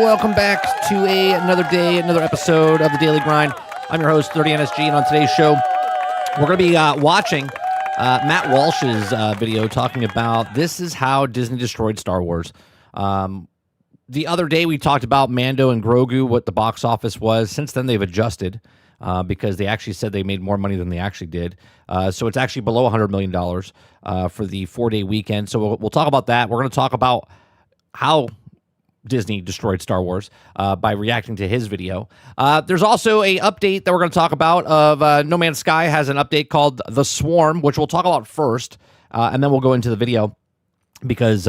Welcome back to another day, another episode of the Daily Grind. I'm your host, 30NSG, and on today's show, we're going to be watching Matt Walsh's video talking about this is how Disney destroyed Star Wars. The other day, we talked about Mando and Grogu, what the box office was. Since then, they've adjusted because they actually said they made more money than they actually did. So it's actually below $100 million for the 4-day weekend. So we'll talk about that. We're going to talk about how Disney destroyed Star Wars by reacting to his video. There's also a update that we're going to talk about of No Man's Sky has an update called The Swarm, which we'll talk about first, and then we'll go into the video because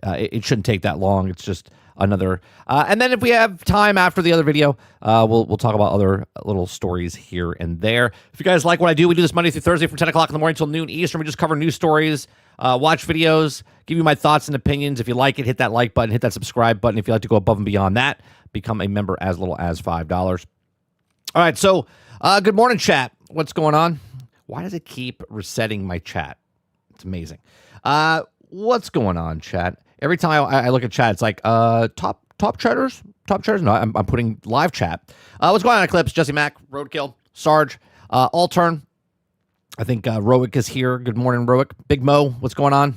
it shouldn't take that long. It's just another. And then if we have time after the other video, we'll talk about other little stories here and there. If you guys like what I do, we do this Monday through Thursday from 10 o'clock in the morning till noon Eastern. We just cover news stories, watch videos, give you my thoughts and opinions. If you like it, hit that like button, hit that subscribe button. If you'd like to go above and beyond that, become a member as little as $5. All right, so good morning, chat. What's going on? Why does it keep resetting my chat? It's amazing. What's going on, chat? Every time I look at chat, it's like top chatters? Top chatters? No, I'm putting live chat. What's going on, Eclipse? Jesse Mack, Roadkill, Sarge, Altern. I think Roic is here. Good morning, Roic. Big Mo, what's going on?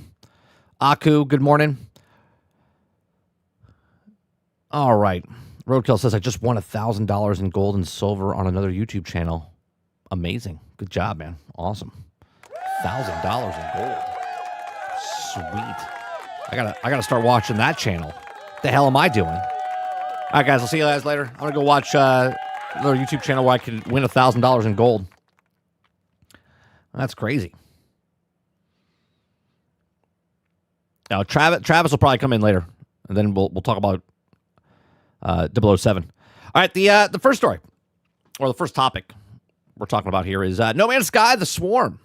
Aku, good morning. All right. Roadkill says, I just won $1,000 in gold and silver on another YouTube channel. Amazing. Good job, man. Awesome. $1,000 in gold. Sweet. I gotta start watching that channel. What the hell am I doing? All right, guys. I'll see you guys later. I'm gonna go watch another YouTube channel where I can win $1,000 in gold. That's crazy. Now, Travis will probably come in later, and then we'll talk about 007. All right, the first story, or the first topic we're talking about here is No Man's Sky, The Swarm.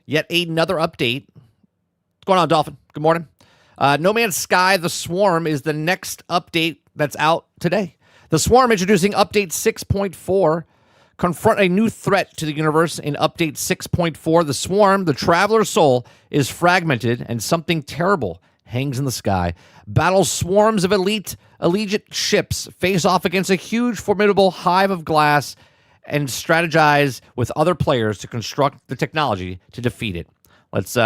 Yet another update. What's going on, Dolphin? Good morning. No Man's Sky, The Swarm is the next update that's out today. The Swarm introducing Update 6.4. Confront a new threat to the universe in Update 6.4. The Swarm, the Traveler's soul, is fragmented and something terrible hangs in the sky. Battle swarms of allegiant ships face off against a huge, formidable hive of glass and strategize with other players to construct the technology to defeat it. Let's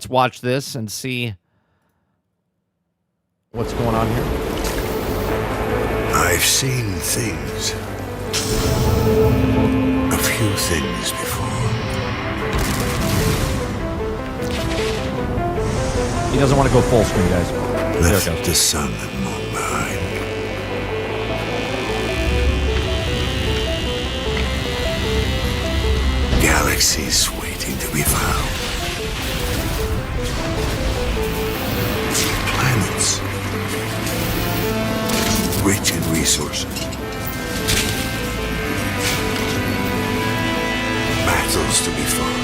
watch this and see what's going on here. I've seen things. A few things before. He doesn't want to go full screen, guys. Left the sun and moon behind. Galaxies waiting to be found. Planets rich in resources. Battles to be fought.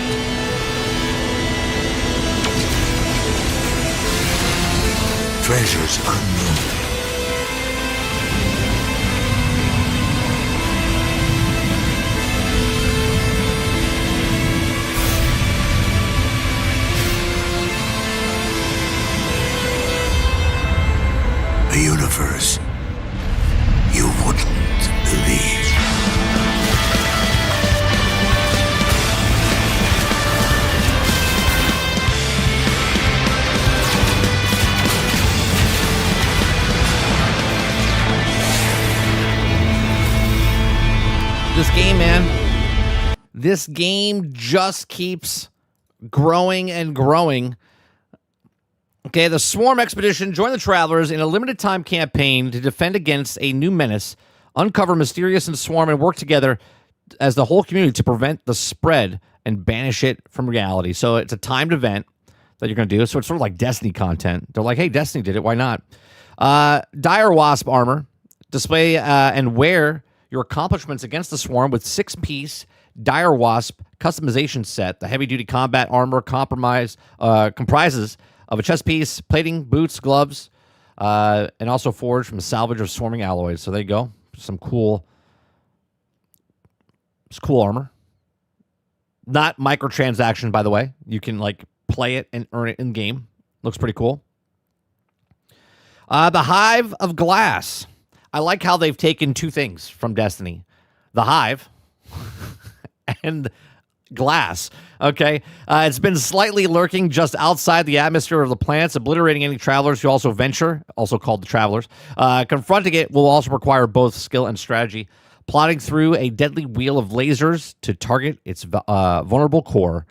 Treasures unknown. A universe you wouldn't believe. This game, man, this game just keeps growing and growing. Okay, the Swarm Expedition joined the Travelers in a limited-time campaign to defend against a new menace, uncover Mysterious and Swarm, and work together as the whole community to prevent the spread and banish it from reality. So it's a timed event that you're going to do. So it's sort of like Destiny content. They're like, hey, Destiny did it. Why not? Dire Wasp armor. Display and wear your accomplishments against the Swarm with 6-piece Dire Wasp customization set. The heavy-duty combat armor comprises of a chest piece, plating, boots, gloves, and also forged from a salvage of swarming alloys. So there you go. Some cool armor. Not microtransaction, by the way. You can like play it and earn it in game. Looks pretty cool. The Hive of Glass. I like how they've taken two things from Destiny, the Hive and glass. Okay. It's been slightly lurking just outside the atmosphere of the planets, obliterating any travelers who also venture, also called the Travelers. Confronting it will also require both skill and strategy, plotting through a deadly wheel of lasers to target its vulnerable core.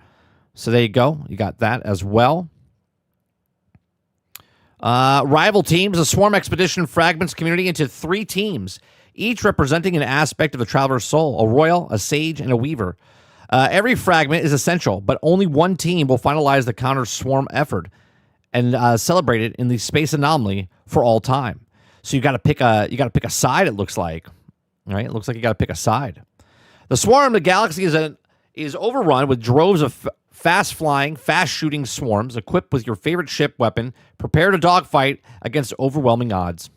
So there you go. You got that as well. Rival teams, a swarm expedition fragments community into 3 teams, each representing an aspect of the Traveler's soul, a royal, a sage, and a weaver. Every fragment is essential, but only one team will finalize the counter swarm effort and celebrate it in the space anomaly for all time. So you got to pick a side. It looks like, right? It looks like you got to pick a side. The swarm, the galaxy is overrun with droves of fast-flying, fast-shooting swarms equipped with your favorite ship weapon. Prepare to dogfight against overwhelming odds.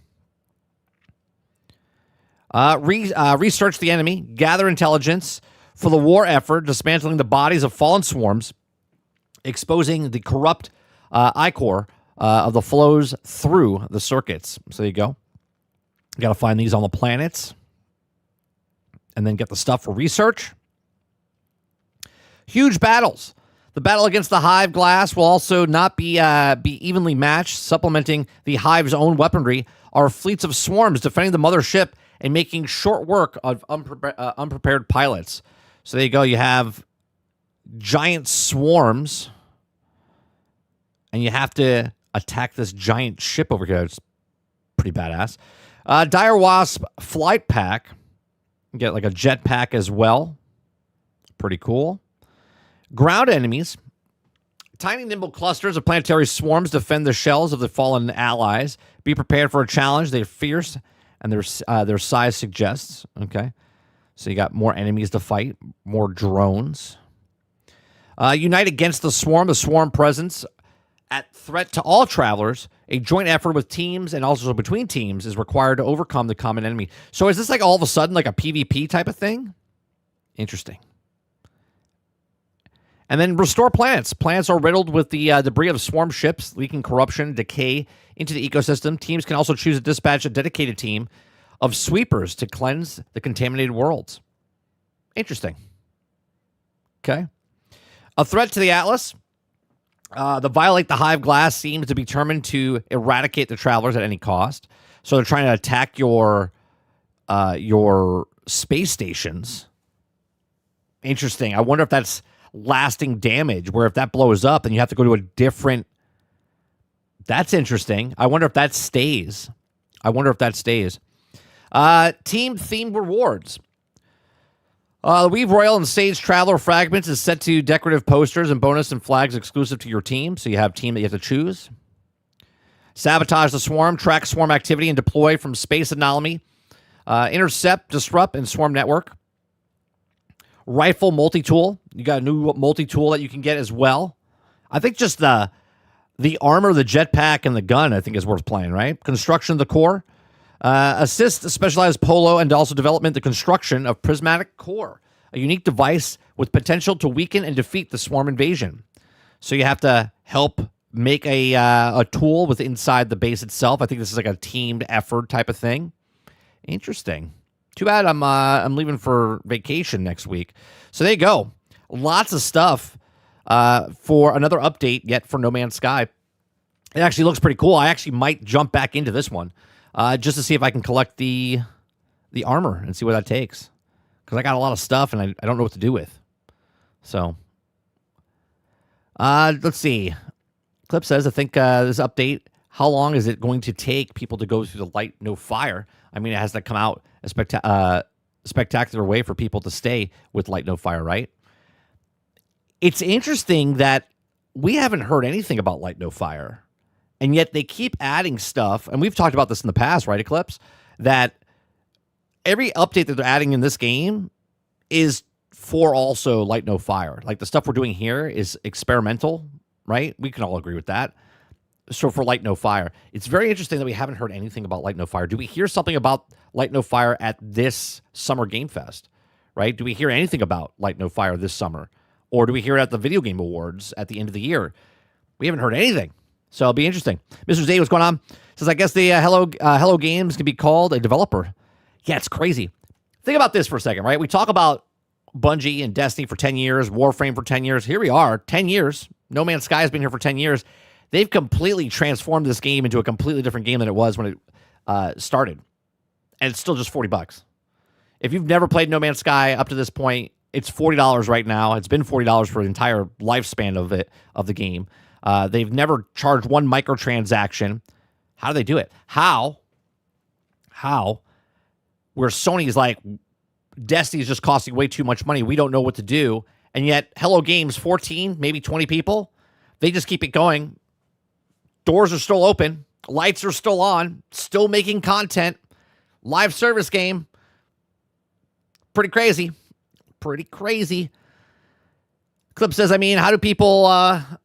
Research the enemy, gather intelligence for the war effort, dismantling the bodies of fallen swarms, exposing the corrupt ichor of the flows through the circuits. So there you go. You got to find these on the planets and then get the stuff for research. Huge battles. The battle against the Hive glass will also not be evenly matched. Supplementing the Hive's own weaponry are fleets of swarms defending the mothership and making short work of unprepared pilots. So there you go. You have giant swarms, and you have to attack this giant ship over here. It's pretty badass. Dire Wasp flight pack. You get like a jet pack as well. Pretty cool. Ground enemies. Tiny nimble clusters of planetary swarms defend the shells of the fallen allies. Be prepared for a challenge. They're fierce, and their size suggests. Okay. So you got more enemies to fight, more drones. Unite against the swarm presence at threat to all travelers. A joint effort with teams and also between teams is required to overcome the common enemy. So is this like all of a sudden like a PvP type of thing? Interesting. And then restore planets. Planets are riddled with the debris of swarm ships, leaking corruption, decay into the ecosystem. Teams can also choose to dispatch a dedicated team of sweepers to cleanse the contaminated worlds. Interesting. Okay. A threat to the Atlas. The Violate the Hive glass seems to be determined to eradicate the Travelers at any cost. So they're trying to attack your space stations. Interesting. I wonder if that's lasting damage, where if that blows up, then you have to go to a different... That's interesting. I wonder if that stays. Team-themed rewards. The Weave Royal and Sage Traveler fragments is set to decorative posters and bonus and flags exclusive to your team, so you have a team that you have to choose. Sabotage the swarm, track swarm activity, and deploy from space anomaly. Intercept, disrupt, and swarm network. Rifle multi-tool. You got a new multi-tool that you can get as well. I think just the armor, the jetpack, and the gun, I think is worth playing, right? Construction of the core. Assist specialized polo and also development the construction of prismatic core, a unique device with potential to weaken and defeat the swarm invasion. So you have to help make a tool with inside the base itself. I think this is like a teamed effort type of thing. Interesting. Too bad I'm leaving for vacation next week. So there you go. Lots of stuff for another update yet for No Man's Sky. It actually looks pretty cool. I actually might jump back into this one. Just to see if I can collect the armor and see what that takes. Because I got a lot of stuff and I don't know what to do with. So, let's see. Clip says, I think this update, how long is it going to take people to go through the light, no fire? I mean, it has to come out a spectacular way for people to stay with light, no fire, right? It's interesting that we haven't heard anything about light, no fire. And yet they keep adding stuff, and we've talked about this in the past, right, Eclipse? That every update that they're adding in this game is for also light, no fire. Like the stuff we're doing here is experimental, right? We can all agree with that. So for light, no fire. It's very interesting that we haven't heard anything about light, no fire. Do we hear something about light, no fire at this summer Game Fest, right? Do we hear anything about light, no fire this summer? Or do we hear it at the Video Game Awards at the end of the year? We haven't heard anything. So it'll be interesting. Mr. Z, what's going on? Says, I guess the Hello Games can be called a developer. Yeah, it's crazy. Think about this for a second, right? We talk about Bungie and Destiny for 10 years, Warframe for 10 years. Here we are, 10 years. No Man's Sky has been here for 10 years. They've completely transformed this game into a completely different game than it was when it started. And it's still just $40. If you've never played No Man's Sky up to this point, it's $40 right now. It's been $40 for the entire lifespan of the game. They've never charged one microtransaction. How do they do it? How? Where Sony's like, Destiny's just costing way too much money. We don't know what to do. And yet, Hello Games, 14, maybe 20 people, they just keep it going. Doors are still open. Lights are still on. Still making content. Live service game. Pretty crazy. Clip says, I mean, how do people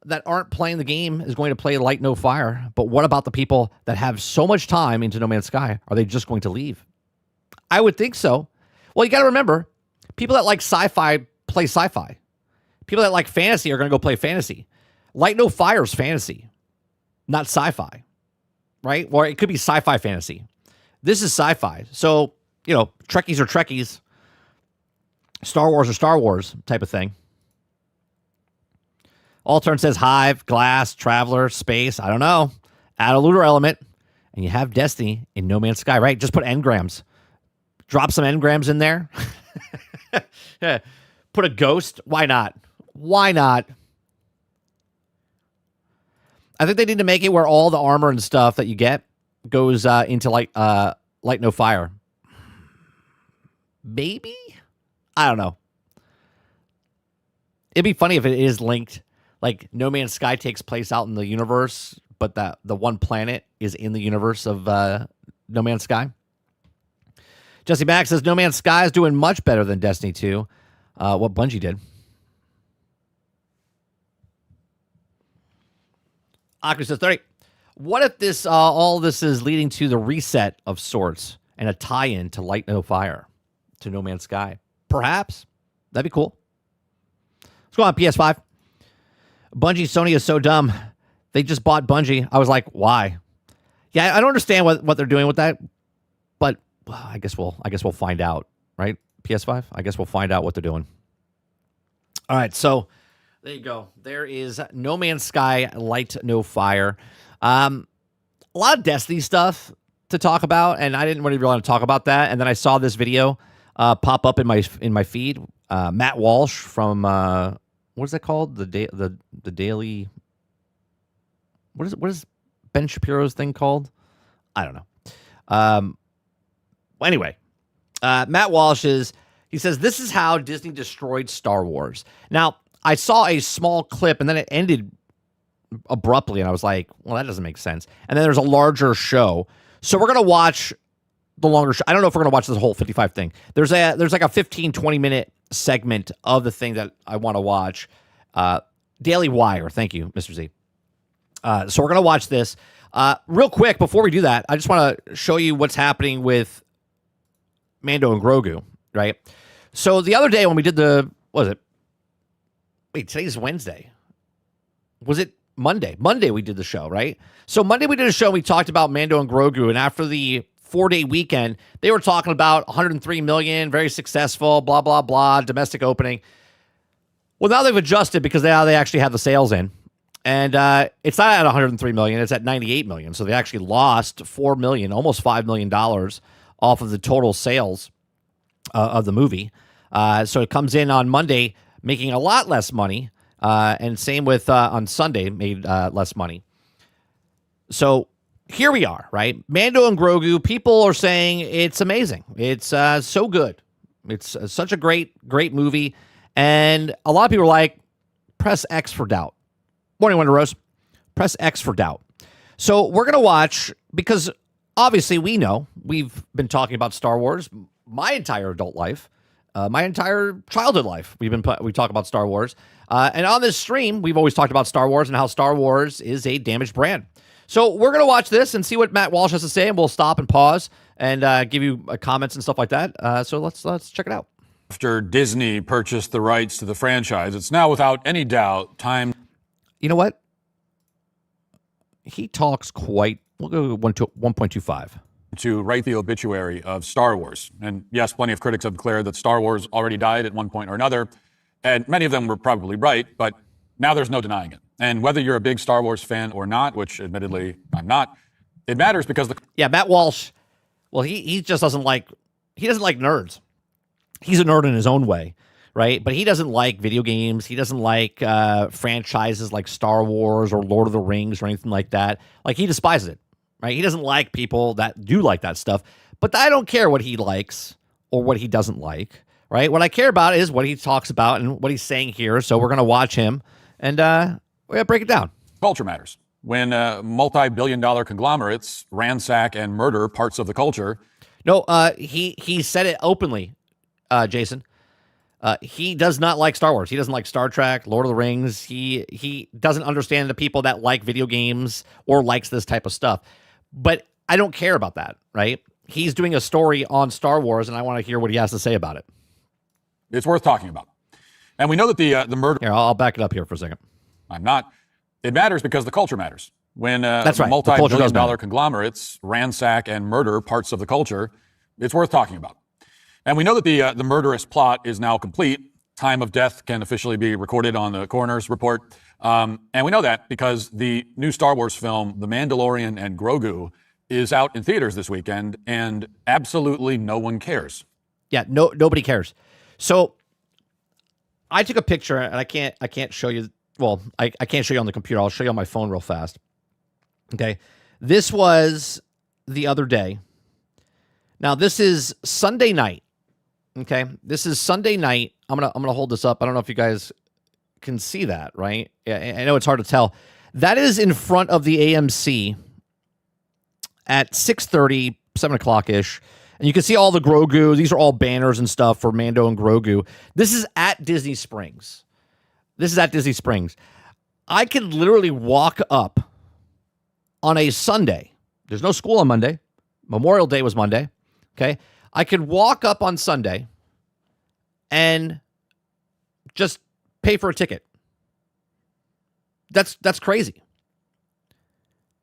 that aren't playing the game is going to play Light No Fire? But what about the people that have so much time into No Man's Sky? Are they just going to leave? I would think so. Well, you got to remember, people that like sci-fi play sci-fi. People that like fantasy are going to go play fantasy. Light No Fire is fantasy, not sci-fi, right? Or it could be sci-fi fantasy. This is sci-fi. So, Trekkies are Trekkies. Star Wars are Star Wars type of thing. Altern says Hive, Glass, Traveler, Space. I don't know. Add a looter element, and you have Destiny in No Man's Sky, right? Just put engrams. Drop some engrams in there. Yeah. Put a ghost. Why not? I think they need to make it where all the armor and stuff that you get goes into Light No Fire. Maybe? I don't know. It'd be funny if it is linked. Like No Man's Sky takes place out in the universe, but the one planet is in the universe of No Man's Sky. Jesse Mack says No Man's Sky is doing much better than Destiny 2. What Bungie did. Aku says 30. What if this all this is leading to the reset of sorts and a tie-in to Light No Fire, to No Man's Sky? Perhaps. That'd be cool. Let's go on PS5. Bungie, Sony is so dumb. They just bought Bungie. I was like, why? Yeah, I don't understand what they're doing with that, but I guess we'll find out, right? PS5. I guess we'll find out what they're doing. All right, so there you go. There is No Man's Sky, Light No Fire. A lot of Destiny stuff to talk about, and I didn't really want to talk about that. And then I saw this video pop up in my feed. Matt Walsh from what is that called? The Daily. What is Ben Shapiro's thing called? I don't know. Anyway, Matt Walsh he says, this is how Disney destroyed Star Wars. Now, I saw a small clip and then it ended abruptly and I was like, well, that doesn't make sense. And then there's a larger show. So we're going to watch the longer show. I don't know if we're going to watch this whole 55 thing. There's like a 15, 20 minute segment of the thing that I want to watch. Daily Wire. Thank you, Mr. Z. So we're going to watch this. Real quick, before we do that, I just want to show you what's happening with Mando and Grogu, right? So the other day when we did today's Wednesday. Was it Monday? Monday we did the show, right? So Monday we did a show, we talked about Mando and Grogu, and after the 4-day weekend, they were talking about 103 million, very successful, blah, blah, blah, domestic opening. Well, now they've adjusted because now they actually have the sales in. And it's not at 103 million, it's at 98 million. So they actually lost 4 million, almost $5 million off of the total sales of the movie. So it comes in on Monday making a lot less money. And same with on Sunday, made less money. So here we are, right? Mando and Grogu, people are saying it's amazing. It's so good. It's such a great movie. And a lot of people are like, press X for doubt. Morning, Wonder Rose. Press X for doubt. So we're going to watch, because obviously we know, we've been talking about Star Wars my entire adult life, my entire childhood life. We talk about Star Wars. And on this stream, we've always talked about Star Wars and how Star Wars is a damaged brand. So we're going to watch this and see what Matt Walsh has to say, and we'll stop and pause and give you comments and stuff like that. So let's check it out. After Disney purchased the rights to the franchise, it's now without any doubt time. You know what? He talks quite We'll go 1.25. To write the obituary of Star Wars. And yes, plenty of critics have declared that Star Wars already died at one point or another. And many of them were probably right, but now there's no denying it. And whether you're a big Star Wars fan or not, which admittedly I'm not, it matters because Yeah, Matt Walsh, well, he just doesn't like nerds. He's a nerd in his own way, right? But he doesn't like video games. He doesn't like franchises like Star Wars or Lord of the Rings or anything like that. Like, he despises it, right? He doesn't like people that do like that stuff. But I don't care what he likes or what he doesn't like, right? What I care about is what he talks about and what he's saying here. So we're going to watch him and we're going to break it down. culture matters. When multi-billion-dollar conglomerates ransack and murder parts of the culture. No, he said it openly, Jason. He does not like Star Wars. He doesn't like Star Trek, Lord of the Rings. He doesn't understand the people that like video games or likes this type of stuff. But I don't care about that, right? He's doing a story on Star Wars, and I want to hear what he has to say about it. It's worth talking about. And we know that the murder... Here, I'll back it up here for a second. I'm not. It matters because the culture matters. When That's right. multi-billion-dollar conglomerates ransack and murder parts of the culture, it's worth talking about. And we know that the murderous plot is now complete. Time of death can officially be recorded on the coroner's report. And we know that because the new Star Wars film, The Mandalorian and Grogu, is out in theaters this weekend, and absolutely no one cares. Yeah, nobody cares. So I took a picture, and I can't show you. Well, I can't show you on the computer. I'll show you on my phone real fast. Okay, this was the other day. Now this is Sunday night. Okay, this is Sunday night. I'm gonna hold this up. I don't know if you guys can see that, right? Yeah, I know it's hard to tell. That is in front of the AMC at 6:30, 7 o'clock ish, and you can see all the Grogu. These are all banners and stuff for Mando and Grogu. This is at Disney Springs. I could literally walk up on a Sunday. There's no school on Monday. Memorial Day was Monday. Okay. I could walk up on Sunday and just pay for a ticket. That's crazy.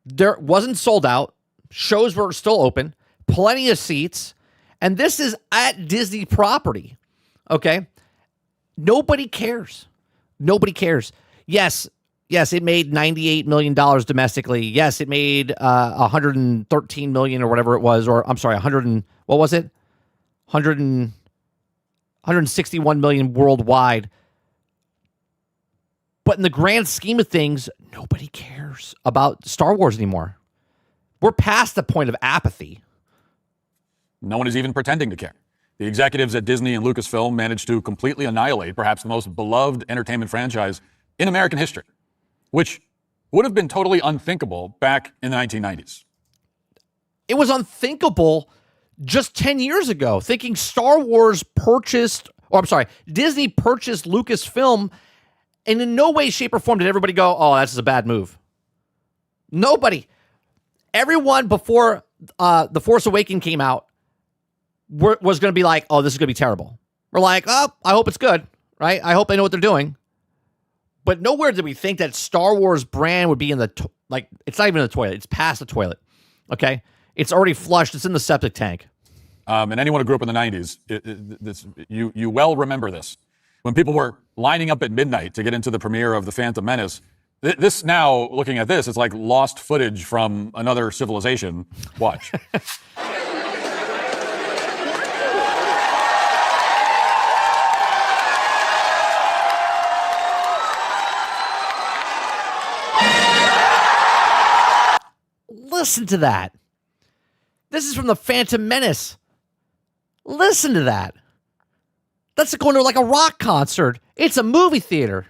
There wasn't sold out. Shows were still open. Plenty of seats. And this is at Disney property. Okay. Nobody cares. Nobody cares. Yes, it made $98 million domestically. Yes, it made $113 million or whatever it was, or I'm sorry, 161 million worldwide. But in the grand scheme of things, nobody cares about Star Wars anymore. We're past the point of apathy. No one is even pretending to care. The executives at Disney and Lucasfilm managed to completely annihilate perhaps the most beloved entertainment franchise in American history, which would have been totally unthinkable back in the 1990s. It was unthinkable just 10 years ago, thinking Disney purchased Lucasfilm, and in no way, shape, or form did everybody go, oh, that's a bad move. Nobody. Everyone before The Force Awakens came out was going to be like, oh, this is going to be terrible. We're like, oh, I hope it's good, right? I hope they know what they're doing. But nowhere did we think that Star Wars brand would be in the, it's not even in the toilet. It's past the toilet, okay? It's already flushed. It's in the septic tank. And anyone who grew up in the 90s, you well remember this. When people were lining up at midnight to get into the premiere of The Phantom Menace, this now, looking at this, it's like lost footage from another civilization. Watch. Listen to that. This is from The Phantom Menace. Listen to that. That's going to like a rock concert. It's a movie theater.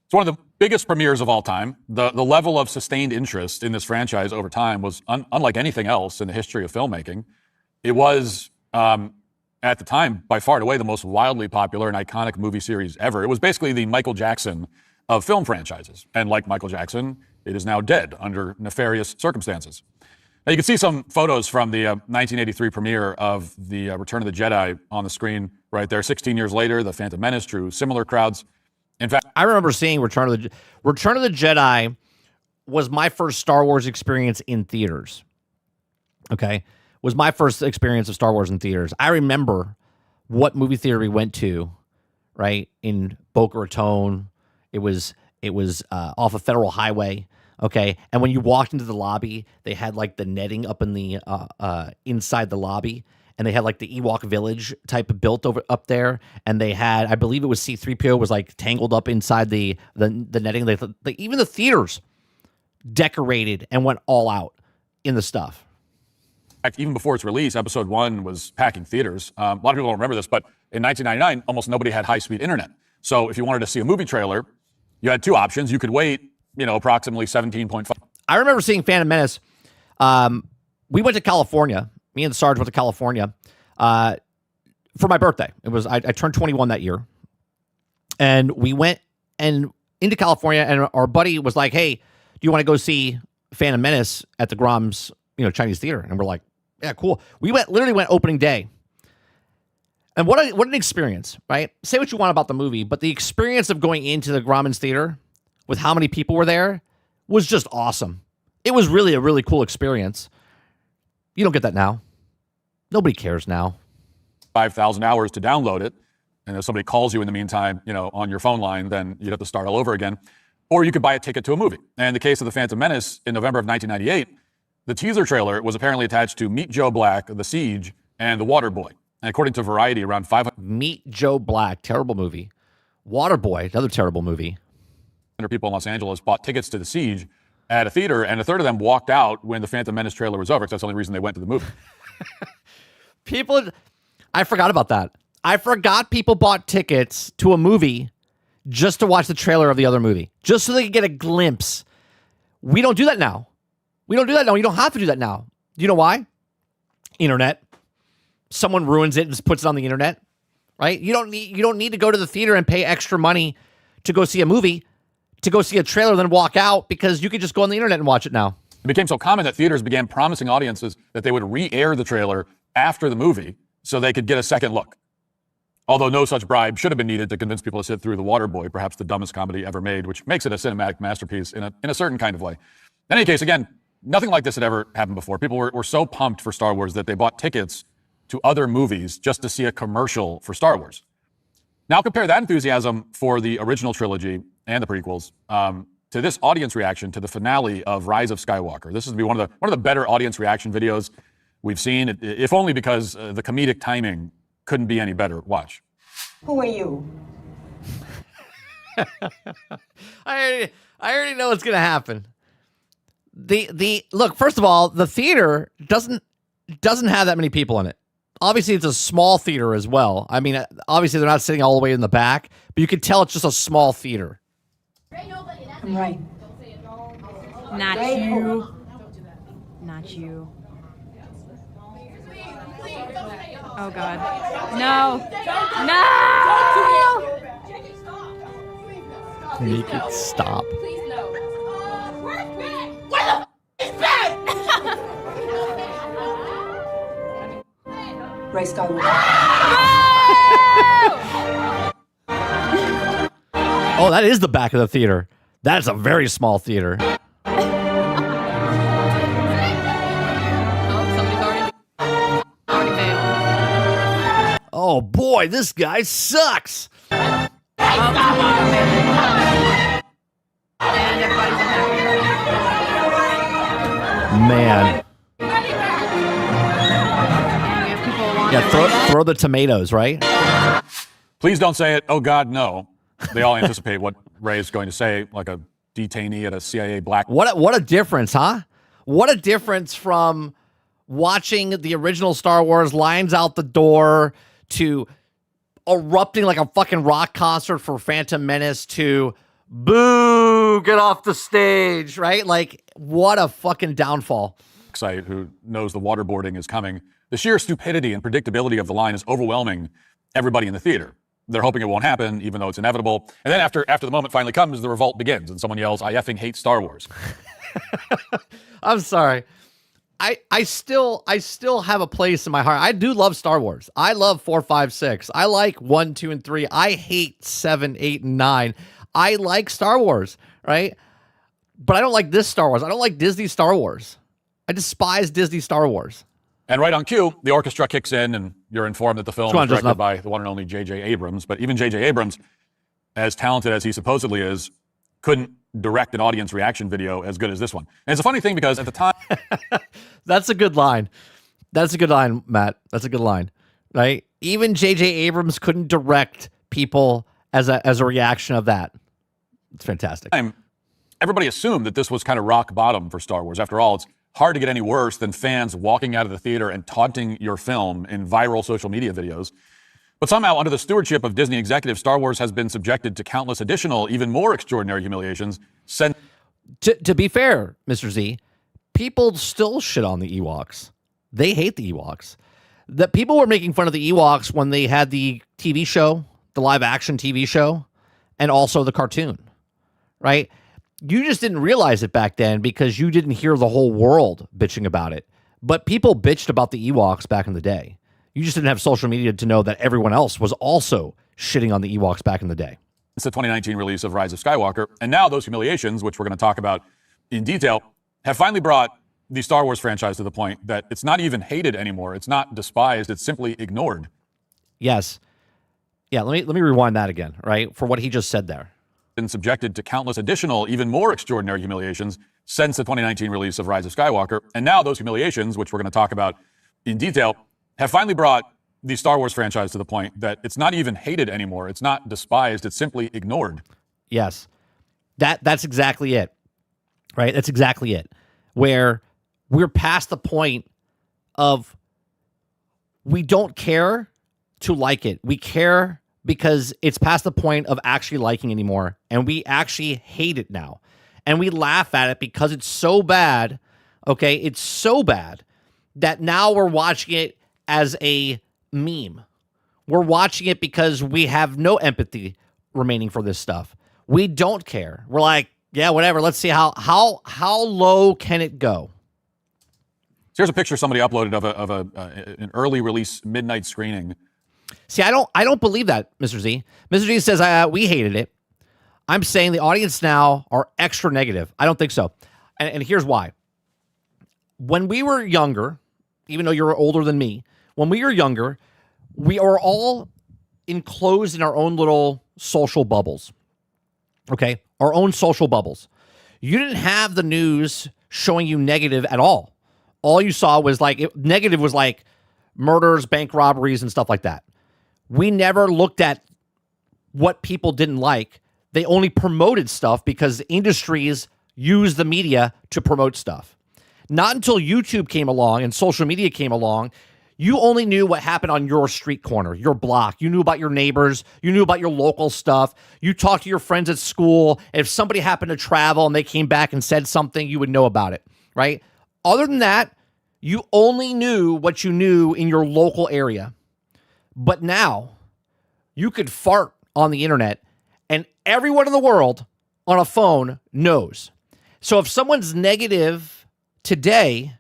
It's one of the biggest premieres of all time. The level of sustained interest in this franchise over time was unlike anything else in the history of filmmaking. It was, at the time, by far and away the most wildly popular and iconic movie series ever. It was basically the Michael Jackson of film franchises. And like Michael Jackson, it is now dead under nefarious circumstances. Now you can see some photos from the 1983 premiere of the Return of the Jedi on the screen right there. 16 years later, The Phantom Menace drew similar crowds. In fact, I remember seeing Return of the Jedi was my first Star Wars experience in theaters. Okay. Was my first experience of Star Wars in theaters. I remember what movie theater we went to, right, in Boca Raton. It was off of Federal Highway. Okay. And when you walked into the lobby, they had like the netting up in the inside the lobby. And they had like the Ewok village type of built up there. And they had, I believe it was C-3PO was like tangled up inside the netting. Even the theaters decorated and went all out in the stuff. In fact, even before its release, Episode 1 was packing theaters. A lot of people don't remember this, but in 1999, almost nobody had high-speed internet. So if you wanted to see a movie trailer, you had two options. You could wait, approximately 17.5. I remember seeing Phantom Menace. We went to California. Me and Sarge went to California for my birthday. I turned 21 that year. And we went into California, and our buddy was like, hey, do you want to go see Phantom Menace at the Grom's, Chinese theater? And we're like, yeah, cool. We literally went opening day. And what an experience, right? Say what you want about the movie, but the experience of going into the Grauman's theater with how many people were there was just awesome. It was really a really cool experience. You don't get that now. Nobody cares now. 5,000 hours to download it. And if somebody calls you in the meantime, on your phone line, then you'd have to start all over again. Or you could buy a ticket to a movie. And in the case of The Phantom Menace, in November of 1998, the teaser trailer was apparently attached to Meet Joe Black, The Siege, and The Waterboy. And according to Variety, around 500 Meet Joe Black, terrible movie. Waterboy, another terrible movie. people in Los Angeles bought tickets to The Siege at a theater, and a third of them walked out when the Phantom Menace trailer was over, because that's the only reason they went to the movie. I forgot about that. I forgot people bought tickets to a movie just to watch the trailer of the other movie, just so they could get a glimpse. We don't do that now. You don't have to do that now. You know why? Internet. Someone ruins it and just puts it on the internet, right? You don't need to go to the theater and pay extra money to go see a movie, to go see a trailer, then walk out, because you could just go on the internet and watch it now. It became so common that theaters began promising audiences that they would re-air the trailer after the movie so they could get a second look. Although no such bribe should have been needed to convince people to sit through The Waterboy, perhaps the dumbest comedy ever made, which makes it a cinematic masterpiece in a certain kind of way. In any case, again, nothing like this had ever happened before. People were so pumped for Star Wars that they bought tickets to other movies just to see a commercial for Star Wars. Now compare that enthusiasm for the original trilogy and the prequels to this audience reaction to the finale of Rise of Skywalker. This is to be one of the better audience reaction videos we've seen, if only because the comedic timing couldn't be any better. Watch. Who are you? I already know what's gonna happen. Look, first of all, the theater doesn't have that many people in it. Obviously, it's a small theater as well. I mean, obviously they're not sitting all the way in the back, but you can tell it's just a small theater. I'm right. Not you. Not you. Oh God. No. No! Make it stop. Ray Skywalker. Oh, that is the back of the theater. That is a very small theater. Oh boy, this guy sucks. Man. Yeah, throw the tomatoes, right? Please don't say it. Oh God, no. They all anticipate what Ray is going to say, like a detainee at a CIA black. What a difference, huh? What a difference from watching the original Star Wars lines out the door to erupting like a fucking rock concert for Phantom Menace to boo, get off the stage, right? Like, what a fucking downfall. Site who knows the waterboarding is coming. The sheer stupidity and predictability of the line is overwhelming everybody in the theater. They're hoping it won't happen, even though it's inevitable. And then after the moment finally comes, the revolt begins, and someone yells, "I effing hate Star Wars." I'm sorry. I still have a place in my heart. I do love Star Wars. I love 4, 5, 6. I like 1, 2, and 3. I hate 7, 8, and 9. I like Star Wars, right? But I don't like this Star Wars. I don't like Disney Star Wars. I despise Disney Star Wars. And right on cue, the orchestra kicks in, and you're informed that the film was directed by the one and only J.J. Abrams. But even J.J. Abrams, as talented as he supposedly is, couldn't direct an audience reaction video as good as this one. And it's a funny thing because at the time... That's a good line. That's a good line, Matt. That's a good line, right? Even J.J. Abrams couldn't direct people as a reaction of that. It's fantastic. Everybody assumed that this was kind of rock bottom for Star Wars. After all, it's hard to get any worse than fans walking out of the theater and taunting your film in viral social media videos. But somehow, under the stewardship of Disney executives, Star Wars has been subjected to countless additional, even more extraordinary humiliations. To be fair, Mr. Z, people still shit on the Ewoks. They hate the Ewoks. The people were making fun of the Ewoks when they had the TV show, the live-action TV show, and also the cartoon, right? You just didn't realize it back then because you didn't hear the whole world bitching about it. But people bitched about the Ewoks back in the day. You just didn't have social media to know that everyone else was also shitting on the Ewoks back in the day. It's the 2019 release of Rise of Skywalker. And now those humiliations, which we're going to talk about in detail, have finally brought the Star Wars franchise to the point that it's not even hated anymore. It's not despised. It's simply ignored. Yes. Yeah, let me rewind that again, right? For what he just said there. Been subjected to countless additional, even more extraordinary humiliations since the 2019 release of Rise of Skywalker. And now those humiliations, which we're going to talk about in detail, have finally brought the Star Wars franchise to the point that it's not even hated anymore. It's not despised. It's simply ignored. Yes. That's exactly it. Right? That's exactly it. Where we're past the point of we don't care to like it. We care because it's past the point of actually liking anymore. And we actually hate it now. And we laugh at it because it's so bad. Okay? It's so bad that now we're watching it as a meme. We're watching it because we have no empathy remaining for this stuff. We don't care. We're like, yeah, whatever. Let's see how low can it go. So here's a picture somebody uploaded of an early release midnight screening. See, I don't believe that, Mr. Z. Mr. Z says we hated it. I'm saying the audience now are extra negative. I don't think so. And here's why. When we were younger, even though you're older than me, when we were younger, we are all enclosed in our own little social bubbles. Okay? Our own social bubbles. You didn't have the news showing you negative at all. All you saw was negative was like murders, bank robberies, and stuff like that. We never looked at what people didn't like. They only promoted stuff because industries use the media to promote stuff. Not until YouTube came along and social media came along, you only knew what happened on your street corner, your block. You knew about your neighbors. You knew about your local stuff. You talked to your friends at school. If somebody happened to travel and they came back and said something, you would know about it, right? Other than that, you only knew what you knew in your local area. But now, you could fart on the internet and everyone in the world on a phone knows. So if someone's negative today,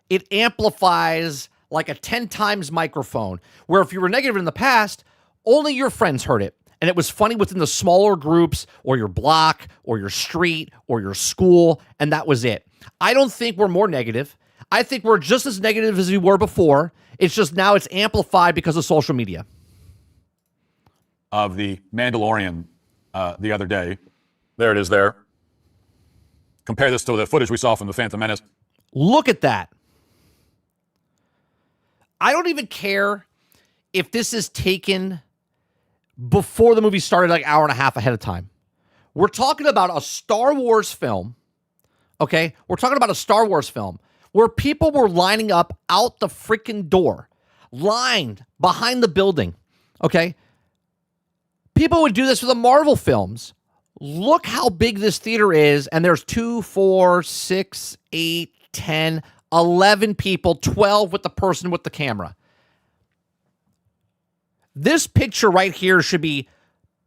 it amplifies like a 10 times microphone, where if you were negative in the past, only your friends heard it. And it was funny within the smaller groups or your block or your street or your school, and that was it. I don't think we're more negative. I think we're just as negative as we were before. It's just now it's amplified because of social media. Of the Mandalorian the other day. There it is there. Compare this to the footage we saw from The Phantom Menace. Look at that. I don't even care if this is taken before the movie started, like an hour and a half ahead of time. We're talking about a Star Wars film, okay? We're talking about a Star Wars film where people were lining up out the freaking door, lined behind the building, okay? People would do this with the Marvel films. Look how big this theater is, and there's 2, 4, 6, 8, 10, 11 people, 12 with the person with the camera. This picture right here should be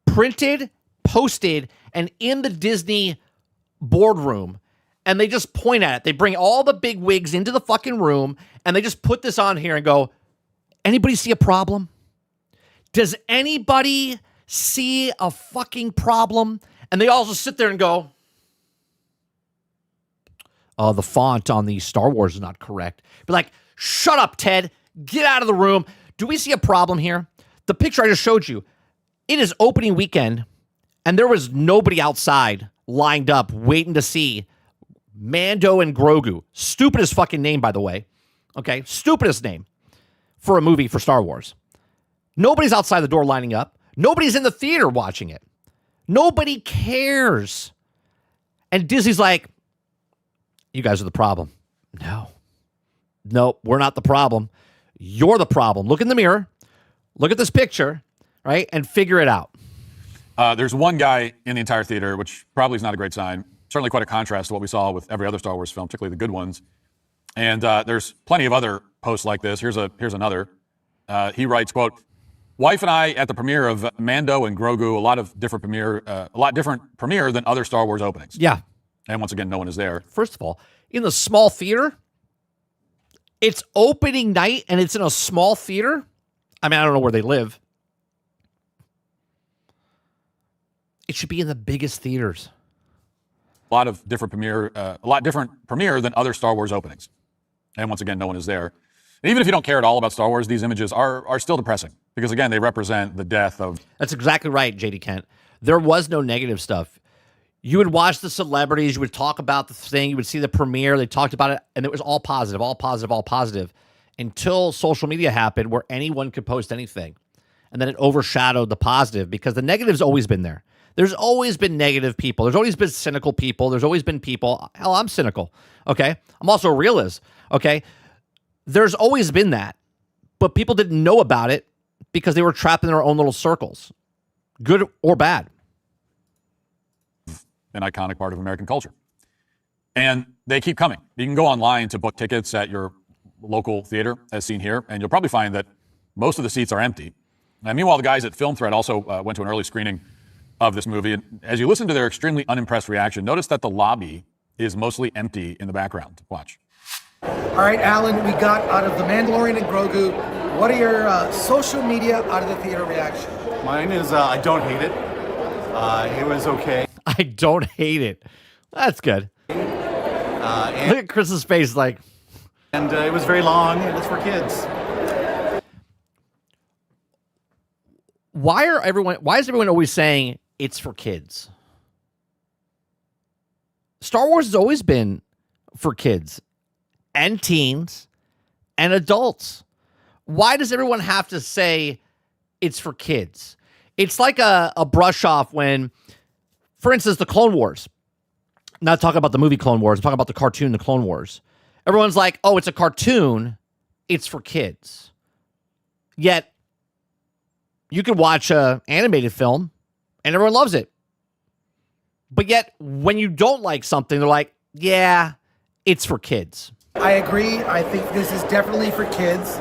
printed, posted, and in the Disney boardroom. and they just point at it. They bring all the big wigs into the fucking room, and they just put this on here and go, anybody see a problem? Does anybody see a fucking problem? And they also sit there and go, oh, the font on the Star Wars is not correct. Be like, shut up, Ted. Get out of the room. Do we see a problem here? The picture I just showed you, it is opening weekend, and there was nobody outside lined up waiting to see Mando and Grogu. Stupidest fucking name, by the way. Okay? Stupidest name for a movie for Star Wars. Nobody's outside the door lining up. Nobody's in the theater watching it. Nobody cares. And Disney's like, you guys are the problem. No, we're not the problem. You're the problem. Look in the mirror. Look at this picture, right? And figure it out. There's one guy in the entire theater, which probably is not a great sign. Certainly quite a contrast to what we saw with every other Star Wars film, particularly the good ones. And there's plenty of other posts like this. Here's another. He writes, quote, wife and I at the premiere of Mando and Grogu, a lot different premiere than other Star Wars openings. Yeah. And once again, no one is there. First of all, in the small theater, it's opening night and it's in a small theater. I mean, I don't know where they live. It should be in the biggest theaters. A lot different premiere than other Star Wars openings. And once again, no one is there. And even if you don't care at all about Star Wars, these images are still depressing because, again, they represent the death of... That's exactly right, J.D. Kent. There was no negative stuff. You would watch the celebrities, you would talk about the thing, you would see the premiere, they talked about it, and it was all positive, until social media happened where anyone could post anything. And then it overshadowed the positive because the negative's always been there. There's always been negative people. There's always been cynical people. There's always been people. Hell, I'm cynical, okay? I'm also a realist, okay? There's always been that. But people didn't know about it because they were trapped in their own little circles, good or bad. An iconic part of American culture. And they keep coming. You can go online to book tickets at your local theater, as seen here, and you'll probably find that most of the seats are empty. And meanwhile, the guys at Film Thread also went to an early screening of this movie. And as you listen to their extremely unimpressed reaction, notice that the lobby is mostly empty in the background. Watch. All right, Alan, we got out of The Mandalorian and Grogu. What are your social media out of the theater reaction? Mine is, I don't hate it. It was okay. I don't hate it. That's good. Look at Chris's face like... And it was very long. It was for kids. Why is everyone always saying it's for kids? Star Wars has always been for kids and teens and adults. Why does everyone have to say it's for kids? It's like a brush off when, for instance, the Clone Wars. Not talking about the movie Clone Wars. I'm talking about the cartoon, the Clone Wars. Everyone's like, oh, it's a cartoon. It's for kids. Yet, you could watch an animated film, and everyone loves it. But yet, when you don't like something, they're like, yeah, it's for kids. I agree. I think this is definitely for kids.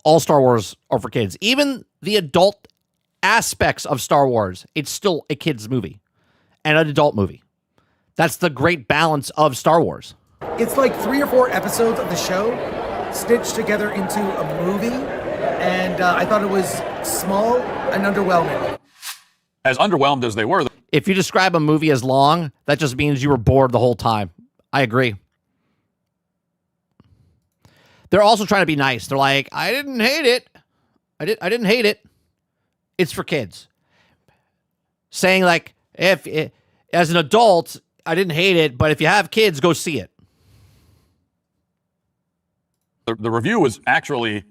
All Star Wars are for kids. Even the adult aspects of Star Wars, it's still a kid's movie and an adult movie. That's the great balance of Star Wars. It's like 3 or 4 episodes of the show stitched together into a movie, and I thought it was small and underwhelming. As underwhelmed as they were... If you describe a movie as long, that just means you were bored the whole time. I agree. They're also trying to be nice. They're like, I didn't hate it. I didn't hate it. It's for kids. Saying like, as an adult, I didn't hate it, but if you have kids, go see it. The review was actually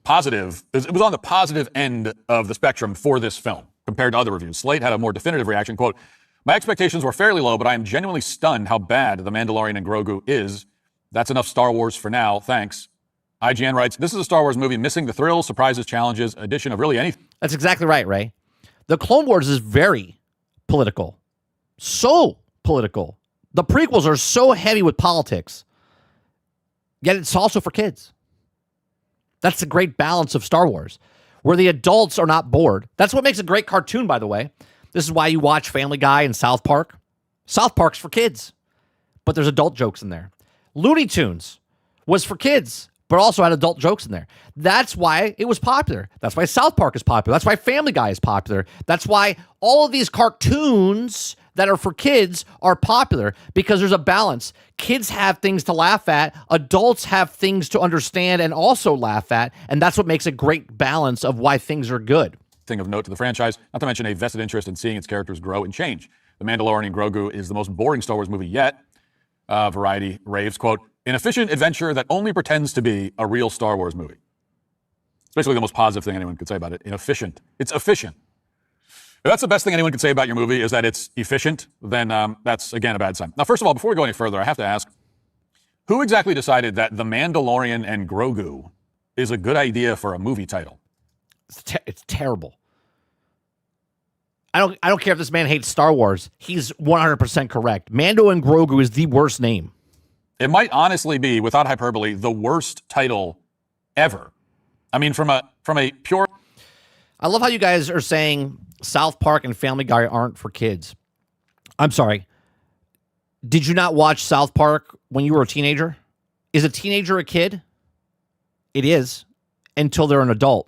positive. It was on the positive end of the spectrum for this film compared to other reviews. Slate had a more definitive reaction, quote, my expectations were fairly low, but I am genuinely stunned how bad The Mandalorian and Grogu is. That's enough Star Wars for now. Thanks. IGN writes, this is a Star Wars movie missing the thrills, surprises, challenges, addition of really anything. That's exactly right, Ray. The Clone Wars is very political. So political. The prequels are so heavy with politics. Yet it's also for kids. That's the great balance of Star Wars, where the adults are not bored. That's what makes a great cartoon, by the way. This is why you watch Family Guy and South Park. South Park's for kids. but there's adult jokes in there. Looney Tunes was for kids, but also had adult jokes in there. That's why it was popular. That's why South Park is popular. That's why Family Guy is popular. That's why all of these cartoons that are for kids are popular, because there's a balance. Kids have things to laugh at. Adults have things to understand and also laugh at. And that's what makes a great balance of why things are good. Thing of note to the franchise, not to mention a vested interest in seeing its characters grow and change. The Mandalorian and Grogu is the most boring Star Wars movie yet. Variety raves, quote, an efficient adventure that only pretends to be a real Star Wars movie. It's basically the most positive thing anyone could say about it. Inefficient. It's efficient. If that's the best thing anyone could say about your movie, is that it's efficient, then that's, again, a bad sign. Now, first of all, before we go any further, I have to ask, who exactly decided that The Mandalorian and Grogu is a good idea for a movie title? It's terrible. I don't care if this man hates Star Wars. He's 100% correct. Mando and Grogu is the worst name. It might honestly be, without hyperbole, the worst title ever. I mean, from a pure... I love how you guys are saying South Park and Family Guy aren't for kids. I'm sorry. Did you not watch South Park when you were a teenager? Is a teenager a kid? It is, until they're an adult.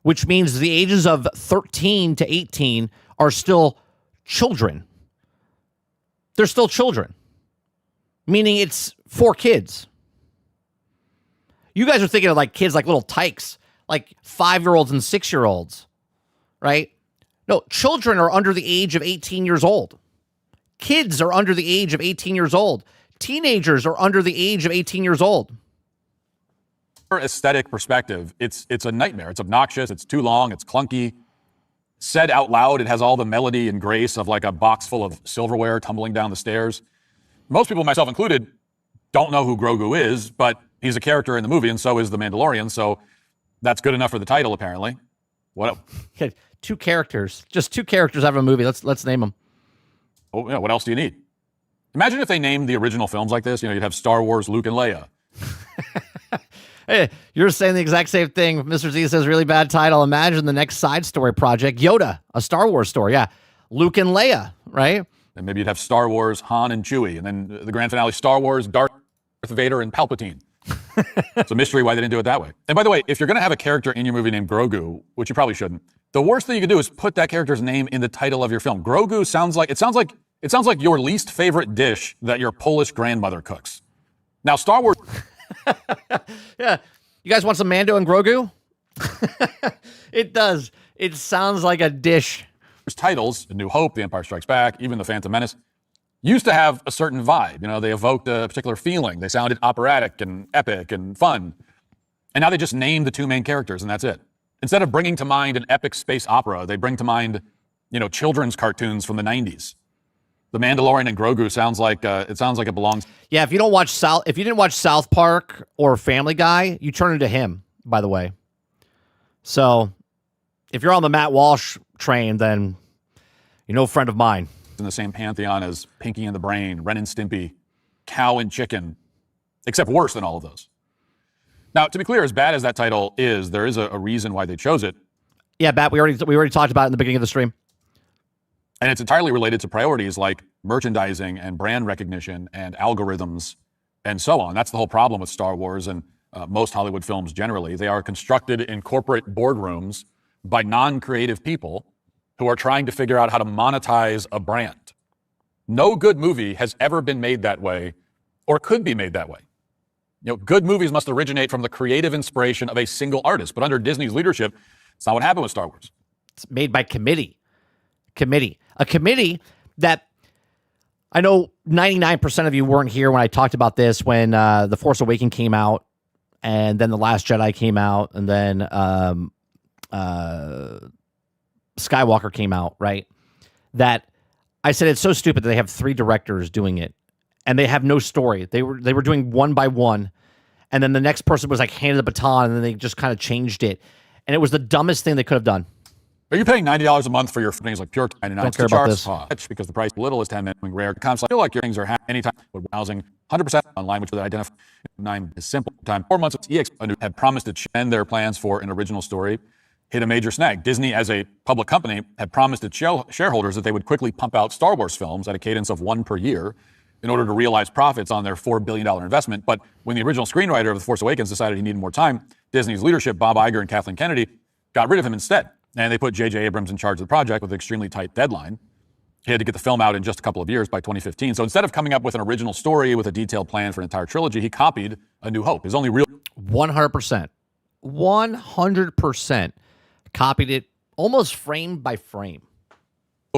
Which means the ages of 13 to 18 are still children. They're still children. Meaning it's for kids. You guys are thinking of like kids like little tykes, like 5-year-olds and 6-year-olds, right? No, children are under the age of 18 years old. Kids are under the age of 18 years old. Teenagers are under the age of 18 years old. Aesthetic perspective, it's a nightmare. It's obnoxious. It's too long. It's clunky. Said out loud, it has all the melody and grace of like a box full of silverware tumbling down the stairs. Most people, myself included, don't know who Grogu is, but he's a character in the movie, and so is the Mandalorian. So that's good enough for the title, apparently. What? Okay, 2 characters, just 2 characters out of a movie. Let's name them. Oh, yeah, what else do you need? Imagine if they named the original films like this. You know, you'd have Star Wars, Luke and Leia. Hey, you're saying the exact same thing. Mr. Z says, really bad title. Imagine the next side story project. Yoda, a Star Wars story. Yeah. Luke and Leia, right? And maybe you'd have Star Wars, Han and Chewie. And then the grand finale, Star Wars, Darth Vader and Palpatine. It's a mystery why they didn't do it that way. And by the way, if you're going to have a character in your movie named Grogu, which you probably shouldn't, the worst thing you could do is put that character's name in the title of your film. Grogu sounds like your least favorite dish that your Polish grandmother cooks. Now, Star Wars... Yeah. You guys want some Mando and Grogu? It does. It sounds like a dish. Titles, A New Hope, The Empire Strikes Back, even The Phantom Menace, used to have a certain vibe. You know, they evoked a particular feeling. They sounded operatic and epic and fun. And now they just name the 2 main characters, and that's it. Instead of bringing to mind an epic space opera, they bring to mind, you know, children's cartoons from the 90s. The Mandalorian and Grogu sounds like it belongs. Yeah, if you didn't watch South Park or Family Guy, you turn into him, by the way. So, if you're on the Matt Walsh train, then you're no friend of mine. In the same pantheon as Pinky and the Brain, Ren and Stimpy, Cow and Chicken, except worse than all of those. Now, to be clear, as bad as that title is, there is a reason why they chose it. Yeah, Bat, we already talked about it in the beginning of the stream. And it's entirely related to priorities like merchandising and brand recognition and algorithms and so on. That's the whole problem with Star Wars and most Hollywood films generally. They are constructed in corporate boardrooms by non-creative people who are trying to figure out how to monetize a brand. No good movie has ever been made that way or could be made that way. You know, good movies must originate from the creative inspiration of a single artist. But under Disney's leadership, it's not what happened with Star Wars. It's made by committee. A committee that I know 99% of you weren't here when I talked about this when The Force Awakens came out and then The Last Jedi came out and then Skywalker came out, right? That I said it's so stupid that they have 3 directors doing it and they have no story. They were doing one by one and then the next person was like handed the baton and then they just kind of changed it. And it was the dumbest thing they could have done. Are you paying $90 a month for your things like Pure 99? Don't care about this. Because the price little is 10 minutes rare. I feel like your things are anytime with housing 100% online, which they identify 9 is simple time. 4 months EX had promised to end their plans for an original story. Hit a major snag. Disney, as a public company, had promised its shareholders that they would quickly pump out Star Wars films at a cadence of 1 per year. in order to realize profits on their $4 billion investment. But when the original screenwriter of The Force Awakens decided he needed more time, Disney's leadership, Bob Iger and Kathleen Kennedy, got rid of him instead. And they put J.J. Abrams in charge of the project with an extremely tight deadline. He had to get the film out in just a couple of years by 2015. So instead of coming up with an original story with a detailed plan for an entire trilogy, he copied A New Hope. His only real 100%. 100% copied it almost frame by frame.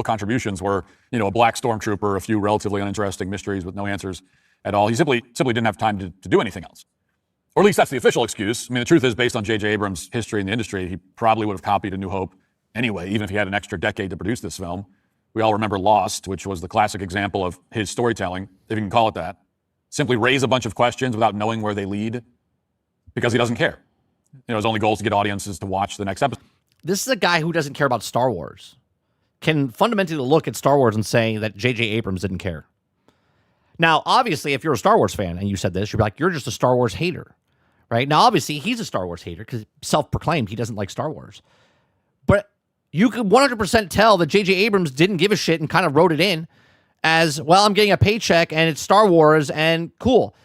contributions were, a black stormtrooper, a few relatively uninteresting mysteries with no answers at all. He simply didn't have time to do anything else. Or at least that's the official excuse. I mean, the truth is, based on J.J. Abrams' history in the industry, he probably would have copied A New Hope anyway, even if he had an extra decade to produce this film. We all remember Lost, which was the classic example of his storytelling, if you can call it that. Simply raise a bunch of questions without knowing where they lead because he doesn't care. His only goal is to get audiences to watch the next episode. This is a guy who doesn't care about Star Wars. Can fundamentally look at Star Wars and say that J.J. Abrams didn't care. Now, obviously, if you're a Star Wars fan and you said this, you'd be like, you're just a Star Wars hater, right? Now, obviously, he's a Star Wars hater because self-proclaimed he doesn't like Star Wars. But you could 100% tell that J.J. Abrams didn't give a shit and kind of wrote it in as, well, I'm getting a paycheck and it's Star Wars and cool.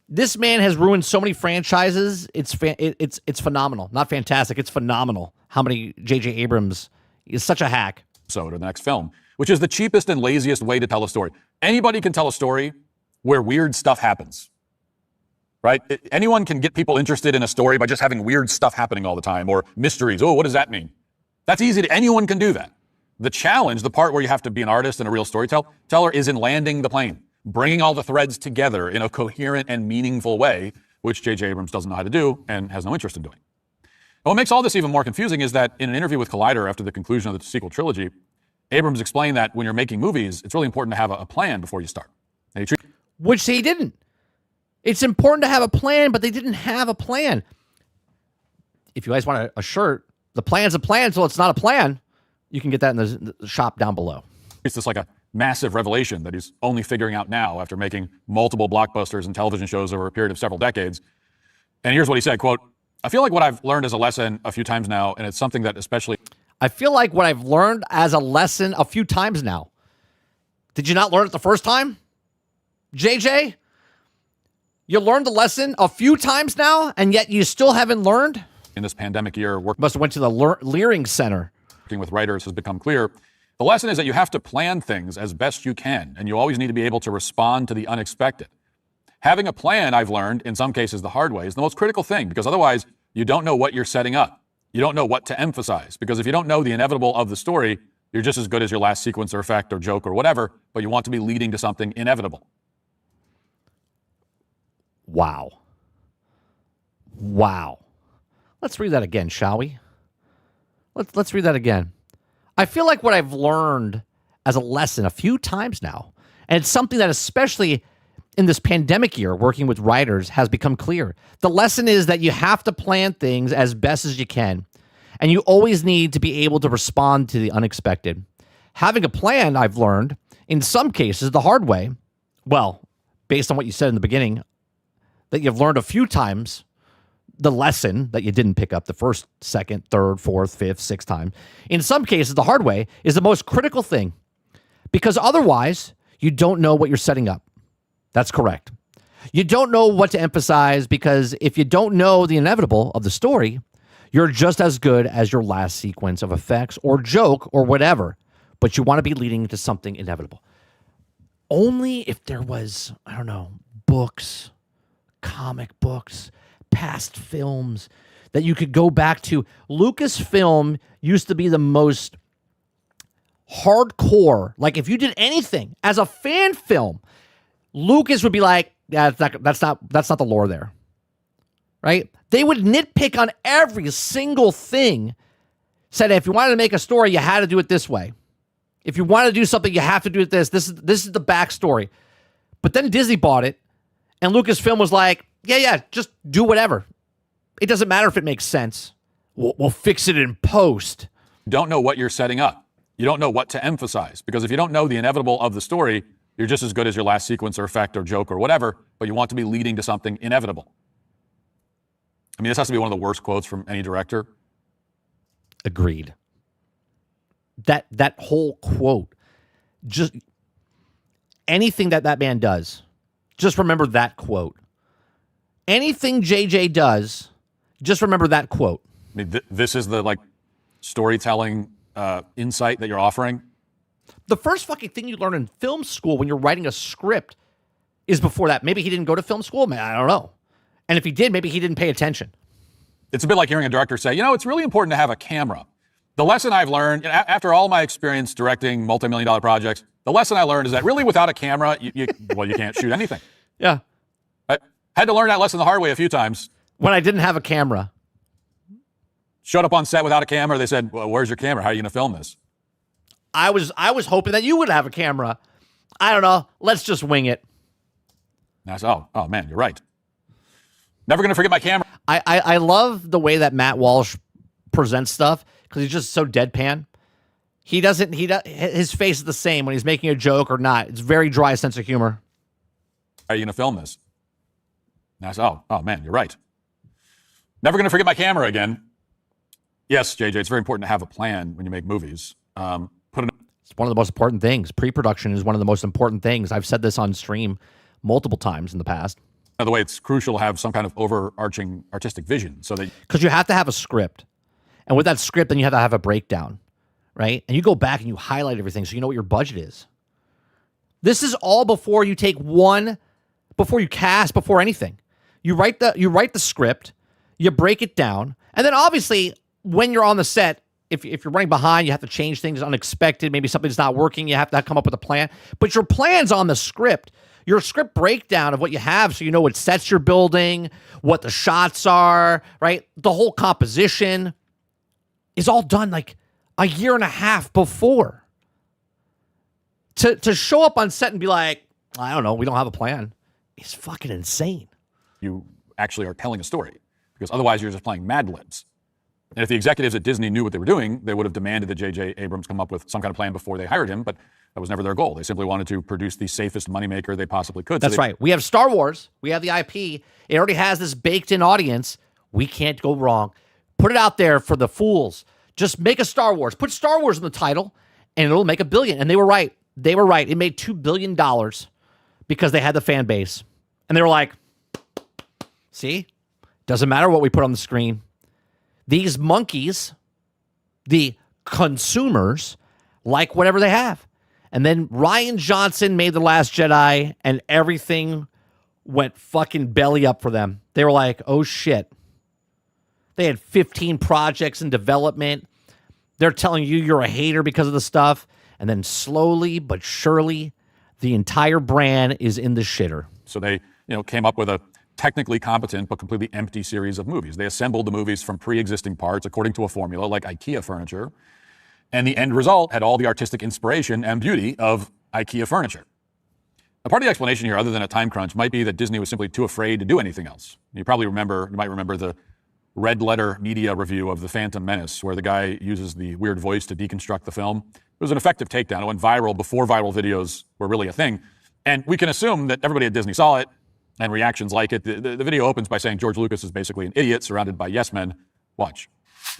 This man has ruined so many franchises. It's phenomenal. Not fantastic. It's phenomenal how many J.J. Abrams is such a hack. Or the next film, which is the cheapest and laziest way to tell a story. Anybody can tell a story where weird stuff happens, right? Anyone can get people interested in a story by just having weird stuff happening all the time, or mysteries. Oh, what does that mean? That's easy. Anyone can do that. The challenge, the part where you have to be an artist and a real storyteller, is in landing the plane, bringing all the threads together in a coherent and meaningful way, which J.J. Abrams doesn't know how to do and has no interest in doing. What makes all this even more confusing is that in an interview with Collider after the conclusion of the sequel trilogy, Abrams explained that when you're making movies, it's really important to have a plan before you start. Which he didn't. It's important to have a plan, but they didn't have a plan. If you guys want a shirt, the plan's a plan, so it's not a plan. You can get that in the shop down below. It's just like a massive revelation that he's only figuring out now after making multiple blockbusters and television shows over a period of several decades. And here's what he said, quote, I feel like what I've learned as a lesson a few times now, and it's something that especially... I feel like what I've learned as a lesson a few times now. Did you not learn it the first time? JJ? You learned the lesson a few times now, and yet you still haven't learned? In this pandemic year, must have went to the Leering Center. Working with writers has become clear. The lesson is that you have to plan things as best you can, and you always need to be able to respond to the unexpected. Having a plan, I've learned, in some cases the hard way, is the most critical thing, because otherwise you don't know what you're setting up. You don't know what to emphasize, because if you don't know the inevitable of the story, you're just as good as your last sequence or effect or joke or whatever, but you want to be leading to something inevitable. Wow. Wow. Let's read that again, shall we? Let's read that again. I feel like what I've learned as a lesson a few times now, and it's something that especially in this pandemic year, working with writers has become clear. The lesson is that you have to plan things as best as you can, and you always need to be able to respond to the unexpected. Having a plan, I've learned, in some cases, the hard way, well, based on what you said in the beginning, that you've learned a few times, the lesson that you didn't pick up the first, second, third, fourth, fifth, sixth time. In some cases, the hard way is the most critical thing, because otherwise, you don't know what you're setting up. That's correct. You don't know what to emphasize, because if you don't know the inevitable of the story, you're just as good as your last sequence of effects or joke or whatever, but you want to be leading to something inevitable. Only if there was, I don't know, books, comic books, past films that you could go back to. Lucasfilm used to be the most hardcore. Like if you did anything as a fan film, Lucas would be like, yeah, that's not the lore there, right? They would nitpick on every single thing. Said if you wanted to make a story, you had to do it this way. If you want to do something, you have to do it this. This is the backstory. But then Disney bought it, and Lucasfilm was like, yeah, just do whatever. It doesn't matter if it makes sense. We'll fix it in post. You don't know what you're setting up. You don't know what to emphasize, because if you don't know the inevitable of the story, you're just as good as your last sequence or effect or joke or whatever, but you want to be leading to something inevitable. I mean, this has to be one of the worst quotes from any director. Agreed. That whole quote, just anything that man does, just remember that quote. Anything JJ does, just remember that quote. I mean, this is the storytelling insight that you're offering. The first fucking thing you learn in film school when you're writing a script is before that. Maybe he didn't go to film school. Man, I don't know. And if he did, maybe he didn't pay attention. It's a bit like hearing a director say, it's really important to have a camera. The lesson I've learned, after all my experience directing multi-million-dollar projects, the lesson I learned is that really without a camera, you can't shoot anything. Yeah. I had to learn that lesson the hard way a few times. When I didn't have a camera. Showed up on set without a camera. They said, well, where's your camera? How are you going to film this? I was hoping that you would have a camera. I don't know. Let's just wing it. And I said, oh man, you're right. Never going to forget my camera. I love the way that Matt Walsh presents stuff because he's just so deadpan. His face is the same when he's making a joke or not. It's very dry sense of humor. How are you going to film this? And I said, oh man, you're right. Never going to forget my camera again. Yes, JJ, it's very important to have a plan when you make movies. It's one of the most important things. Pre-production is one of the most important things. I've said this on stream multiple times in the past. By the way, it's crucial to have some kind of overarching artistic vision so that... Because you have to have a script. And with that script, then you have to have a breakdown, right? And you go back and you highlight everything so you know what your budget is. This is all before you before you cast, before anything. You write the script, you break it down, and then obviously when you're on the set, if you're running behind, you have to change things unexpected. Maybe something's not working. You have to come up with a plan. But your plan's on the script. Your script breakdown of what you have so you know what sets you're building, what the shots are, right? The whole composition is all done like a year and a half before. To show up on set and be like, I don't know, we don't have a plan, is fucking insane. You actually are telling a story because otherwise you're just playing Mad Libs. And if the executives at Disney knew what they were doing, they would have demanded that J.J. Abrams come up with some kind of plan before they hired him, but that was never their goal. They simply wanted to produce the safest moneymaker they possibly could. That's right. We have Star Wars. We have the IP. It already has this baked-in audience. We can't go wrong. Put it out there for the fools. Just make a Star Wars. Put Star Wars in the title, and it'll make $1 billion. And they were right. They were right. It made $2 billion because they had the fan base. And they were like, see? Doesn't matter what we put on the screen. These monkeys, the consumers, like whatever they have. And then Rian Johnson made The Last Jedi, and everything went fucking belly up for them. They were like, oh shit. They had 15 projects in development. They're telling you you're a hater because of the stuff. And then slowly but surely, the entire brand is in the shitter. So they, came up with a technically competent but completely empty series of movies. They assembled the movies from pre-existing parts according to a formula like IKEA furniture. And the end result had all the artistic inspiration and beauty of IKEA furniture. Now, part of the explanation here, other than a time crunch, might be that Disney was simply too afraid to do anything else. You might remember the red letter media review of The Phantom Menace, where the guy uses the weird voice to deconstruct the film. It was an effective takedown. It went viral before viral videos were really a thing. And we can assume that everybody at Disney saw it and reactions like it. The video opens by saying George Lucas is basically an idiot surrounded by yes men. Watch.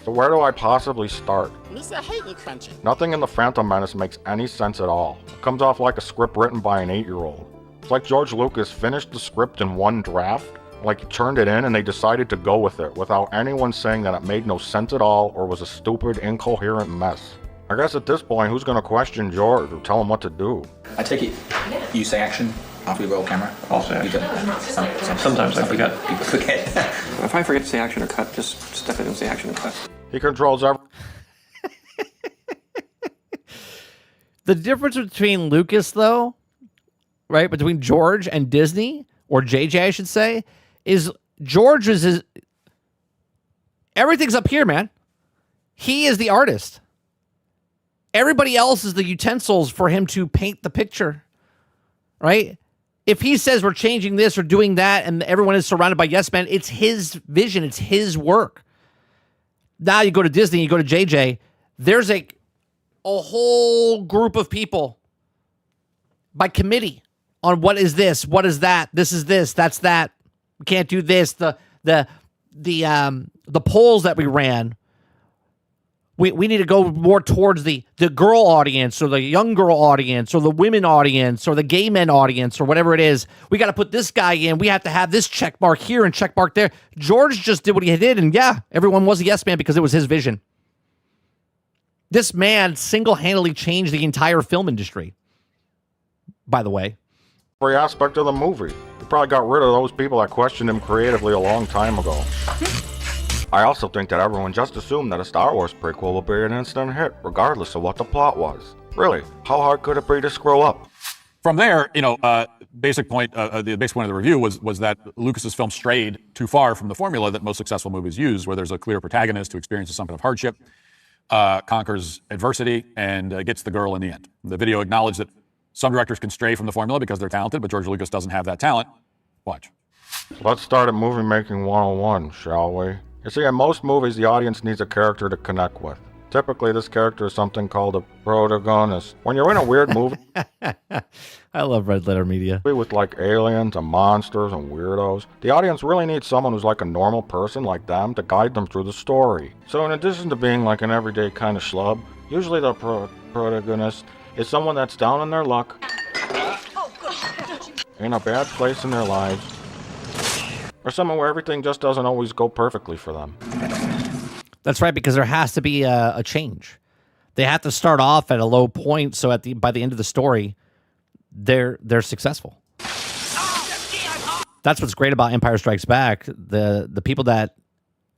So where do I possibly start? Mr. Hate Crunchy. Nothing in The Phantom Menace makes any sense at all. It comes off like a script written by an 8-year-old. It's like George Lucas finished the script in one draft, like he turned it in and they decided to go with it without anyone saying that it made no sense at all or was a stupid, incoherent mess. I guess at this point, who's gonna question George or tell him what to do? I take it you say action after we roll camera? I'll say action. Sometimes I forget. People forget. If I forget to say action or cut, just step in and say action or cut. He controls everything. The difference between Lucas, though, right, between George and Disney, or JJ, I should say, is George is everything's up here, man. He is the artist. Everybody else is the utensils for him to paint the picture, right? If he says we're changing this or doing that and everyone is surrounded by yes men, it's his vision, it's his work. Now you go to Disney, you go to JJ, there's a whole group of people by committee on what is this, what is that, this is this, that's that. We can't do this. The polls that we ran We need to go more towards the girl audience or the young girl audience or the women audience or the gay men audience or whatever it is. We got to put this guy in. We have to have this check mark here and check mark there. George just did what he did, and yeah, everyone was a yes man because it was his vision. This man single-handedly changed the entire film industry, by the way. Every aspect of the movie. He probably got rid of those people that questioned him creatively a long time ago. I also think that everyone just assumed that a Star Wars prequel will be an instant hit, regardless of what the plot was. Really, how hard could it be to screw up? From there, the basic point of the review was that Lucas's film strayed too far from the formula that most successful movies use, where there's a clear protagonist who experiences some kind of hardship, conquers adversity, and gets the girl in the end. The video acknowledged that some directors can stray from the formula because they're talented, but George Lucas doesn't have that talent. Watch. Let's start at movie making 101, shall we? You see, in most movies, the audience needs a character to connect with. Typically, this character is something called a protagonist. When you're in a weird movie... I love Red Letter Media. ...with like aliens and monsters and weirdos, the audience really needs someone who's like a normal person like them to guide them through the story. So in addition to being like an everyday kind of schlub, usually the protagonist is someone that's down on their luck, in a bad place in their lives, or someone where everything just doesn't always go perfectly for them. That's right, because there has to be a change. They have to start off at a low point, so by the end of the story, they're successful. That's what's great about Empire Strikes Back. The people that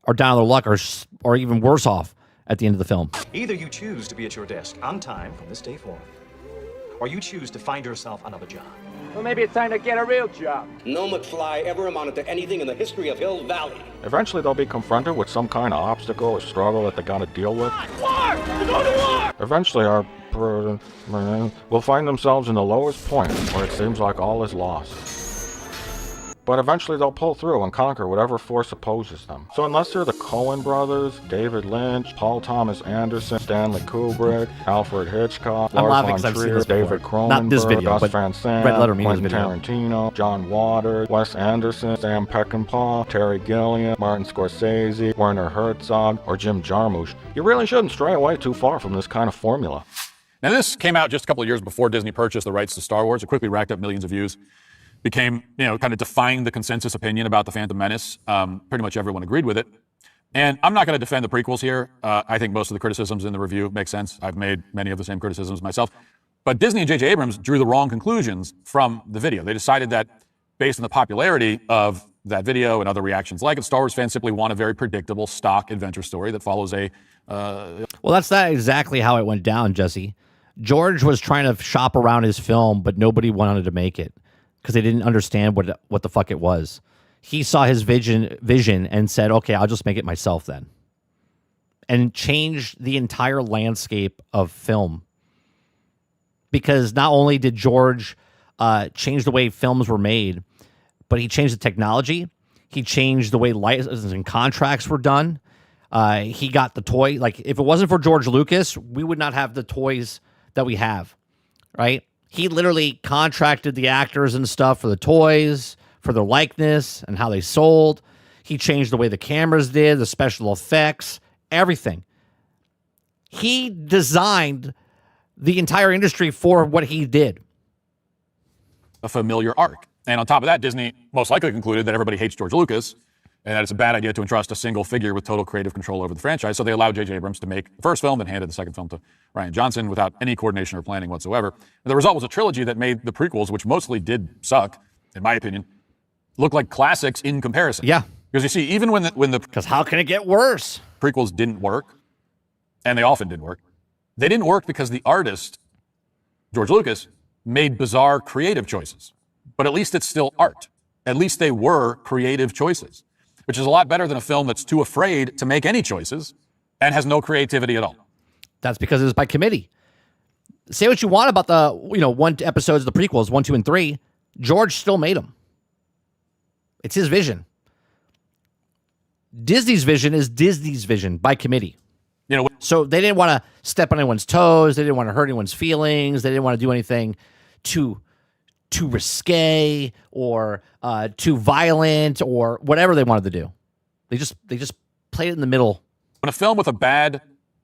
are down on their luck are even worse off at the end of the film. Either you choose to be at your desk on time from this day forward, or you choose to find yourself another job. Well, maybe it's time to get a real job. No McFly ever amounted to anything in the history of Hill Valley. Eventually, they'll be confronted with some kind of obstacle or struggle that they gotta deal with. War! We're going to war! Eventually, our will find themselves in the lowest point where it seems like all is lost. But eventually they'll pull through and conquer whatever force opposes them. So unless they're the Coen brothers, David Lynch, Paul Thomas Anderson, Stanley Kubrick, Alfred Hitchcock, Lars von Trier, David Cronenberg, not this video, Gus Van Sant, Quentin Tarantino, John Waters, Wes Anderson, Sam Peckinpah, Terry Gilliam, Martin Scorsese, Werner Herzog, or Jim Jarmusch, you really shouldn't stray away too far from this kind of formula. Now this came out just a couple of years before Disney purchased the rights to Star Wars. It quickly racked up millions of views. Became, kind of defined the consensus opinion about the Phantom Menace. Pretty much everyone agreed with it. And I'm not going to defend the prequels here. I think most of the criticisms in the review make sense. I've made many of the same criticisms myself. But Disney and J.J. Abrams drew the wrong conclusions from the video. They decided that based on the popularity of that video and other reactions like it, Star Wars fans simply want a very predictable stock adventure story that follows a... Well, that's not exactly how it went down, Jesse. George was trying to shop around his film, but nobody wanted to make it, because they didn't understand what the fuck it was. He saw his vision and said, okay, I'll just make it myself then. And changed the entire landscape of film. Because not only did George change the way films were made, but he changed the technology. He changed the way licenses and contracts were done. He got the toy. Like, if it wasn't for George Lucas, we would not have the toys that we have, right? He literally contracted the actors and stuff for the toys, for their likeness, and how they sold. He changed the way the cameras did, the special effects, everything. He designed the entire industry for what he did. A familiar arc. And on top of that, Disney most likely concluded that everybody hates George Lucas and that it's a bad idea to entrust a single figure with total creative control over the franchise. So they allowed J.J. Abrams to make the first film, then handed the second film to Rian Johnson without any coordination or planning whatsoever. And the result was a trilogy that made the prequels, which mostly did suck, in my opinion, look like classics in comparison. Yeah. Because you see, even when the because how can it get worse? Prequels didn't work, and they often didn't work. They didn't work because the artist, George Lucas, made bizarre creative choices. But at least it's still art. At least they were creative choices, which is a lot better than a film that's too afraid to make any choices and has no creativity at all. That's because it was by committee. Say what you want about the, one episodes of the prequels, 1, 2, and 3. George still made them. It's his vision. Disney's vision is Disney's vision by committee. So they didn't want to step on anyone's toes. They didn't want to hurt anyone's feelings. They didn't want to do anything too risque or too violent or whatever they wanted to do. They just played it in the middle. When a film with a bad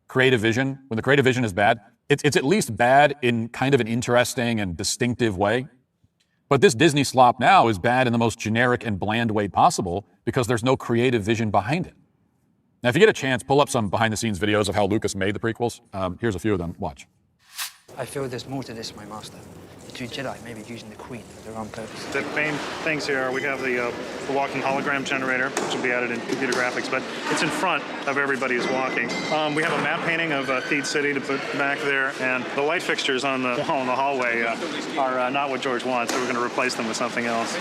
creative vision, when the creative vision is bad, it's at least bad in kind of an interesting and distinctive way. But this Disney slop now is bad in the most generic and bland way possible because there's no creative vision behind it. Now, if you get a chance, pull up some behind-the-scenes videos of how Lucas made the prequels. Here's a few of them. Watch. I feel there's more to this, my master. The two Jedi may be using the Queen for their own purpose. The main things here are we have the walking hologram generator, which will be added in computer graphics, but it's in front of everybody who's walking. We have a map painting of Theed City to put back there, and the light fixtures on the wall in the hallway are not what George wants, so we're going to replace them with something else.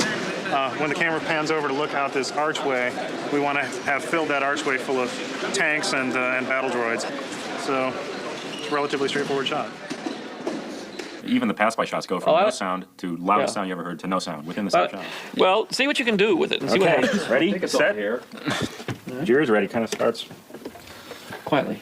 When the camera pans over to look out this archway, we want to have filled that archway full of tanks and battle droids. So it's a relatively straightforward shot. Even the pass-by shots go from no sound to loudest sound you ever heard to no sound within the same shot. Well, see what you can do with it. And see what happens. Ready, set. Here. Yours ready. Kind of starts quietly.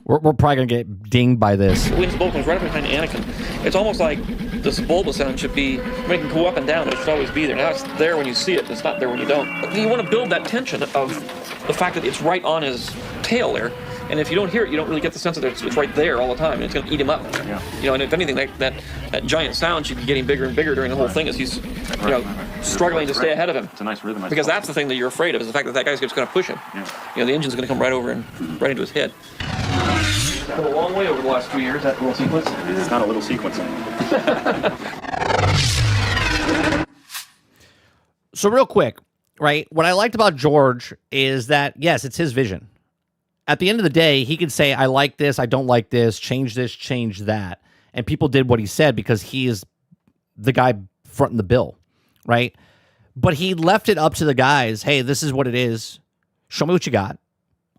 We're probably going to get dinged by this. William Bolton's right up behind Anakin. It's almost like this bulba sound should be, when it can go up and down, it should always be there. Now it's there when you see it, it's not there when you don't. But you want to build that tension of the fact that it's right on his tail there. And if you don't hear it, you don't really get the sense that it's right there all the time, and it's going to eat him up. Yeah. You know, and if anything, that giant sound should be getting bigger and bigger during the whole thing as he's, struggling to stay ahead of him. It's a nice rhythm. Because that's the thing that you're afraid of, is the fact that that guy's just going to push him. Yeah. You know, the engine's going to come right over and right into his head. It's come a long way over the last 2 years, that little sequence. It's not a little sequence. So real quick, right? What I liked about George is that, yes, it's his vision. At the end of the day, he could say, I like this, I don't like this, change that. And people did what he said because he is the guy fronting the bill, right? But he left it up to the guys. Hey, this is what it is. Show me what you got.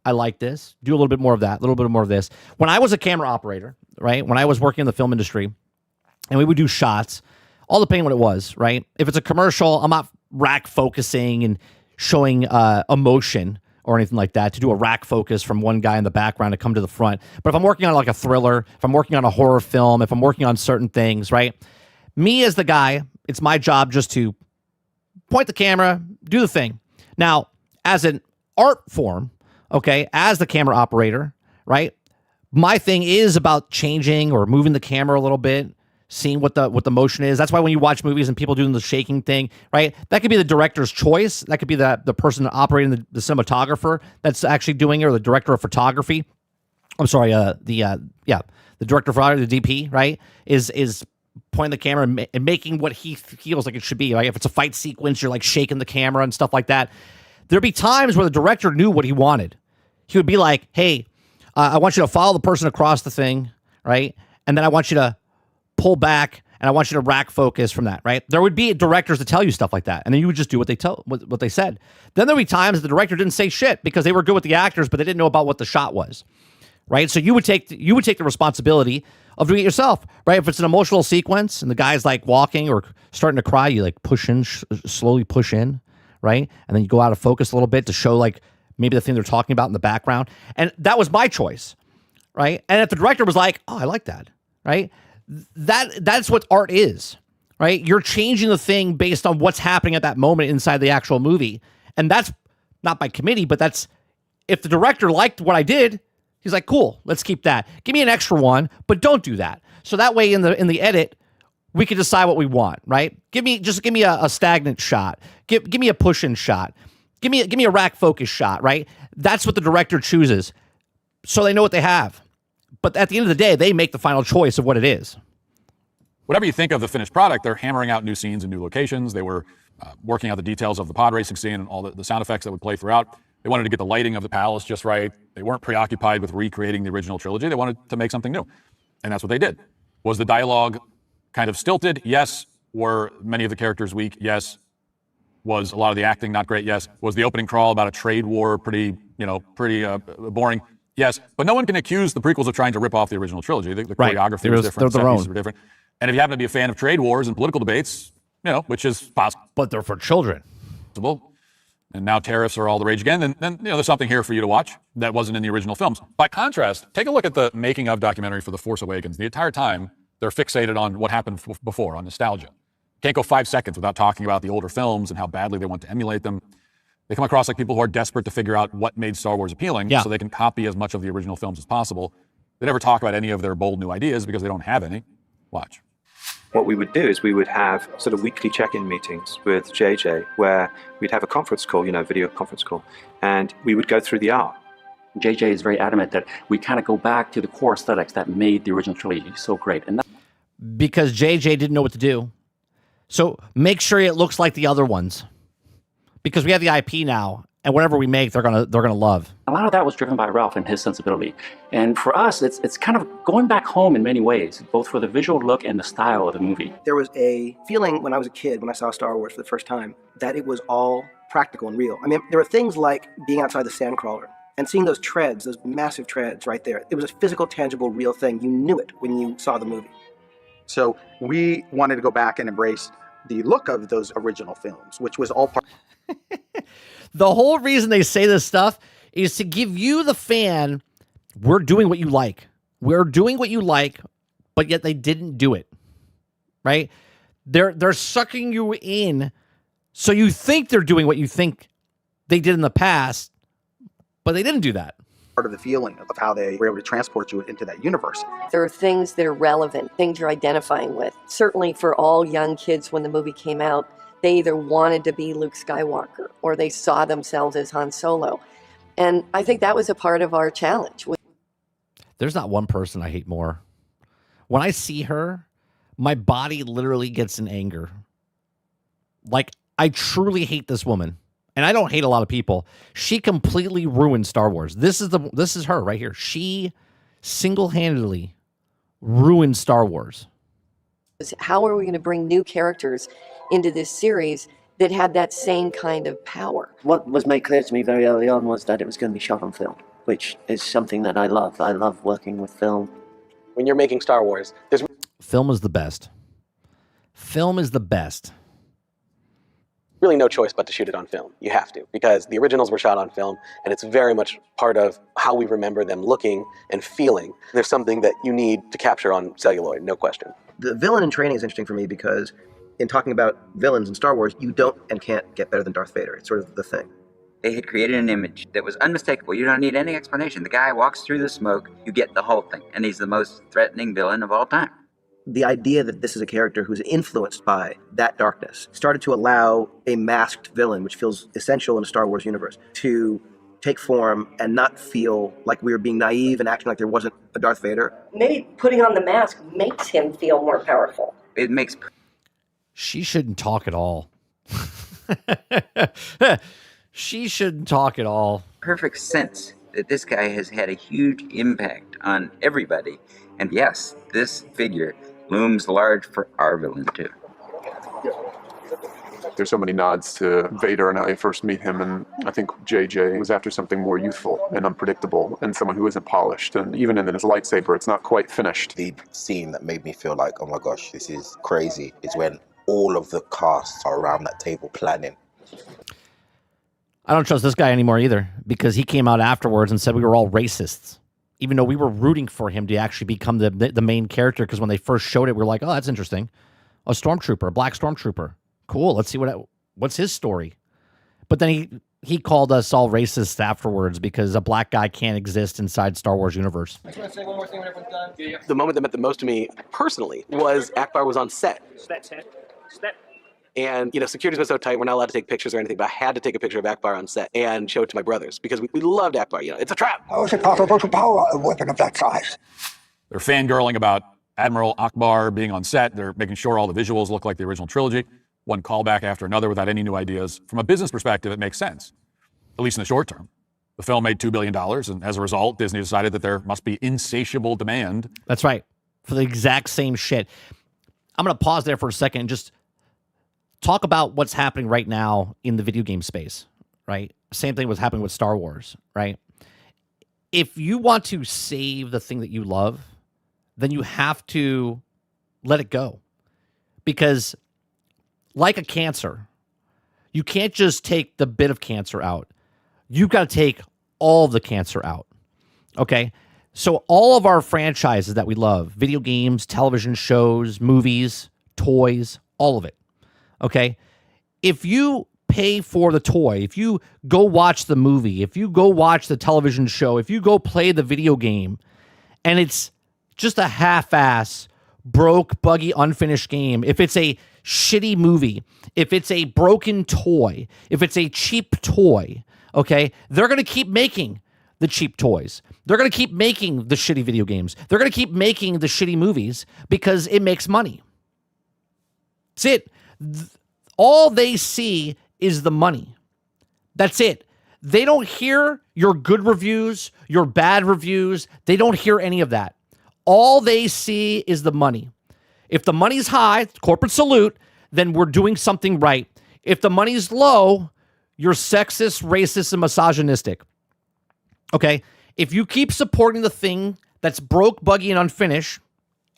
I like this. Do a little bit more of that, a little bit more of this. When I was a camera operator, right? When I was working in the film industry and we would do shots, all depending on what it was, right? If it's a commercial, I'm not rack focusing and showing emotion or anything like that, to do a rack focus from one guy in the background to come to the front. But if I'm working on like a thriller, if I'm working on a horror film, if I'm working on certain things, right? Me as the guy, it's my job just to point the camera, do the thing. Now, as an art form, okay, as the camera operator, right? My thing is about changing or moving the camera a little bit, seeing what the motion is. That's why when you watch movies and people doing the shaking thing, right? That could be the director's choice. That could be the person operating the cinematographer that's actually doing it, or the director of photography. I'm sorry, the director of photography, the DP, right? Is pointing the camera and making what he feels like it should be. Like if it's a fight sequence, you're like shaking the camera and stuff like that. There'd be times where the director knew what he wanted. He would be like, hey, I want you to follow the person across the thing, right? And then I want you to pull back, and I want you to rack focus from that, right? There would be directors to tell you stuff like that, and then you would just do what they said. Then there'd be times the director didn't say shit because they were good with the actors, but they didn't know about what the shot was, right? So you would take the responsibility of doing it yourself, right? If it's an emotional sequence and the guy's like walking or starting to cry, you like push in, slowly push in, right? And then you go out of focus a little bit to show like maybe the thing they're talking about in the background. And that was my choice, right? And if the director was like, oh, I like that, right? That's what art is, right? You're changing the thing based on what's happening at that moment inside the actual movie. And that's not by committee, but that's, if the director liked what I did, he's like, cool, let's keep that. Give me an extra one, but don't do that. So that way in the edit, we can decide what we want, right? Give me a stagnant shot. Give me a push-in shot. Give me a rack focus shot, right? That's what the director chooses. So they know what they have. But at the end of the day, they make the final choice of what it is. Whatever you think of the finished product, they're hammering out new scenes and new locations. They were working out the details of the pod racing scene and all the sound effects that would play throughout. They wanted to get the lighting of the palace just right. They weren't preoccupied with recreating the original trilogy. They wanted to make something new. And that's what they did. Was the dialogue kind of stilted? Yes. Were many of the characters weak? Yes. Was a lot of the acting not great? Yes. Was the opening crawl about a trade war pretty boring? Yes. But no one can accuse the prequels of trying to rip off the original trilogy. The choreography was different. They're their own. Were different. And if you happen to be a fan of trade wars and political debates, which is possible. But they're for children. And now tariffs are all the rage again, then there's something here for you to watch that wasn't in the original films. By contrast, take a look at the making of documentary for The Force Awakens. The entire time, they're fixated on what happened before, on nostalgia. Can't go 5 seconds without talking about the older films and how badly they want to emulate them. They come across like people who are desperate to figure out what made Star Wars appealing so they can copy as much of the original films as possible. They never talk about any of their bold new ideas because they don't have any. Watch. What we would do is we would have sort of weekly check-in meetings with JJ where we'd have a conference call, video conference call, and we would go through the art. JJ is very adamant that we kind of go back to the core aesthetics that made the original trilogy so great. And because JJ didn't know what to do. So make sure it looks like the other ones. Because we have the IP now, and whatever we make, they're gonna love. a lot of that was driven by Ralph and his sensibility. And for us, it's kind of going back home in many ways, both for the visual look and the style of the movie. There was a feeling when I was a kid, when I saw Star Wars for the first time, that it was all practical and real. I mean, there were things like being outside the sandcrawler and seeing those treads, those massive treads right there. It was a physical, tangible, real thing. You knew it when you saw the movie. So we wanted to go back and embrace the look of those original films, which was all part. The whole reason they say this stuff is to give you, the fan, we're doing what you like. We're doing what you like, but yet they didn't do it, right? They're sucking you in so you think they're doing what you think they did in the past, but they didn't do that. Part of the feeling of how they were able to transport you into that universe. There are things that are relevant, things you're identifying with. Certainly for all young kids when the movie came out, they either wanted to be Luke Skywalker or they saw themselves as Han Solo. And I think that was a part of our challenge. There's not one person I hate more. When I see her, my body literally gets in anger. Like, I truly hate this woman. And I don't hate a lot of people. She completely ruined Star Wars. This is her right here. She single-handedly ruined Star Wars. How are we going to bring new characters into this series that had that same kind of power? What was made clear to me very early on was that it was going to be shot on film, which is something that I love. I love working with film. When you're making Star Wars, there's... Film is the best. Film is the best. Really no choice but to shoot it on film. You have to, because the originals were shot on film, and it's very much part of how we remember them looking and feeling. There's something that you need to capture on celluloid, no question. The villain in training is interesting for me because in talking about villains in Star Wars, you don't and can't get better than Darth Vader. It's sort of the thing. They had created an image that was unmistakable. You don't need any explanation. The guy walks through the smoke, you get the whole thing, and he's the most threatening villain of all time. The idea that this is a character who's influenced by that darkness started to allow a masked villain, which feels essential in a Star Wars universe, to take form and not feel like we were being naive and acting like there wasn't a Darth Vader. Maybe putting on the mask makes him feel more powerful. It makes... She shouldn't talk at all. She shouldn't talk at all. Perfect sense that this guy has had a huge impact on everybody. And yes, this figure looms large for our villain too. There's so many nods to Vader and how you first meet him, and I think JJ was after something more youthful and unpredictable and someone who isn't polished, and even in his lightsaber it's not quite finished. The scene that made me feel like, oh my gosh, this is crazy, is when all of the casts are around that table planning. I don't trust this guy anymore either, because he came out afterwards and said we were all racists, even though we were rooting for him to actually become the main character, because when they first showed it, we were like, oh, that's interesting. A stormtrooper, a black stormtrooper. Cool, let's see what's his story. But then he called us all racist afterwards because a black guy can't exist inside Star Wars universe. I just want to say one more thing when everyone's done. The moment that meant the most to me personally was Akbar was on set. Step. And, security's been so tight, we're not allowed to take pictures or anything, but I had to take a picture of Akbar on set and show it to my brothers because we loved Akbar. It's a trap. How is it possible to power a weapon of that size? They're fangirling about Admiral Akbar being on set. They're making sure all the visuals look like the original trilogy. One callback after another without any new ideas. From a business perspective, it makes sense, at least in the short term. The film made $2 billion, and as a result, Disney decided that there must be insatiable demand. That's right, for the exact same shit. I'm going to pause there for a second and just talk about what's happening right now in the video game space, right? Same thing was happening with Star Wars, right? If you want to save the thing that you love, then you have to let it go. Because like a cancer, you can't just take the bit of cancer out. You've got to take all the cancer out. Okay? So all of our franchises that we love, video games, television shows, movies, toys, all of it. Okay? If you pay for the toy, if you go watch the movie, if you go watch the television show, if you go play the video game, and it's just a half-ass, broke, buggy, unfinished game, if it's a shitty movie, if it's a broken toy, if it's a cheap toy, okay, they're going to keep making the cheap toys. They're going to keep making the shitty video games. They're going to keep making the shitty movies because it makes money. That's it. All they see is the money. That's it. They don't hear your good reviews, your bad reviews. They don't hear any of that. All they see is the money. If the money's high, corporate salute, then we're doing something right. If the money's low, you're sexist, racist, and misogynistic. Okay? If you keep supporting the thing that's broke, buggy, and unfinished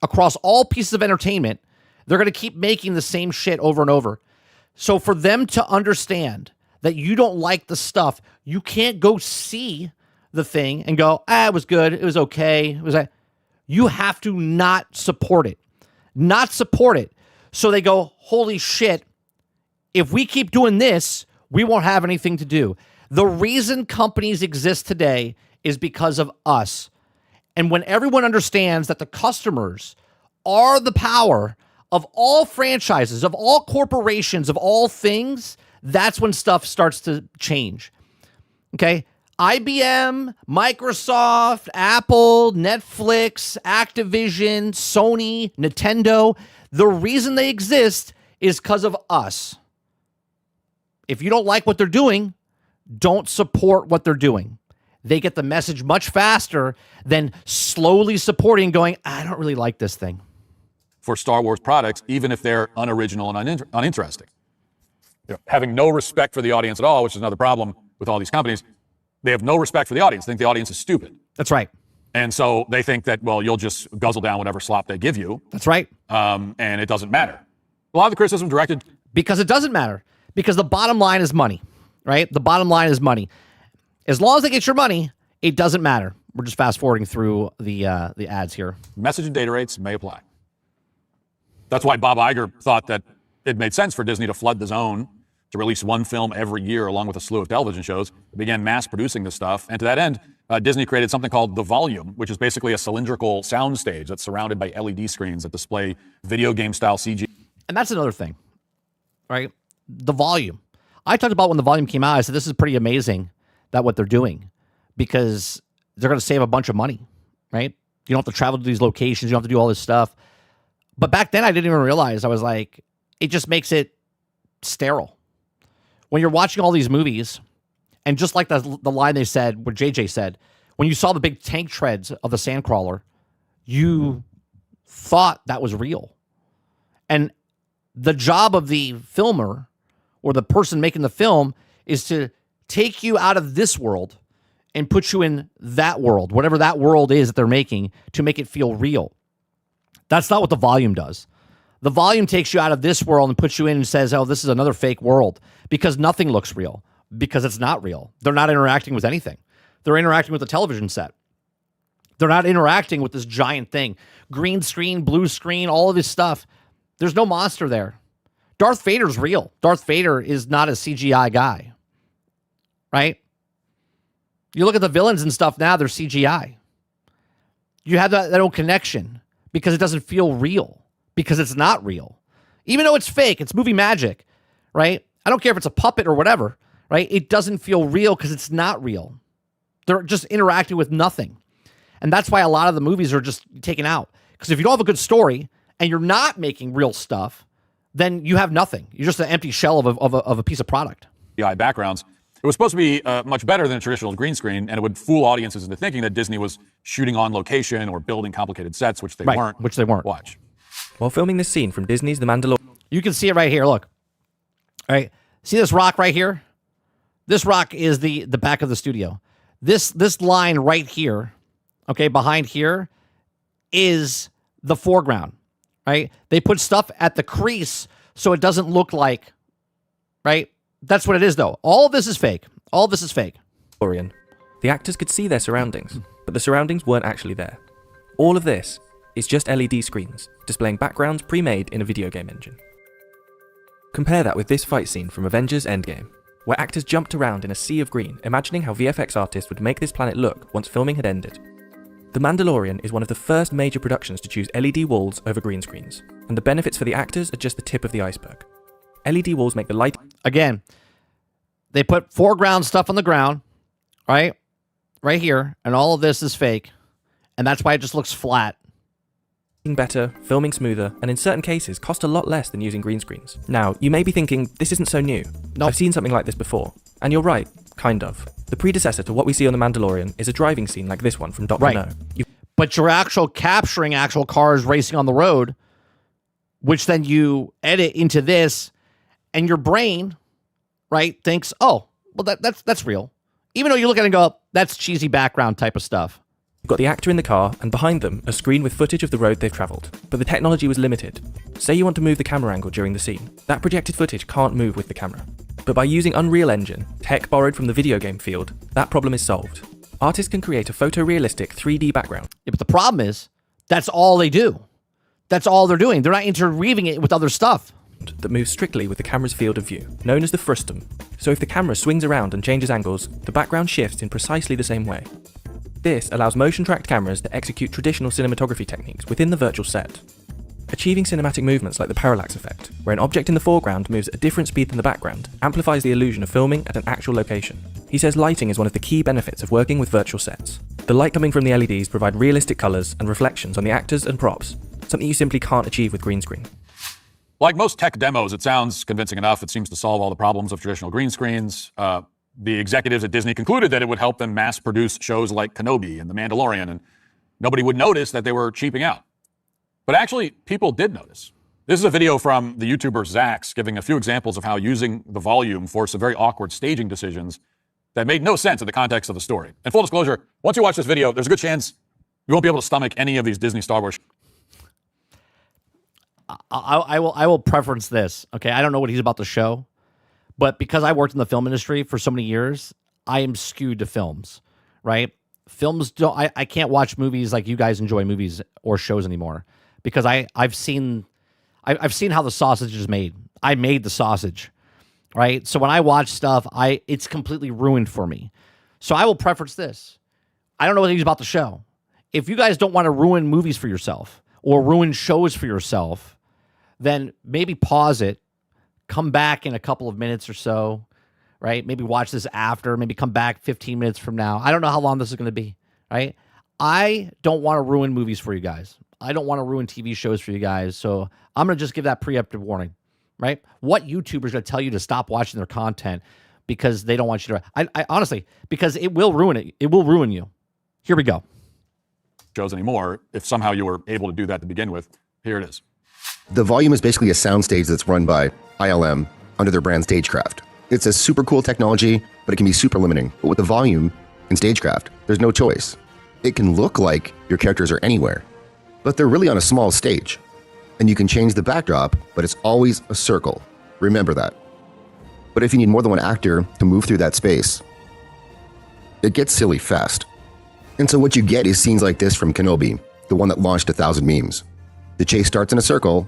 across all pieces of entertainment, they're going to keep making the same shit over and over. So for them to understand that you don't like the stuff, you can't go see the thing and go, it was good, it was okay, it was. You have to not support it. Not support it. So they go, holy shit, if we keep doing this, we won't have anything to do. The reason companies exist today is because of us. And when everyone understands that the customers are the power of all franchises, of all corporations, of all things, that's when stuff starts to change. Okay? IBM, Microsoft, Apple, Netflix, Activision, Sony, Nintendo, the reason they exist is because of us. If you don't like what they're doing, don't support what they're doing. They get the message much faster than slowly supporting, going, I don't really like this thing. For Star Wars products, even if they're unoriginal and uninteresting. You know, having no respect for the audience at all, which is another problem with all these companies. They have no respect for the audience. They think the audience is stupid. That's right. And so they think that, well, you'll just guzzle down whatever slop they give you. That's right. And it doesn't matter. A lot of the criticism directed... Because it doesn't matter. Because the bottom line is money, right? The bottom line is money. As long as they get your money, it doesn't matter. We're just fast-forwarding through the ads here. Message and data rates may apply. That's why Bob Iger thought that it made sense for Disney to flood the zone, to release one film every year along with a slew of television shows. They began mass producing this stuff. And to that end, Disney created something called The Volume, which is basically a cylindrical soundstage that's surrounded by LED screens that display video game style CG. And that's another thing, right? The Volume. I talked about when The Volume came out, I said, this is pretty amazing that what they're doing because they're going to save a bunch of money, right? You don't have to travel to these locations. You don't have to do all this stuff. But back then I didn't even realize. I was like, it just makes it sterile. When you're watching all these movies, and just like the line they said, what JJ said, when you saw the big tank treads of the Sandcrawler, you thought that was real. And the job of the filmer or the person making the film is to take you out of this world and put you in that world, whatever that world is that they're making, to make it feel real. That's not what The Volume does. The Volume takes you out of this world and puts you in and says, oh, this is another fake world, because nothing looks real, because it's not real. They're not interacting with anything. They're interacting with the television set. They're not interacting with this giant thing. Green screen, blue screen, all of this stuff. There's no monster there. Darth Vader's real. Darth Vader is not a CGI guy, right? You look at the villains and stuff now, they're CGI. You have that old connection because it doesn't feel real, because it's not real. Even though it's fake, it's movie magic, right? I don't care if it's a puppet or whatever, right? It doesn't feel real because it's not real. They're just interacting with nothing. And that's why a lot of the movies are just taken out. Because if you don't have a good story and you're not making real stuff, then you have nothing. You're just an empty shell of a piece of product. Backgrounds. It was supposed to be much better than a traditional green screen, and it would fool audiences into thinking that Disney was shooting on location or building complicated sets, which they weren't. Which they weren't. Watch. While filming this scene from Disney's The Mandalorian. You can see it right here, look. All right. See this rock right here? This rock is the back of the studio. This line right here, okay, behind here is the foreground, right? They put stuff at the crease so it doesn't look like, right? That's what it is, though. All of this is fake. All of this is fake. The actors could see their surroundings, but the surroundings weren't actually there. All of this is just LED screens, displaying backgrounds pre-made in a video game engine. Compare that with this fight scene from Avengers Endgame, where actors jumped around in a sea of green, imagining how VFX artists would make this planet look once filming had ended. The Mandalorian is one of the first major productions to choose LED walls over green screens, and the benefits for the actors are just the tip of the iceberg. LED walls make the light... Again, they put foreground stuff on the ground, right? Right here, and all of this is fake, and that's why it just looks flat. Better, filming smoother, and in certain cases cost a lot less than using green screens. Now, you may be thinking, this isn't so new. Nope. I've seen something like this before. And you're right, kind of. The predecessor to what we see on The Mandalorian is a driving scene like this one from Dr. No. But you're capturing actual cars racing on the road, which then you edit into this, and your brain, right, thinks, oh, well, that's real. Even though you look at it and go, that's cheesy background type of stuff. You've got the actor in the car, and behind them, a screen with footage of the road they've travelled. But the technology was limited. Say you want to move the camera angle during the scene. That projected footage can't move with the camera. But by using Unreal Engine, tech borrowed from the video game field, that problem is solved. Artists can create a photorealistic 3D background. Yeah, but the problem is, that's all they do. That's all they're doing. They're not interweaving it with other stuff. That moves strictly with the camera's field of view, known as the frustum. So if the camera swings around and changes angles, the background shifts in precisely the same way. This allows motion-tracked cameras to execute traditional cinematography techniques within the virtual set, achieving cinematic movements like the parallax effect, where an object in the foreground moves at a different speed than the background, amplifies the illusion of filming at an actual location. He says lighting is one of the key benefits of working with virtual sets. The light coming from the LEDs provide realistic colors and reflections on the actors and props, something you simply can't achieve with green screen. Like most tech demos, it sounds convincing enough. It seems to solve all the problems of traditional green screens. The executives at Disney concluded that it would help them mass produce shows like Kenobi and The Mandalorian, and nobody would notice that they were cheaping out. But actually, people did notice. This is a video from the YouTuber Zax giving a few examples of how using the volume forced some very awkward staging decisions that made no sense in the context of the story. And full disclosure, once you watch this video, there's a good chance you won't be able to stomach any of these Disney Star Wars. I will preference this. Okay, I don't know what he's about to show, but because I worked in the film industry for so many years, I am skewed to films, right? Films don't. I can't watch movies like you guys enjoy movies or shows anymore because I've seen how the sausage is made. I made the sausage, right? So when I watch stuff, it's completely ruined for me. So I will preference this. I don't know what he's about to show. If you guys don't want to ruin movies for yourself or ruin shows for yourself, then maybe pause it, come back in a couple of minutes or so, right? Maybe watch this after, maybe come back 15 minutes from now. I don't know how long this is going to be, right? I don't want to ruin movies for you guys. I don't want to ruin TV shows for you guys. So I'm going to just give that preemptive warning, right? What YouTubers going to tell you to stop watching their content because they don't want you to, I honestly, because it will ruin it. It will ruin you. Here we go. Shows anymore, if somehow you were able to do that to begin with. Here it is. The volume is basically a soundstage that's run by ILM under their brand Stagecraft. It's a super cool technology, but it can be super limiting. But with the volume in Stagecraft, there's no choice. It can look like your characters are anywhere, but they're really on a small stage. And you can change the backdrop, but it's always a circle. Remember that. But if you need more than one actor to move through that space, it gets silly fast. And so what you get is scenes like this from Kenobi, the one that launched 1,000 memes. The chase starts in a circle,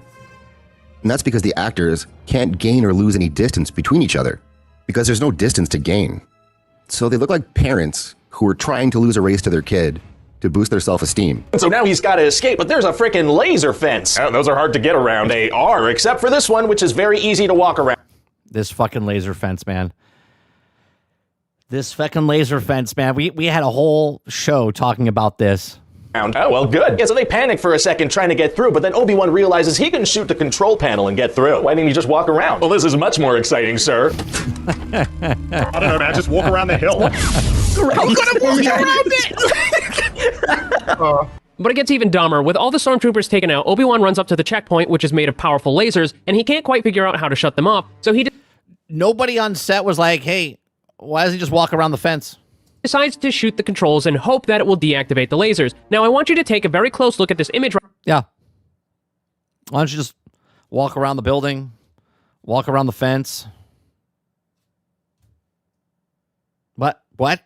and that's because the actors can't gain or lose any distance between each other, because there's no distance to gain. So they look like parents who are trying to lose a race to their kid to boost their self-esteem. So now he's got to escape, but there's a frickin' laser fence. Oh, those are hard to get around. They are, except for this one, which is very easy to walk around. This fucking laser fence, man. This fucking laser fence, man. We had a whole show talking about this. Oh, well, good. Yeah, so they panic for a second trying to get through, but then Obi-Wan realizes he can shoot the control panel and get through. Why didn't he just walk around? Well, this is much more exciting, sir. I don't know, man. Just walk around the hill. I'm gonna walk around it! But it gets even dumber. With all the stormtroopers taken out, Obi-Wan runs up to the checkpoint, which is made of powerful lasers, and he can't quite figure out how to shut them off, so he nobody on set was like, hey, why doesn't he just walk around the fence? Decides to shoot the controls and hope that it will deactivate the lasers. Now, I want you to take a very close look at this image. Yeah. Why don't you just walk around the building, walk around the fence? What?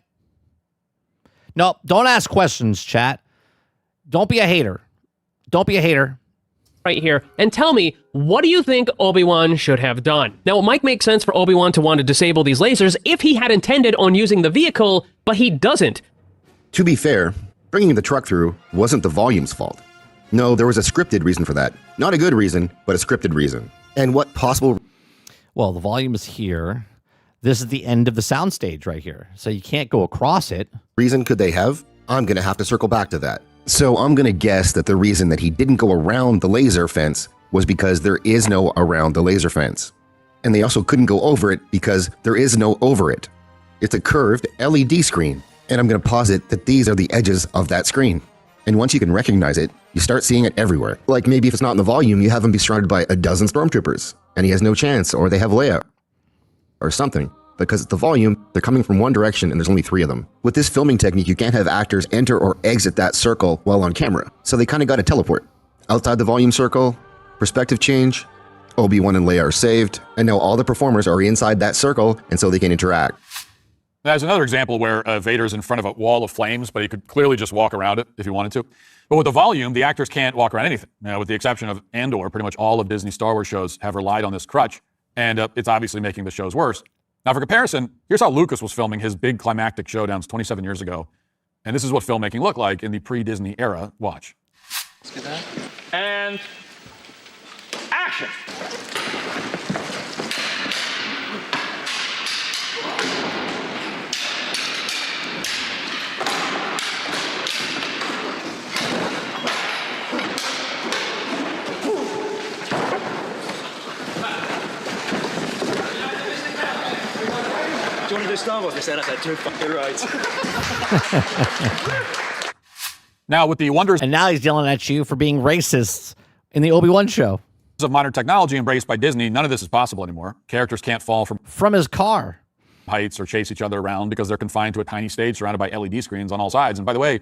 No, don't ask questions, chat. Don't be a hater. Don't be a hater. Right here, and tell me, what do you think Obi-Wan should have done? Now, it might make sense for Obi-Wan to want to disable these lasers if he had intended on using the vehicle, but he doesn't. To be fair, bringing the truck through wasn't the volume's fault. No, there was a scripted reason for that. Not a good reason, but a scripted reason. And what possible... Well, the volume is here. This is the end of the soundstage right here, so you can't go across it. Reason could they have? I'm going to have to circle back to that. So I'm going to guess that the reason that he didn't go around the laser fence was because there is no around the laser fence. And they also couldn't go over it because there is no over it. It's a curved LED screen, and I'm going to posit that these are the edges of that screen. And once you can recognize it, you start seeing it everywhere. Like maybe if it's not in the volume, you have him be surrounded by a dozen stormtroopers, and he has no chance, or they have Leia, or something. Because it's the volume, they're coming from one direction and there's only 3 of them. With this filming technique, you can't have actors enter or exit that circle while on camera. So they kind of got to teleport. Outside the volume circle, perspective change, Obi-Wan and Leia are saved, and now all the performers are inside that circle, and so they can interact. There's another example where Vader's in front of a wall of flames, but he could clearly just walk around it if he wanted to. But with the volume, the actors can't walk around anything. With the exception of Andor, pretty much all of Disney's Star Wars shows have relied on this crutch, and it's obviously making the shows worse. Now, for comparison, here's how Lucas was filming his big climactic showdowns 27 years ago. And this is what filmmaking looked like in the pre-Disney era. Watch. Let's do that. And action! Do you want to do Star Wars? They said, I said, too fucking right. Now, with the wonders... And now he's yelling at you for being racist in the Obi-Wan show. ...of modern technology embraced by Disney, none of this is possible anymore. Characters can't fall from his car heights or chase each other around because they're confined to a tiny stage surrounded by LED screens on all sides. And by the way,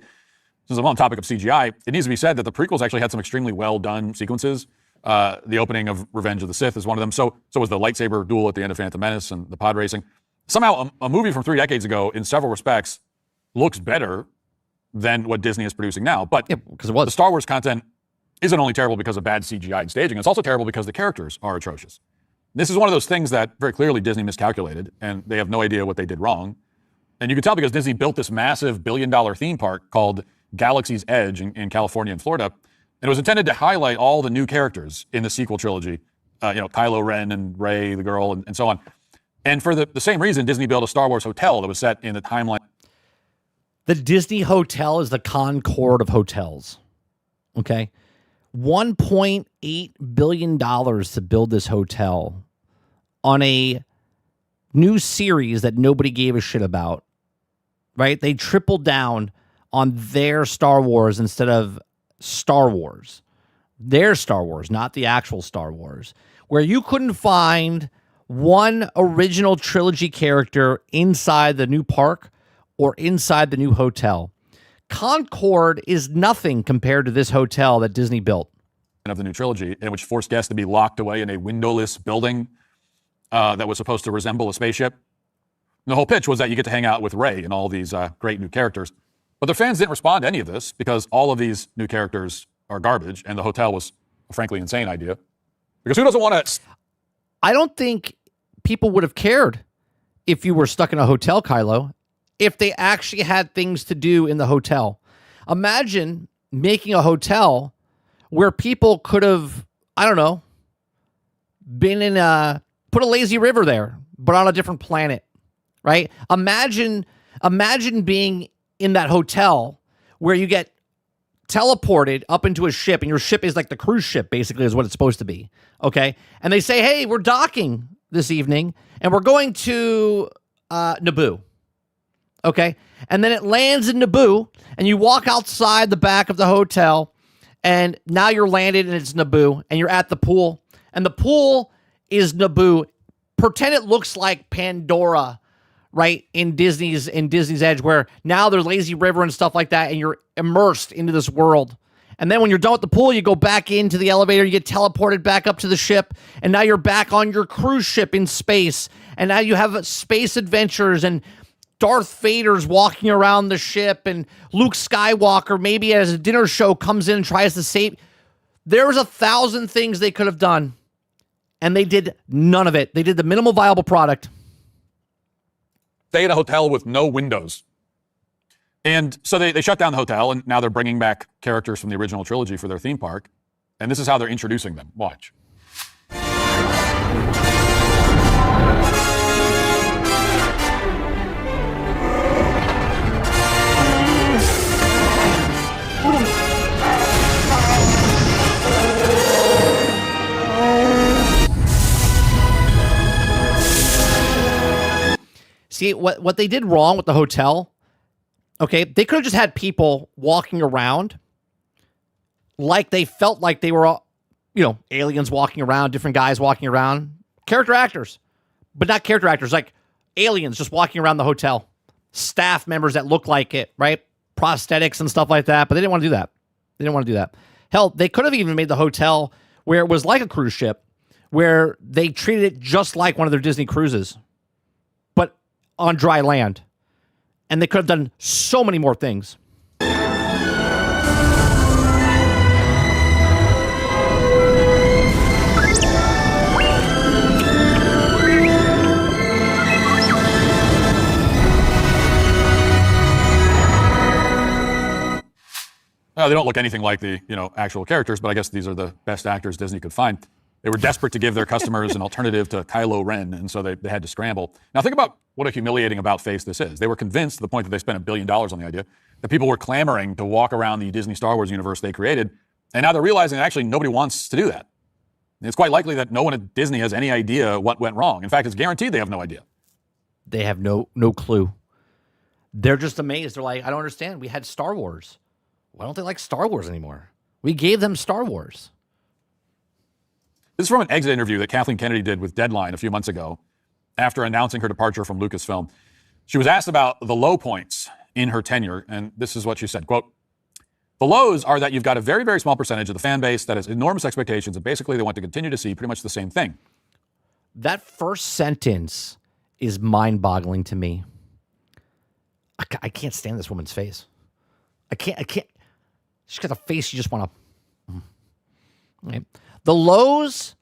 since I'm on the topic of CGI, it needs to be said that the prequels actually had some extremely well-done sequences. The opening of Revenge of the Sith is one of them. So was the lightsaber duel at the end of Phantom Menace and the pod racing. Somehow, a movie from 3 decades ago, in several respects, looks better than what Disney is producing now. But because it was. The Star Wars content isn't only terrible because of bad CGI and staging, it's also terrible because the characters are atrocious. This is one of those things that very clearly Disney miscalculated, and they have no idea what they did wrong. And you can tell because Disney built this massive billion-dollar theme park called Galaxy's Edge in California and Florida. And it was intended to highlight all the new characters in the sequel trilogy, Kylo Ren and Rey, the girl, and so on. And for the same reason, Disney built a Star Wars hotel that was set in the timeline. The Disney Hotel is the Concorde of hotels. Okay? $1.8 billion to build this hotel on a new series that nobody gave a shit about. Right? They tripled down on their Star Wars instead of Star Wars. Their Star Wars, not the actual Star Wars. Where you couldn't find one original trilogy character inside the new park or inside the new hotel. Concorde is nothing compared to this hotel that Disney built. Of the new trilogy, in which forced guests to be locked away in a windowless building that was supposed to resemble a spaceship. And the whole pitch was that you get to hang out with Rey and all these great new characters. But the fans didn't respond to any of this because all of these new characters are garbage, and the hotel was a frankly insane idea. Because who doesn't want to... I don't think people would have cared if you were stuck in a hotel, Kylo, if they actually had things to do in the hotel. Imagine making a hotel where people could have, I don't know, been in put a lazy river there, but on a different planet, right? Imagine being in that hotel where you get teleported up into a ship, and your ship is like the cruise ship, basically, is what it's supposed to be. Okay. And they say, hey, we're docking this evening and we're going to Naboo. Okay. And then it lands in Naboo and you walk outside the back of the hotel and now you're landed and it's Naboo and you're at the pool and the pool is Naboo pretend it looks like Pandora, right, in Disney's Edge, where now there's lazy river and stuff like that, and you're immersed into this world. And then when you're done with the pool, you go back into the elevator, you get teleported back up to the ship, and now you're back on your cruise ship in space. And now you have space adventures, and Darth Vader's walking around the ship, and Luke Skywalker, maybe as a dinner show, comes in and tries to save. There was 1,000 things they could have done, and they did none of it. They did the minimal viable product. Stay at a hotel with no windows. And so they shut down the hotel, and now they're bringing back characters from the original trilogy for their theme park. And this is how they're introducing them. Watch. See, what they did wrong with the hotel, okay, they could have just had people walking around like they felt like they were, aliens walking around, different guys walking around, character actors, but not character actors, like aliens just walking around the hotel, staff members that look like it, right? Prosthetics and stuff like that, but they didn't want to do that. Hell, they could have even made the hotel where it was like a cruise ship, where they treated it just like one of their Disney cruises, but on dry land. And they could have done so many more things. They don't look anything like the actual characters, but I guess these are the best actors Disney could find. They were desperate to give their customers an alternative to Kylo Ren, and so they had to scramble. Now think about what a humiliating about-face this is. They were convinced to the point that they spent $1 billion on the idea that people were clamoring to walk around the Disney Star Wars universe they created, and now they're realizing that actually nobody wants to do that. And it's quite likely that no one at Disney has any idea what went wrong. In fact, it's guaranteed they have no idea. They have no clue. They're just amazed. They're like, I don't understand. We had Star Wars. Why don't they like Star Wars anymore? We gave them Star Wars. This is from an exit interview that Kathleen Kennedy did with Deadline a few months ago after announcing her departure from Lucasfilm. She was asked about the low points in her tenure, and this is what she said, quote, "The lows are that you've got a very, very small percentage of the fan base that has enormous expectations, and basically they want to continue to see pretty much the same thing." That first sentence is mind-boggling to me. I can't stand this woman's face. I can't. She's got a face you just want to... Right? The lows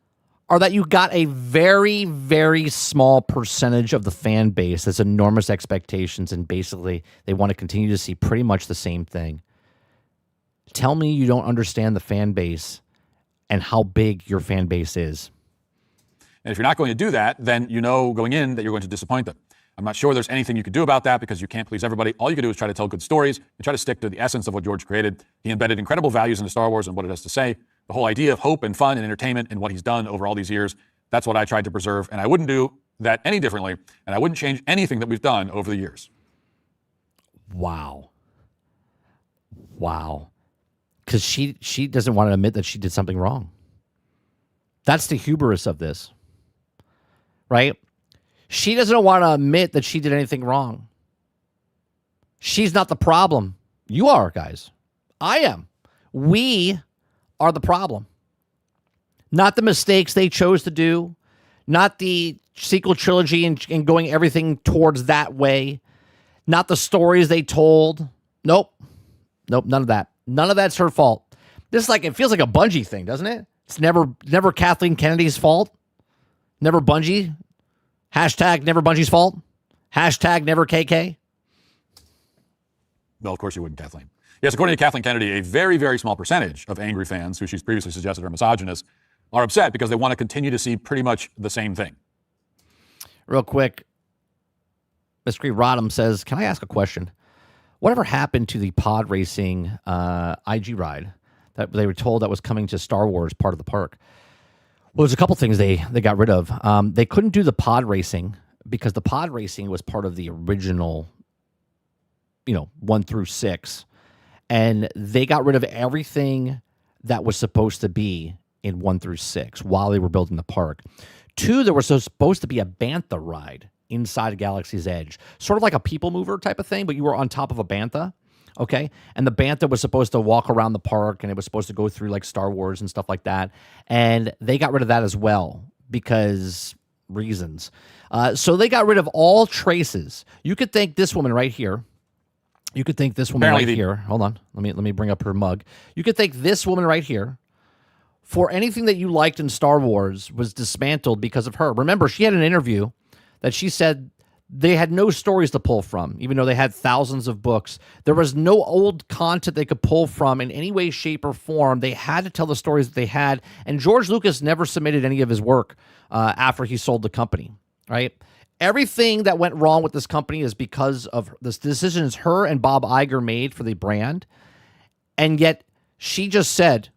are that you got a very, very small percentage of the fan base that's enormous expectations, and basically they want to continue to see pretty much the same thing. Tell me you don't understand the fan base and how big your fan base is. And if you're not going to do that, then you know going in that you're going to disappoint them. I'm not sure there's anything you could do about that because you can't please everybody. All you can do is try to tell good stories and try to stick to the essence of what George created. He embedded incredible values into Star Wars and what it has to say. The whole idea of hope and fun and entertainment and what he's done over all these years, that's what I tried to preserve. And I wouldn't do that any differently. And I wouldn't change anything that we've done over the years. Wow. Because she doesn't want to admit that she did something wrong. That's the hubris of this. Right? She doesn't want to admit that she did anything wrong. She's not the problem. You are, guys. I am. We are the problem. Not the mistakes they chose to do. Not the sequel trilogy and going everything towards that way. Not the stories they told. Nope, none of that. None of that's her fault. This is like, it feels like a Bungie thing, doesn't it? It's never Kathleen Kennedy's fault. Never Bungie. Hashtag never Bungie's fault. Hashtag never KK. Well, of course you wouldn't, Kathleen. Yes, according to Kathleen Kennedy, a very, very small percentage of angry fans, who she's previously suggested are misogynists, are upset because they want to continue to see pretty much the same thing. Real quick, Ms. Gree Rodham says, can I ask a question? Whatever happened to the pod racing IG ride that they were told that was coming to Star Wars part of the park? Well, there's a couple things they got rid of. They couldn't do the pod racing because the pod racing was part of the original, 1 through 6. And they got rid of everything that was supposed to be in 1 through 6 while they were building the park 2, there was supposed to be a bantha ride inside Galaxy's Edge, sort of like a people mover type of thing, but you were on top of a bantha. Okay. And the bantha was supposed to walk around the park, and it was supposed to go through like Star Wars and stuff like that. And they got rid of that as well because reasons. So they got rid of all traces. You could thank this woman right here. You could thank this woman here. Hold on. Let me bring up her mug. You could thank this woman right here for anything that you liked in Star Wars was dismantled because of her. Remember, she had an interview that she said they had no stories to pull from, even though they had thousands of books. There was no old content they could pull from in any way, shape, or form. They had to tell the stories that they had. And George Lucas never submitted any of his work after he sold the company, right? Everything that went wrong with this company is because of the decisions her and Bob Iger made for the brand. And yet she just said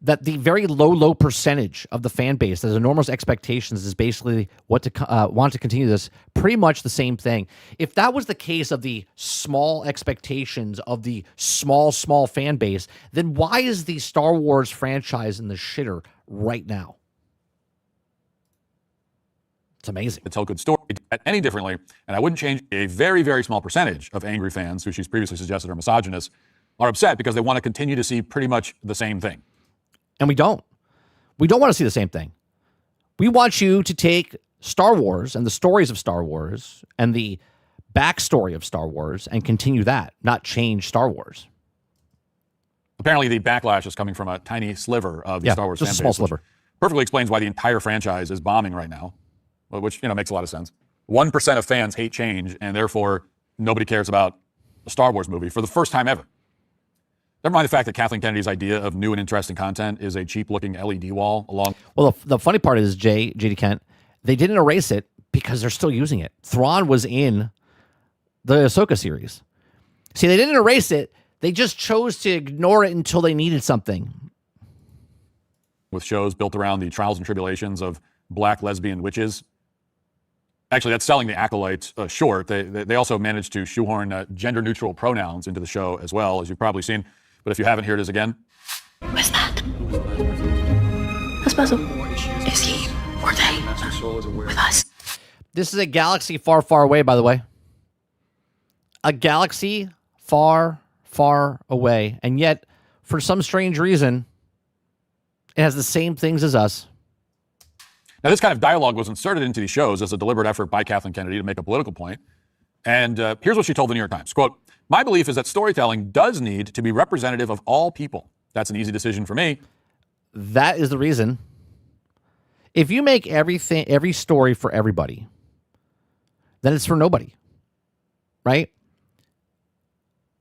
that the very low percentage of the fan base that has enormous expectations is basically what to want to continue this, pretty much the same thing. If that was the case of the small expectations of the small fan base, then why is the Star Wars franchise in the shitter right now? It's amazing. To tell good story any differently, and I wouldn't change a very, very small percentage of angry fans who she's previously suggested are misogynists are upset because they want to continue to see pretty much the same thing. And we don't. We don't want to see the same thing. We want you to take Star Wars and the stories of Star Wars and the backstory of Star Wars and continue that, not change Star Wars. Apparently, the backlash is coming from a tiny sliver of the Star Wars fan base. Just a small sliver. Perfectly explains why the entire franchise is bombing right now, which makes a lot of sense. 1% of fans hate change, and therefore nobody cares about a Star Wars movie for the first time ever. Never mind the fact that Kathleen Kennedy's idea of new and interesting content is a cheap-looking LED wall along. Well, the funny part is, JD Kent, they didn't erase it because they're still using it. Thrawn was in the Ahsoka series. See, they didn't erase it. They just chose to ignore it until they needed something. With shows built around the trials and tribulations of black lesbian witches. Actually, that's selling the Acolyte short. They also managed to shoehorn gender-neutral pronouns into the show as well, as you've probably seen. But if you haven't, here it is again. Who's that? Who's special? Is he or they with us? This is a galaxy far, far away, by the way. A galaxy far, far away. And yet, for some strange reason, it has the same things as us. Now, this kind of dialogue was inserted into these shows as a deliberate effort by Kathleen Kennedy to make a political point. And here's what she told the New York Times. Quote, "My belief is that storytelling does need to be representative of all people. That's an easy decision for me." That is the reason. If you make every story for everybody, then it's for nobody, right?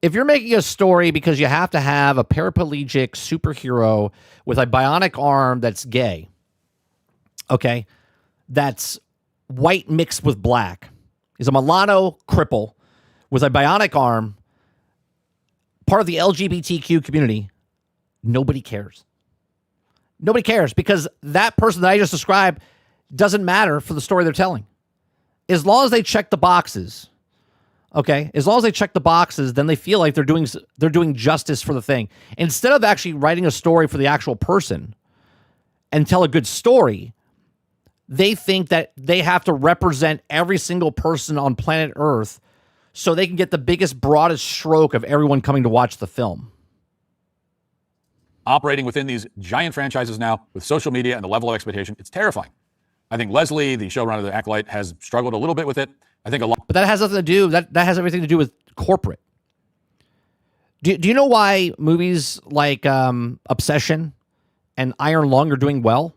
If you're making a story because you have to have a paraplegic superhero with a bionic arm that's gay, okay, that's white mixed with black, is a mulatto cripple with a bionic arm, part of the LGBTQ community, nobody cares. Nobody cares because that person that I just described doesn't matter for the story they're telling. As long as they check the boxes, okay, as long as they check the boxes, then they feel like they're doing justice for the thing. Instead of actually writing a story for the actual person and tell a good story, they think that they have to represent every single person on planet Earth so they can get the biggest, broadest stroke of everyone coming to watch the film. Operating within these giant franchises now with social media and the level of expectation, it's terrifying. I think Leslie, the showrunner of The Acolyte, has struggled a little bit with it. I think a lot. But that has nothing to do, that has everything to do with corporate. Do you know why movies like Obsession and Iron Lung are doing well?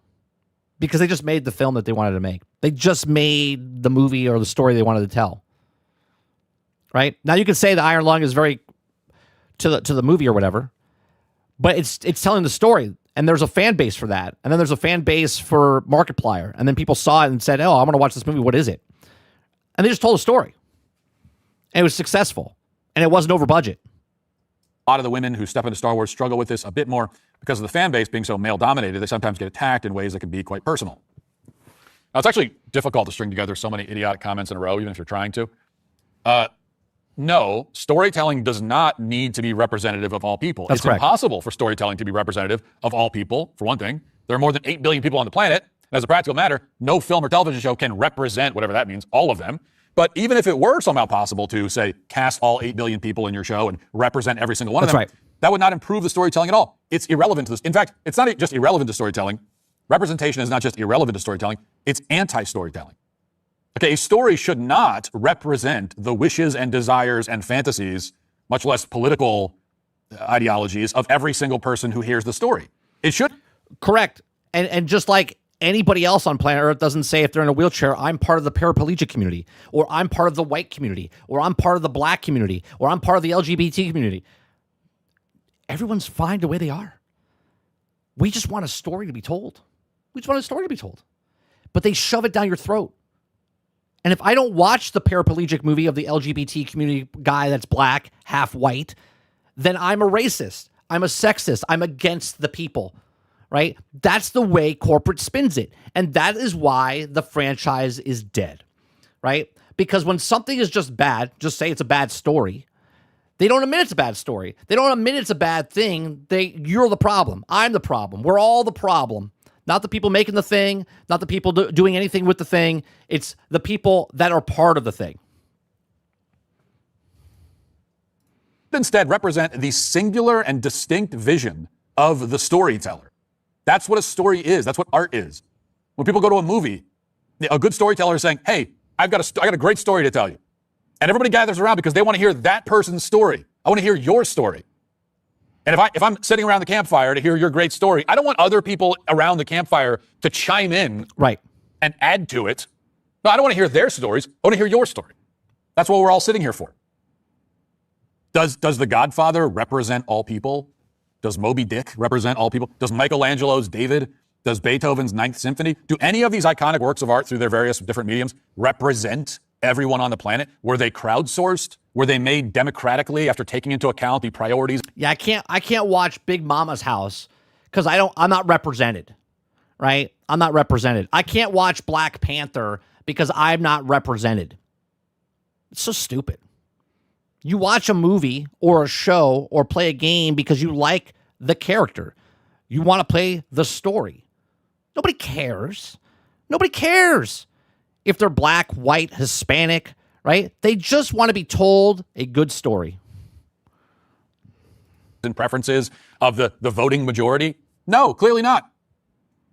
Because they just made the film that they wanted to make. They just made the movie or the story they wanted to tell. Right? Now you can say the Iron Lung is very to the movie or whatever, but it's telling the story, and there's a fan base for that. And then there's a fan base for Markiplier, and then people saw it and said, "Oh, I want to watch this movie. What is it?" And they just told a story. And it was successful, and it wasn't over budget. A lot of the women who step into Star Wars struggle with this a bit more because of the fan base being so male-dominated. They sometimes get attacked in ways that can be quite personal. Now, it's actually difficult to string together so many idiotic comments in a row, even if you're trying to. No, storytelling does not need to be representative of all people. That's it's correct. impossible for storytelling to be representative of all people, for one thing. There are more than 8 billion people on the planet, As a practical matter, no film or television show can represent, whatever that means, all of them. But even if it were somehow possible to, say, cast all 8 billion people in your show and represent every single one of them, that would not improve the storytelling at all. It's irrelevant to this. In fact, it's not just irrelevant to storytelling. Representation is not just irrelevant to storytelling, it's anti-storytelling. Okay, a story should not represent the wishes and desires and fantasies, much less political ideologies, of every single person who hears the story. It should. Correct. And just like anybody else on planet Earth doesn't say if they're in a wheelchair, I'm part of the paraplegic community, or I'm part of the white community, or I'm part of the black community, or I'm part of the LGBT community. Everyone's fine the way they are. We just want a story to be told. We just want a story to be told. But they shove it down your throat. And if I don't watch the paraplegic movie of the LGBT community guy that's black, half white, then I'm a racist. I'm a sexist. I'm against the people. Right? That's the way corporate spins it. And that is why the franchise is dead. Right? Because when something is just bad, just say it's a bad story. They don't admit it's a bad story. They don't admit it's a bad thing. You're the problem. I'm the problem. We're all the problem. Not the people making the thing, not the people doing anything with the thing. It's the people that are part of the thing. Instead, represent the singular and distinct vision of the storyteller. That's what a story is. That's what art is. When people go to a movie, a good storyteller is saying, hey, I got a great story to tell you. And everybody gathers around because they want to hear that person's story. I want to hear your story. And if I'm sitting around the campfire to hear your great story, I don't want other people around the campfire to chime in and add to it. No, I don't want to hear their stories. I want to hear your story. That's what we're all sitting here for. Does The Godfather represent all people? Does Moby Dick represent all people? Does Michelangelo's David? Does Beethoven's Ninth Symphony? Do any of these iconic works of art through their various different mediums represent everyone on the planet? Were they crowdsourced? Were they made democratically after taking into account the priorities? Yeah, I can't watch Big Mama's House because I'm not represented. Right? I'm not represented. I can't watch Black Panther because I'm not represented. It's so stupid. You watch a movie or a show or play a game because you like the character. You want to play the story. Nobody cares. Nobody cares if they're black, white, Hispanic, right? They just want to be told a good story. And preferences of the voting majority? No, clearly not.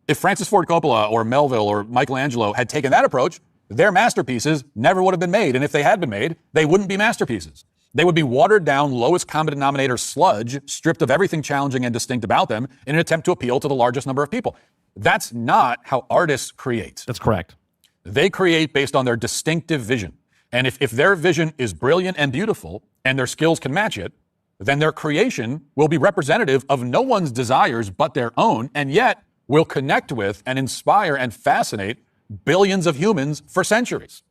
If Francis Ford Coppola or Melville or Michelangelo had taken that approach, their masterpieces never would have been made. And if they had been made, they wouldn't be masterpieces. They would be watered down, lowest common denominator sludge, stripped of everything challenging and distinct about them in an attempt to appeal to the largest number of people. That's not how artists create. That's correct. They create based on their distinctive vision. And if their vision is brilliant and beautiful and their skills can match it, then their creation will be representative of no one's desires but their own, and yet will connect with and inspire and fascinate billions of humans for centuries.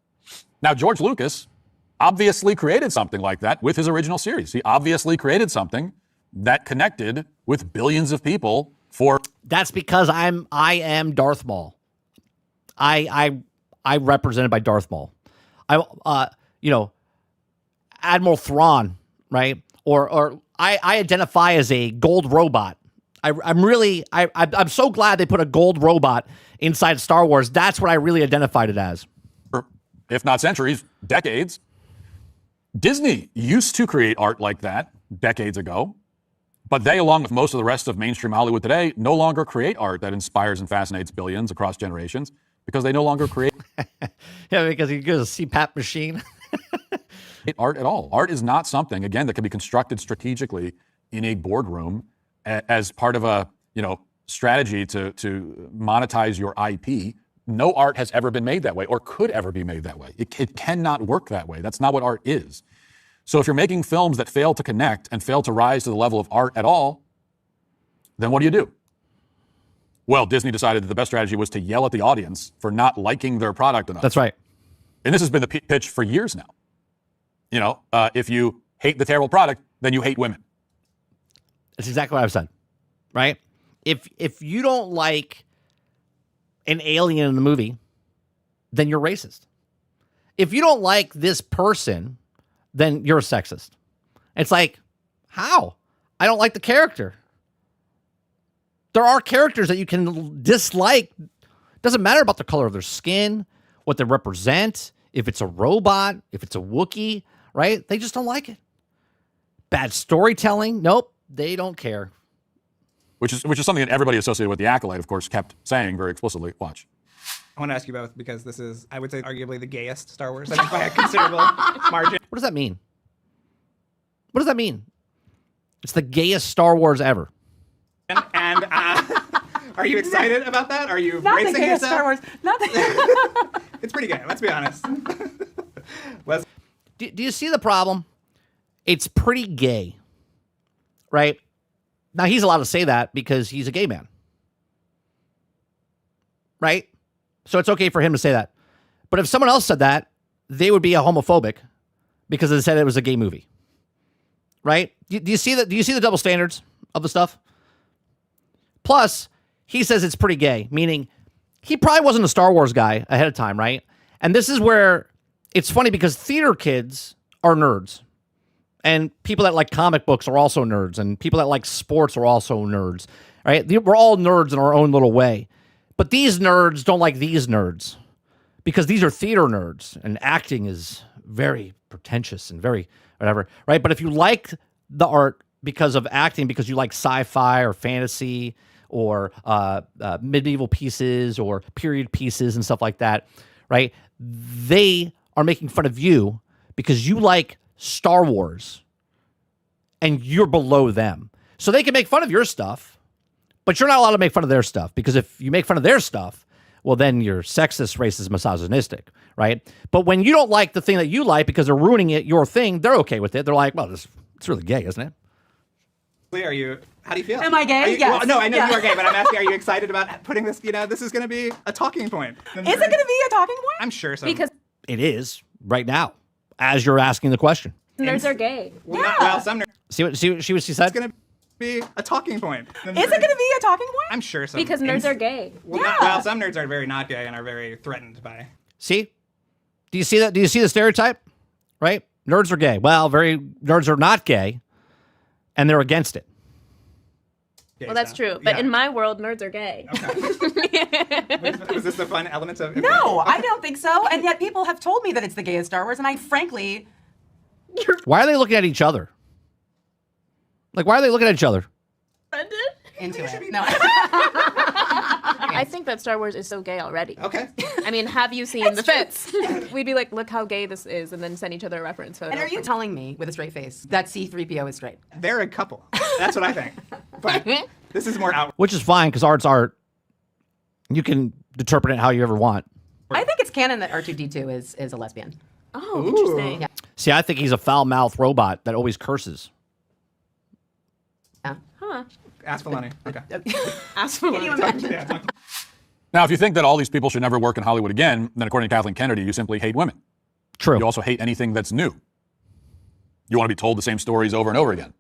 Now, George Lucas obviously created something like that with his original series. He obviously created something that connected with billions of people for... That's because I am Darth Maul. I represented by Darth Maul. Admiral Thrawn, right? Or I identify as a gold robot. I'm so glad they put a gold robot inside Star Wars. That's what I really identified it as. If not centuries, decades. Disney used to create art like that decades ago, but they, along with most of the rest of mainstream Hollywood today, no longer create art that inspires and fascinates billions across generations because they no longer create... Yeah, because you get a CPAP machine. Art at all. Art is not something, again, that can be constructed strategically in a boardroom as part of a strategy to monetize your IP. No art has ever been made that way or could ever be made that way. It cannot work that way. That's not what art is. So if you're making films that fail to connect and fail to rise to the level of art at all, then what do? Well, Disney decided that the best strategy was to yell at the audience for not liking their product enough. That's right. And this has been the pitch for years now. If you hate the terrible product, then you hate women. That's exactly what I've said, right? If you don't like an alien in the movie, then you're racist. If you don't like this person, then you're a sexist. It's like, how? I don't like the character. There are characters that you can dislike Doesn't matter about the color of their skin, what they represent, if it's a robot, if it's a Wookiee, right? They just don't like it. Bad storytelling, nope, they don't care. Which is something that everybody associated with the Acolyte, of course, kept saying very explicitly. Watch. I want to ask you both because this is, I would say, arguably the gayest Star Wars, I think, by a considerable margin. What does that mean? What does that mean? It's the gayest Star Wars ever. And are you excited about that? Are you Not the bracing gayest yourself? Star Wars. Not the It's pretty gay, let's be honest. Do you see the problem? It's pretty gay, right? Now, he's allowed to say that because he's a gay man, right? So it's okay for him to say that. But if someone else said that, they would be a homophobic because they said it was a gay movie, right? Do you see that? Do you see the double standards of the stuff? Plus, he says it's pretty gay, meaning he probably wasn't a Star Wars guy ahead of time, right? And this is where it's funny because theater kids are nerds. And people that like comic books are also nerds. And people that like sports are also nerds, right? We're all nerds in our own little way. But these nerds don't like these nerds because these are theater nerds. And acting is very pretentious and very whatever, right? But if you like the art because of acting, because you like sci-fi or fantasy or medieval pieces or period pieces and stuff like that, right? They are making fun of you because you like Star Wars and you're below them. So they can make fun of your stuff, but you're not allowed to make fun of their stuff because if you make fun of their stuff, well, then you're sexist, racist, misogynistic, right? But when you don't like the thing that you like because they're ruining it, your thing, they're okay with it. They're like, well, it's really gay, isn't it? How do you feel? Am I gay? Yes. Well, no, I know Yeah. you are gay, but I'm asking, are you excited about putting this, this is going to be a talking point? Is it going to be a talking point? I'm sure so. Because It is right now, as you're asking the question. nerds are gay. Well, some nerds. See what she said? It's going to be a talking point. Is it going to be a talking point? I'm sure so. Because nerds are gay. Well, some nerds are very not gay and are very threatened by. See? Do you see that? Do you see the stereotype? Right? Nerds are gay. Well, nerds are not gay, and they're against it. Well, that's true. But in my world, nerds are gay. Was this the fun element of? No, I don't think so. And yet people have told me that it's the gayest Star Wars, and I frankly. Why are they looking at each other? Like, why are they looking at each other? Into it. No. I think that Star Wars is so gay already. Okay. I mean, have you seen the fits? We'd be like, look how gay this is, and then send each other a reference photo. And are you telling me with a straight face that C-3PO is straight? They're a couple. That's what I think. But this is more out. Which is fine because art's art. You can interpret it how you ever want. I think it's canon that R2-D2 is a lesbian. Oh, interesting. Yeah. See, I think he's a foul-mouthed robot that always curses. Yeah. Huh. Ask Filoni. Okay. Ask Filoni. Can you imagine? Now, if you think that all these people should never work in Hollywood again, then according to Kathleen Kennedy, you simply hate women. True. You also hate anything that's new. You want to be told the same stories over and over again.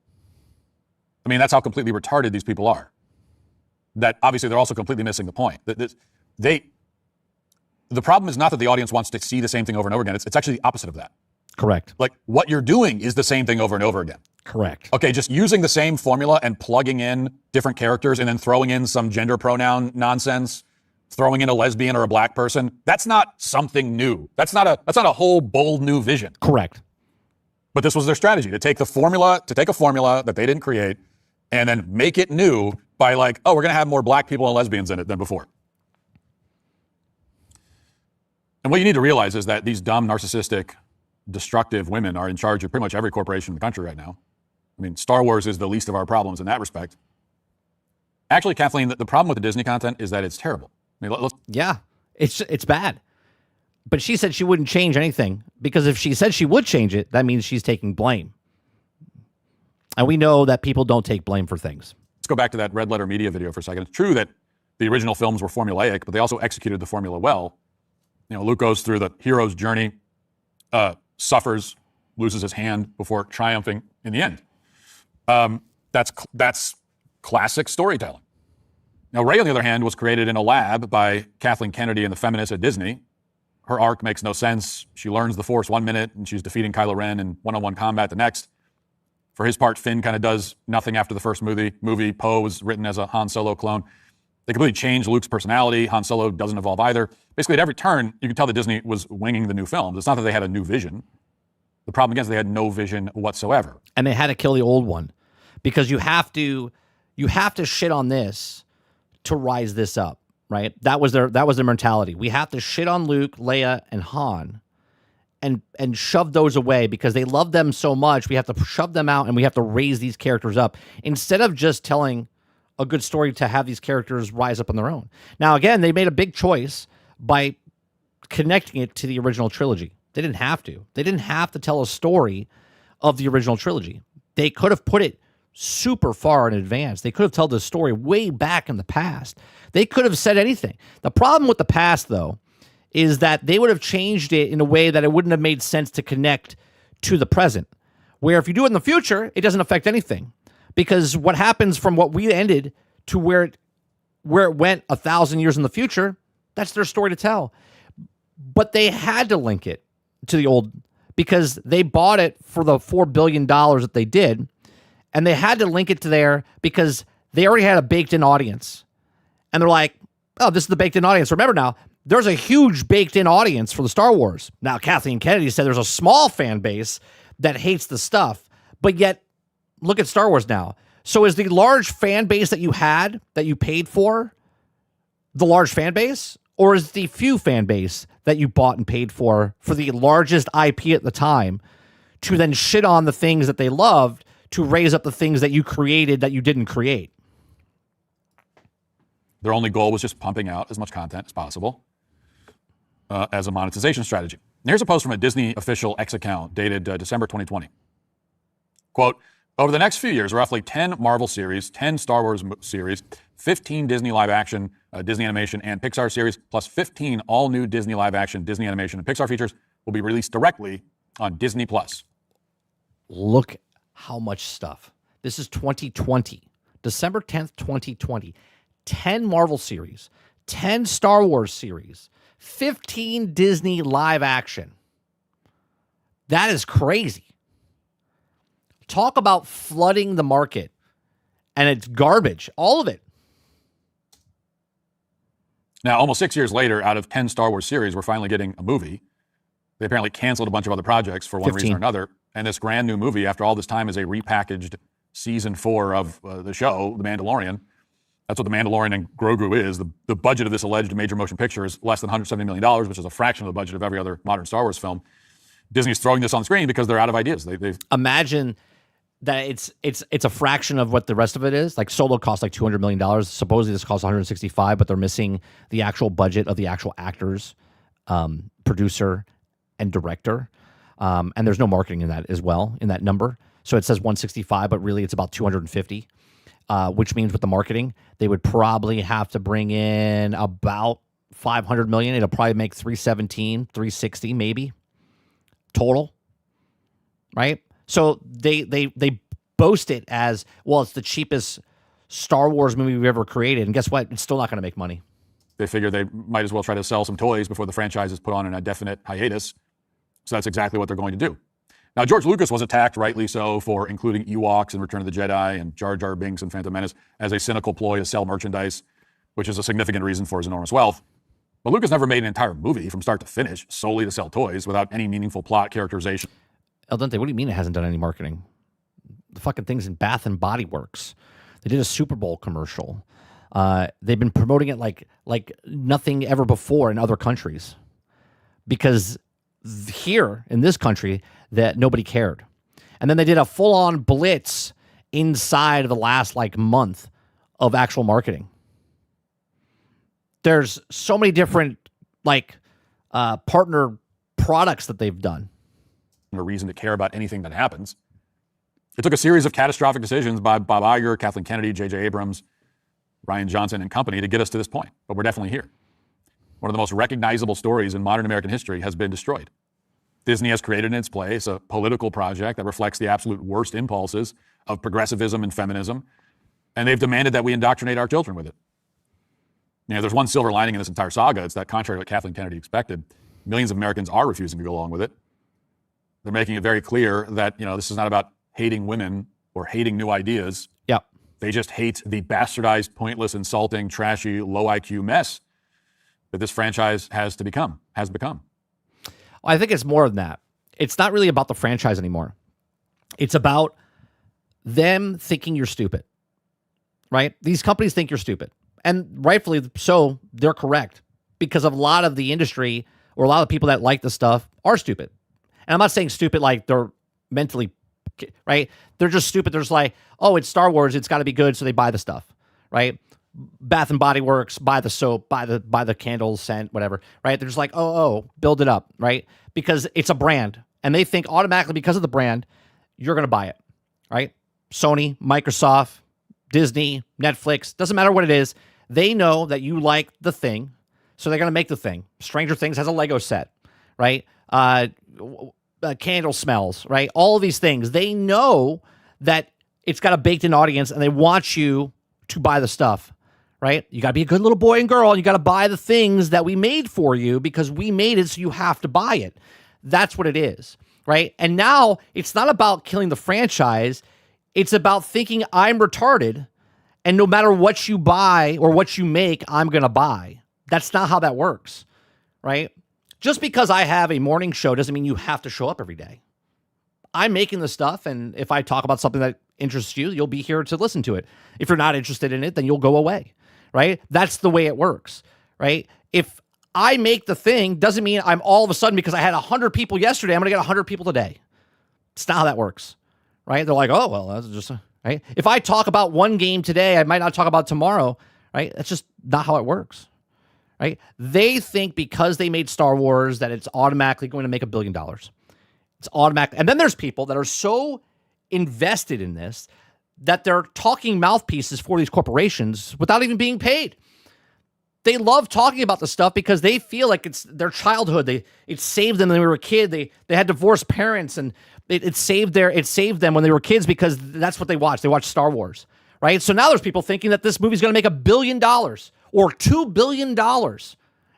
I mean, that's how completely retarded these people are. That obviously they're also completely missing the point. The problem is not that the audience wants to see the same thing over and over again. It's actually the opposite of that. Correct. Like what you're doing is the same thing over and over again. Correct. Okay, just using the same formula and plugging in different characters and then throwing in some gender pronoun nonsense, throwing in a lesbian or a black person, that's not something new. That's not a whole bold new vision. Correct. But this was their strategy, to take a formula that they didn't create and then make it new by like, oh, we're going to have more black people and lesbians in it than before. And what you need to realize is that these dumb, narcissistic, destructive women are in charge of pretty much every corporation in the country right now. I mean, Star Wars is the least of our problems in that respect. Actually, Kathleen, the problem with the Disney content is that it's terrible. I mean, yeah, it's bad. But she said she wouldn't change anything because if she said she would change it, that means she's taking blame. And we know that people don't take blame for things. Let's go back to that Red Letter Media video for a second. It's true that the original films were formulaic, but they also executed the formula well. You know, Luke goes through the hero's journey, suffers, loses his hand before triumphing in the end. That's classic storytelling. Now, Rey, on the other hand, was created in a lab by Kathleen Kennedy and the feminists at Disney. Her arc makes no sense. She learns the Force 1 minute, and she's defeating Kylo Ren in one-on-one combat the next. For his part, Finn kind of does nothing after the first movie. Poe was written as a Han Solo clone. They completely changed Luke's personality. Han Solo doesn't evolve either. Basically, at every turn, you could tell that Disney was winging the new films. It's not that they had a new vision. The problem, again, is they had no vision whatsoever. And they had to kill the old one, because you have to shit on this to rise this up, right? That was their mentality. We have to shit on Luke, Leia, and Han, and shove those away because they love them so much. We have to shove them out, and we have to raise these characters up instead of just telling a good story to have these characters rise up on their own. Now, again, they made a big choice by connecting it to the original trilogy. They didn't have to. They didn't have to tell a story of the original trilogy. They could have put it super far in advance. They could have told the story way back in the past. They could have said anything. The problem with the past, though, is that they would have changed it in a way that it wouldn't have made sense to connect to the present. Where if you do it in the future, it doesn't affect anything. Because what happens from what we ended to where it went 1,000 years in the future, that's their story to tell. But they had to link it to the old because they bought it for the $4 billion that they did. And they had to link it to there because they already had a baked-in audience. And they're like, oh, this is the baked-in audience. Remember now, there's a huge baked-in audience for the Star Wars. Now, Kathleen Kennedy said there's a small fan base that hates the stuff. But yet, look at Star Wars now. So is the large fan base that you had, that you paid for, the large fan base? Or is the few fan base that you bought and paid for the largest IP at the time to then shit on the things that they loved to raise up the things that you created that you didn't create? Their only goal was just pumping out as much content as possible as a monetization strategy. And here's a post from a Disney official X account dated December 2020. Quote, over the next few years, roughly 10 Marvel series, 10 Star Wars series, 15 Disney live-action, Disney animation, and Pixar series, plus 15 all-new Disney live-action, Disney animation, and Pixar features will be released directly on Disney+. Look how much stuff. This is 2020. December 10th, 2020. 10 Marvel series, 10 Star Wars series, 15 Disney live-action. That is crazy. Talk about flooding the market, and it's garbage, all of it. Now, almost 6 years later, out of 10 Star Wars series, we're finally getting a movie. They apparently canceled a bunch of other projects for one 15. reason or another. And this brand new movie, after all this time, is a repackaged season 4 of the show, The Mandalorian. That's what The Mandalorian and Grogu is. The budget of this alleged major motion picture is less than $170 million, which is a fraction of the budget of every other modern Star Wars film. Disney's throwing this on screen because they're out of ideas. They've Imagine that it's a fraction of what the rest of it is. Like Solo costs like $200 million. Supposedly this costs 165, but they're missing the actual budget of the actual actors, producer, and director. And there's no marketing in that as well, in that number. So it says 165, but really it's about 250, which means with the marketing, they would probably have to bring in about 500 million. It'll probably make 317, 360 maybe total, right? So they boast it as, well, it's the cheapest Star Wars movie we've ever created. And guess what? It's still not going to make money. They figure they might as well try to sell some toys before the franchise is put on an indefinite hiatus. So that's exactly what they're going to do. Now, George Lucas was attacked, rightly so, for including Ewoks in Return of the Jedi and Jar Jar Binks in Phantom Menace as a cynical ploy to sell merchandise, which is a significant reason for his enormous wealth. But Lucas never made an entire movie from start to finish solely to sell toys without any meaningful plot characterization. El Dente, what do you mean it hasn't done any marketing? The fucking thing's in Bath and Body Works. They did a Super Bowl commercial. They've been promoting it like nothing ever before in other countries. Because here in this country, that nobody cared. And then they did a full-on blitz inside of the last month of actual marketing. There's so many different partner products that they've done. A reason to care about anything that happens. It took a series of catastrophic decisions by Bob Iger, Kathleen Kennedy, J.J. Abrams, Rian Johnson, and company to get us to this point. But we're definitely here. One of the most recognizable stories in modern American history has been destroyed. Disney has created in its place a political project that reflects the absolute worst impulses of progressivism and feminism, and they've demanded that we indoctrinate our children with it. There's one silver lining in this entire saga. It's that contrary to what Kathleen Kennedy expected, millions of Americans are refusing to go along with it. They're making it very clear that, this is not about hating women or hating new ideas. Yep. They just hate the bastardized, pointless, insulting, trashy, low IQ mess that this franchise has become. I think it's more than that. It's not really about the franchise anymore. It's about them thinking you're stupid, right? These companies think you're stupid. And rightfully so, they're correct. Because of a lot of the industry or a lot of people that like the stuff are stupid. And I'm not saying stupid like they're mentally, right? They're just stupid. They're just like, oh, it's Star Wars. It's got to be good. So they buy the stuff, right? Bath and Body Works, buy the soap, buy the candles, scent, whatever, right? They're just like, oh, build it up, right? Because it's a brand. And they think automatically because of the brand, you're going to buy it, right? Sony, Microsoft, Disney, Netflix, doesn't matter what it is. They know that you like the thing. So they're going to make the thing. Stranger Things has a Lego set, right? Candle smells, right? All of these things. They know that it's got a baked-in audience, and they want you to buy the stuff, right? You got to be a good little boy and girl, and you got to buy the things that we made for you because we made it, so you have to buy it. That's what it is, right? And now it's not about killing the franchise. It's about thinking I'm retarded, and no matter what you buy or what you make, I'm going to buy. That's not how that works, right? Just because I have a morning show doesn't mean you have to show up every day. I'm making the stuff, and if I talk about something that interests you, you'll be here to listen to it. If you're not interested in it, then you'll go away, right? That's the way it works, right? If I make the thing, doesn't mean I'm all of a sudden, because I had 100 people yesterday, I'm going to get 100 people today. It's not how that works, right? They're like, oh, well, that's just, right? If I talk about one game today, I might not talk about tomorrow, right? That's just not how it works. Right? They think because they made Star Wars that it's automatically going to make $1 billion. It's automatic. And then there's people that are so invested in this that they're talking mouthpieces for these corporations without even being paid. They love talking about the stuff because they feel like it's their childhood. It saved them when they were a kid. They had divorced parents, and it saved them when they were kids because that's what they watched. They watched Star Wars. Right? So now there's people thinking that this movie's going to make $1 billion or $2 billion.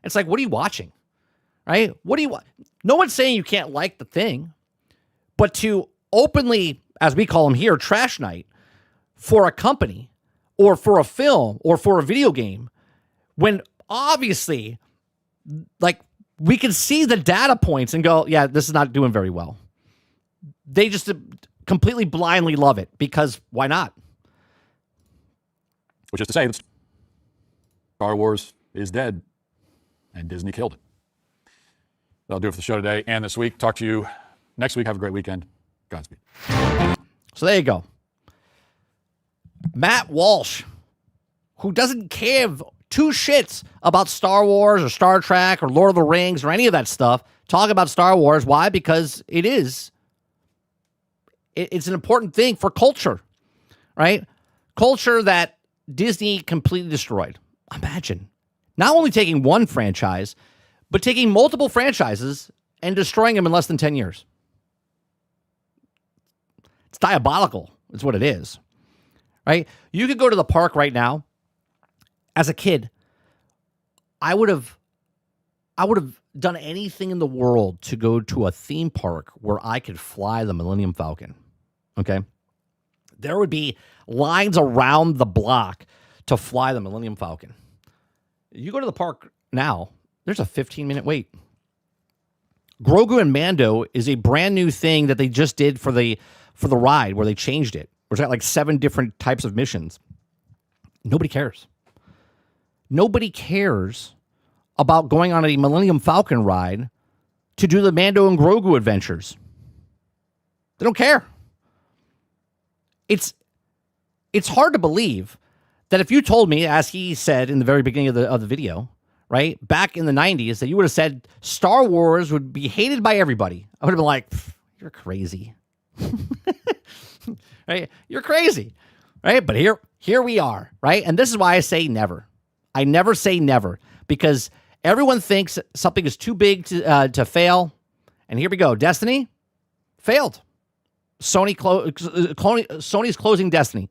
It's like, what are you watching? Right? What do you want? No one's saying you can't like the thing, but to openly, as we call them here, trash night for a company or for a film or for a video game, when obviously, like, we can see the data points and go, yeah, this is not doing very well. They just completely blindly love it because why not? Which is to say, Star Wars is dead, and Disney killed it. That'll do it for the show today and this week. Talk to you next week. Have a great weekend. Godspeed. So there you go. Matt Walsh, who doesn't give two shits about Star Wars or Star Trek or Lord of the Rings or any of that stuff, talk about Star Wars. Why? Because it's an important thing for culture, right? Culture that Disney completely destroyed. Imagine not only taking one franchise, but taking multiple franchises and destroying them in less than 10 years. It's diabolical. It's what it is, right? You could go to the park right now. As a kid, I would have done anything in the world to go to a theme park where I could fly the Millennium Falcon. Okay. There would be lines around the block to fly the Millennium Falcon. You go to the park now, there's a 15-minute wait. Grogu and Mando is a brand new thing that they just did for the ride where they changed it. It's got like 7 different types of missions. Nobody cares. Nobody cares about going on a Millennium Falcon ride to do the Mando and Grogu adventures. They don't care. It's hard to believe that if you told me, as he said in the very beginning of the video, right, back in the 90s, that you would have said Star Wars would be hated by everybody, I would have been like, you're crazy. Right? You're crazy. Right? But here we are, right? And this is why I say never. I never say never, because everyone thinks something is too big to fail. And here we go. Destiny failed. Sony's closing Destiny.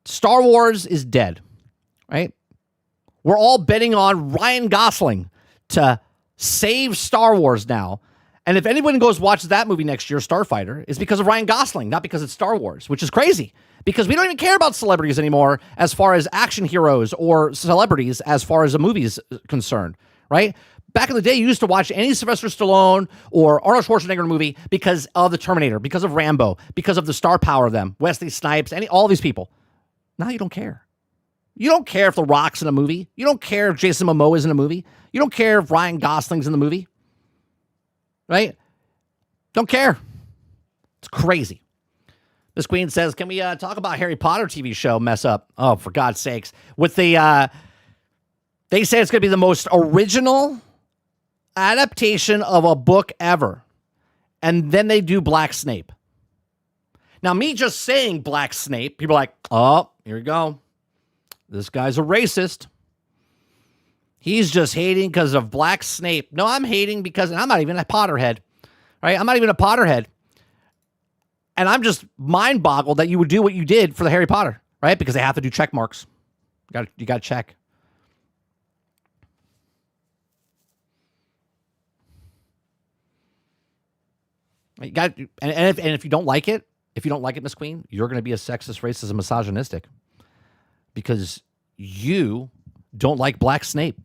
Star Wars is dead, right? We're all betting on Ryan Gosling to save Star Wars now. And if anyone goes watch that movie next year, Starfighter, it's because of Ryan Gosling, not because it's Star Wars, which is crazy. Because we don't even care about celebrities anymore as far as action heroes or celebrities as far as a movie is concerned, right? Back in the day, you used to watch any Sylvester Stallone or Arnold Schwarzenegger movie because of the Terminator, because of Rambo, because of the star power of them, Wesley Snipes, all these people. Now you don't care. You don't care if The Rock's in a movie. You don't care if Jason Momoa is in a movie. You don't care if Ryan Gosling's in the movie. Right? Don't care. It's crazy. This queen says, can we talk about Harry Potter TV show mess up? Oh, for God's sakes. With the, they say it's going to be the most original adaptation of a book ever. And then they do Black Snape. Now, me just saying Black Snape, people are like, oh, here we go. This guy's a racist. He's just hating because of Black Snape. No, I'm hating because, and I'm not even a Potterhead, right? I'm not even a Potterhead. And I'm just mind boggled that you would do what you did for the Harry Potter, right? Because they have to do check marks. You got to check. You got, and if you don't like it, Miss Queen, you're going to be a sexist, racist, and misogynistic because you don't like Black Snape.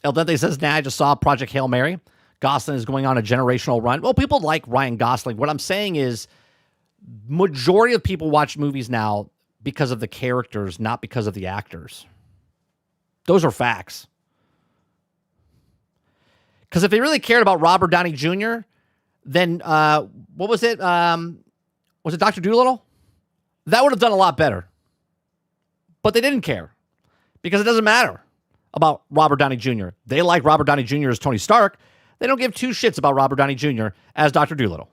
El Dente says, nah, I just saw Project Hail Mary. Gosling is going on a generational run. Well, people like Ryan Gosling. What I'm saying is majority of people watch movies now because of the characters, not because of the actors. Those are facts. Because if they really cared about Robert Downey Jr., then what was it? Was it Dr. Dolittle? That would have done a lot better. But they didn't care because it doesn't matter about Robert Downey Jr. They like Robert Downey Jr. as Tony Stark. They don't give two shits about Robert Downey Jr. as Dr. Dolittle.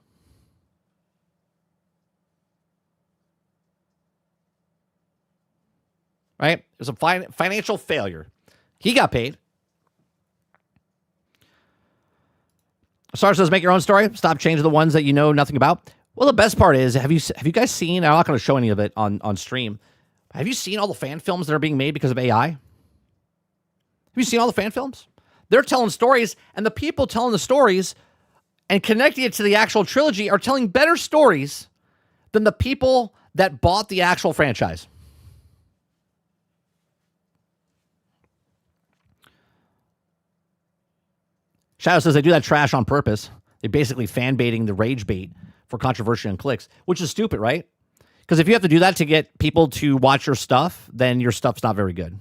Right? It was a financial failure. He got paid. Star says, make your own story. Stop changing the ones that you know nothing about. Well, the best part is, have you guys seen, I'm not going to show any of it on stream. Have you seen all the fan films that are being made because of AI? Have you seen all the fan films? They're telling stories, and the people telling the stories and connecting it to the actual trilogy are telling better stories than the people that bought the actual franchise. Shadow says they do that trash on purpose. They're basically fan baiting the rage bait for controversy and clicks, which is stupid, right? Because if you have to do that to get people to watch your stuff, then your stuff's not very good.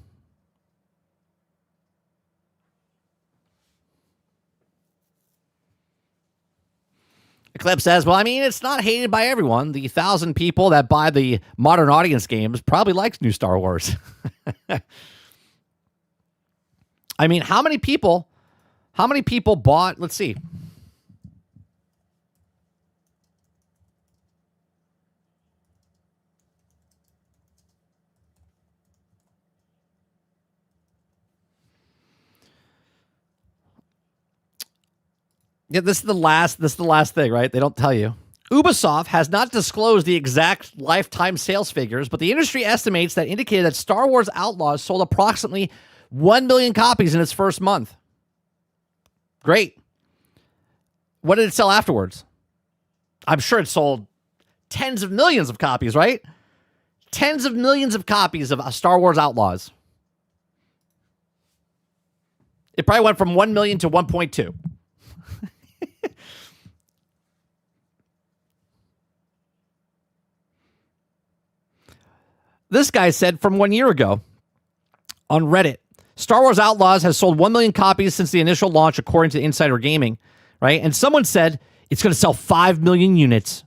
Eclipse says, well, I mean, it's not hated by everyone. The 1,000 people that buy the modern audience games probably likes new Star Wars. I mean, how many people bought, let's see. Yeah, this is the last thing, right? They don't tell you. Ubisoft has not disclosed the exact lifetime sales figures, but the industry estimates that indicated that Star Wars Outlaws sold approximately 1 million copies in its first month. Great. What did it sell afterwards? I'm sure it sold tens of millions of copies, right? Tens of millions of copies of Star Wars Outlaws. It probably went from 1 million to 1.2. This guy said from 1 year ago on Reddit, Star Wars Outlaws has sold 1 million copies since the initial launch, according to Insider Gaming, right? And someone said it's going to sell 5 million units.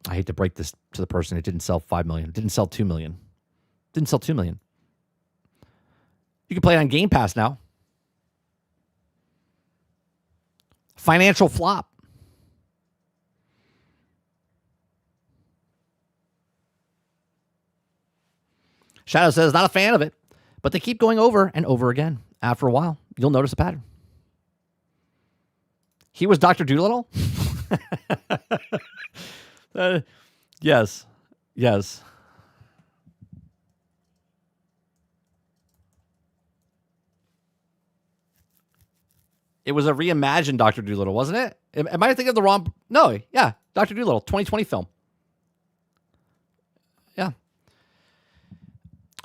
I hate to break this to the person. It didn't sell 5 million. It didn't sell 2 million. It didn't sell 2 million. You can play it on Game Pass now. Financial flop. Shadow says, not a fan of it, but they keep going over and over again. After a while, you'll notice a pattern. He was Dr. Dolittle? Yes. Yes. It was a reimagined Dr. Dolittle, wasn't it? Am I thinking of the wrong? No, yeah, Dr. Dolittle, 2020 film. Yeah.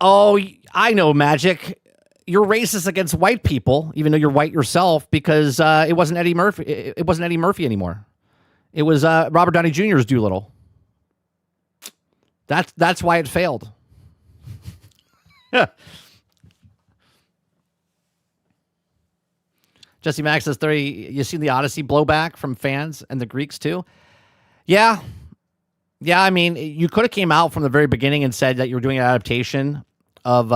Oh, I know, Magic. You're racist against white people, even though you're white yourself, because it wasn't Eddie Murphy. It wasn't Eddie Murphy anymore. It was Robert Downey Jr.'s Dolittle. That's why it failed. Jesse Max says, you seen the Odyssey blowback from fans and the Greeks too? Yeah. Yeah, I mean, you could have came out from the very beginning and said that you were doing an adaptation of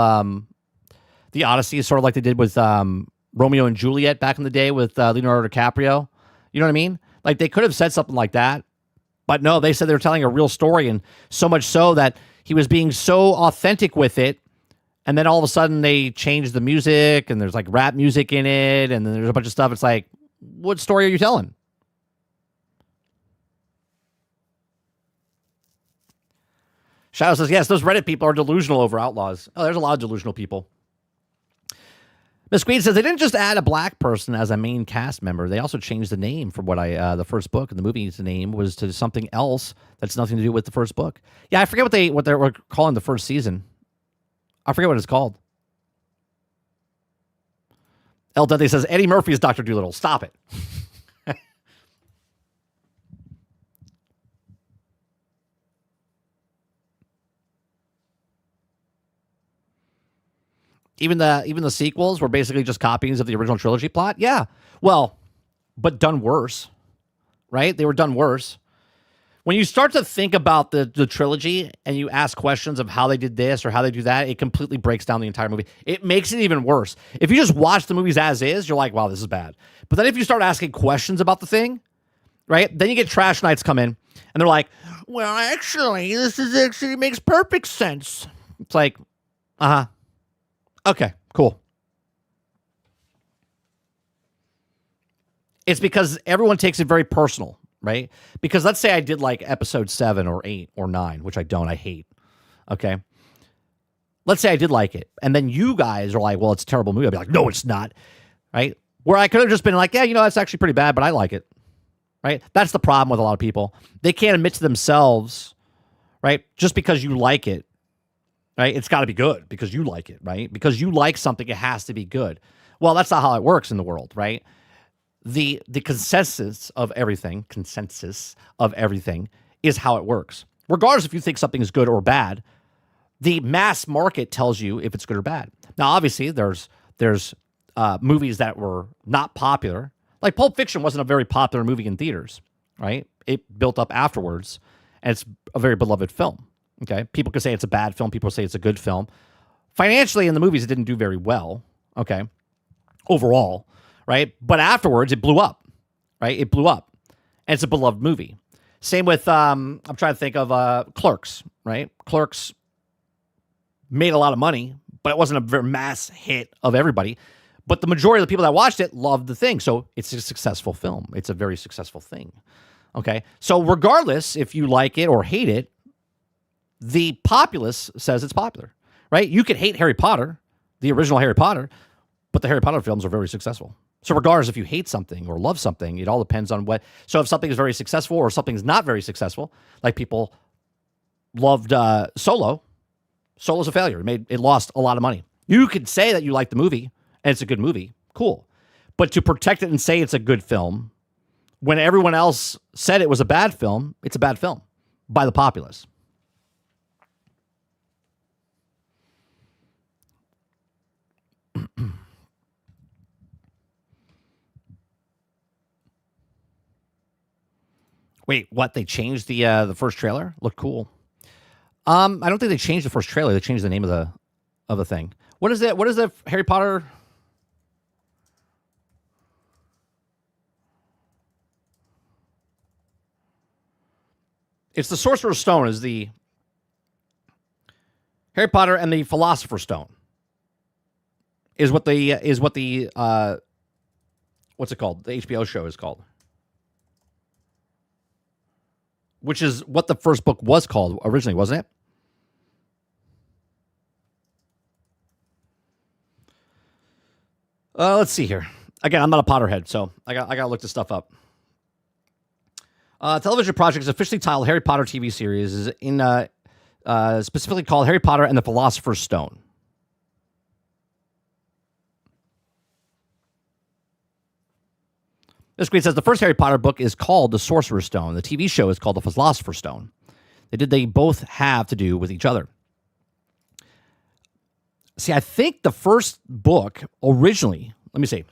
the Odyssey, sort of like they did with Romeo and Juliet back in the day with Leonardo DiCaprio. You know what I mean? Like, they could have said something like that. But no, they said they were telling a real story, and so much so that he was being so authentic with it. And then all of a sudden they changed the music, and there's like rap music in it, and then there's a bunch of stuff. It's like, what story are you telling? Shadow says, yes, those Reddit people are delusional over Outlaws. Oh, there's a lot of delusional people. Miss Queen says, they didn't just add a black person as a main cast member. They also changed the name from what the first book, and the movie's name was to something else that's nothing to do with the first book. Yeah, I forget what they were calling the first season. I forget what it's called. El Dudley says, Eddie Murphy is Dr. Dolittle. Stop it. Even the sequels were basically just copies of the original trilogy plot. Yeah. Well, but done worse, right? They were done worse. When you start to think about the trilogy and you ask questions of how they did this or how they do that, it completely breaks down the entire movie. It makes it even worse. If you just watch the movies as is, you're like, wow, this is bad. But then if you start asking questions about the thing, right, then you get Trash Knights come in and they're like, well, actually, this is actually makes perfect sense. It's like, okay, cool. It's because everyone takes it very personal. Right? Because let's say I did like episode 7 or 8 or 9, which I don't, I hate. Okay. Let's say I did like it. And then you guys are like, well, it's a terrible movie. I'll be like, no, it's not. Right? Where I could have just been like, yeah, that's actually pretty bad, but I like it. Right? That's the problem with a lot of people. They can't admit to themselves, right? Just because you like it, right? It's got to be good because you like it, right? Because you like something, it has to be good. Well, that's not how it works in the world, right? The consensus of everything is how it works. Regardless if you think something is good or bad, the mass market tells you if it's good or bad. Now, obviously, there's movies that were not popular. Like Pulp Fiction wasn't a very popular movie in theaters, right? It built up afterwards, and it's a very beloved film. Okay, people could say it's a bad film. People say it's a good film. Financially, in the movies, it didn't do very well. Okay, overall. Right? But afterwards, it blew up, right? It blew up. And it's a beloved movie. Same with, I'm trying to think of Clerks, right? Clerks made a lot of money, but it wasn't a very mass hit of everybody. But the majority of the people that watched it loved the thing. So it's a successful film. It's a very successful thing. Okay? So regardless if you like it or hate it, the populace says it's popular, right? You could hate Harry Potter, the original Harry Potter, but the Harry Potter films are very successful. So regardless if you hate something or love something, it all depends on what. So if something is very successful or something's not very successful, like people loved Solo. Solo's a failure. It lost a lot of money. You could say that you like the movie and it's a good movie. Cool. But to protect it and say it's a good film, when everyone else said it was a bad film, it's a bad film by the populace. Wait, what? They changed the first trailer? Looked cool. I don't think they changed the first trailer. They changed the name of the thing. What is that? What is the Harry Potter? It's the Sorcerer's Stone. Is the Harry Potter and the Philosopher's Stone? Is what the what's it called? The HBO show is called. Which is what the first book was called originally, wasn't it? Let's see here. Again, I'm not a Potterhead, so I got to look this stuff up. Television project is officially titled Harry Potter TV series, is in specifically called Harry Potter and the Philosopher's Stone. This screen says the first Harry Potter book is called The Sorcerer's Stone. The TV show is called The Philosopher's Stone. They both have to do with each other. See, I think the first book originally, let me see.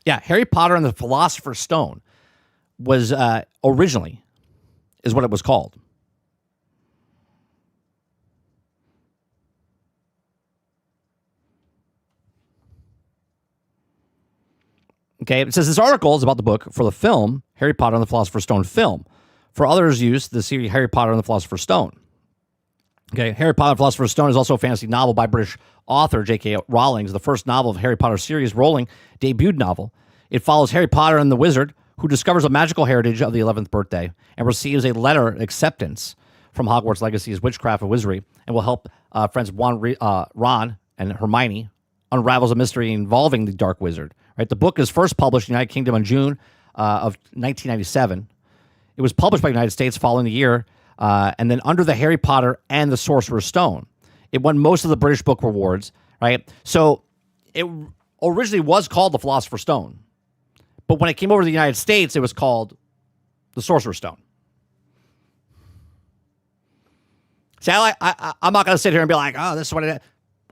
Yeah, Harry Potter and the Philosopher's Stone was originally is what it was called. Okay, it says this article is about the book for the film, Harry Potter and the Philosopher's Stone film. For others' use, the series Harry Potter and the Philosopher's Stone. Okay, Harry Potter and the Philosopher's Stone is also a fantasy novel by British author J.K. Rowling, the first novel of Harry Potter series, Rowling debuted novel. It follows Harry Potter and the wizard, who discovers a magical heritage of the 11th birthday and receives a letter of acceptance from Hogwarts Legacy's witchcraft and wizardry, and will help friends Ron and Hermione unravels a mystery involving the Dark Wizard. Right, the book is first published in the United Kingdom in June of 1997. It was published by the United States following the year, and then under the Harry Potter and the Sorcerer's Stone. It won most of the British Book Awards, right? So it originally was called the Philosopher's Stone, but when it came over to the United States, it was called the Sorcerer's Stone. See, I'm not going to sit here and be like, oh, this is what it is.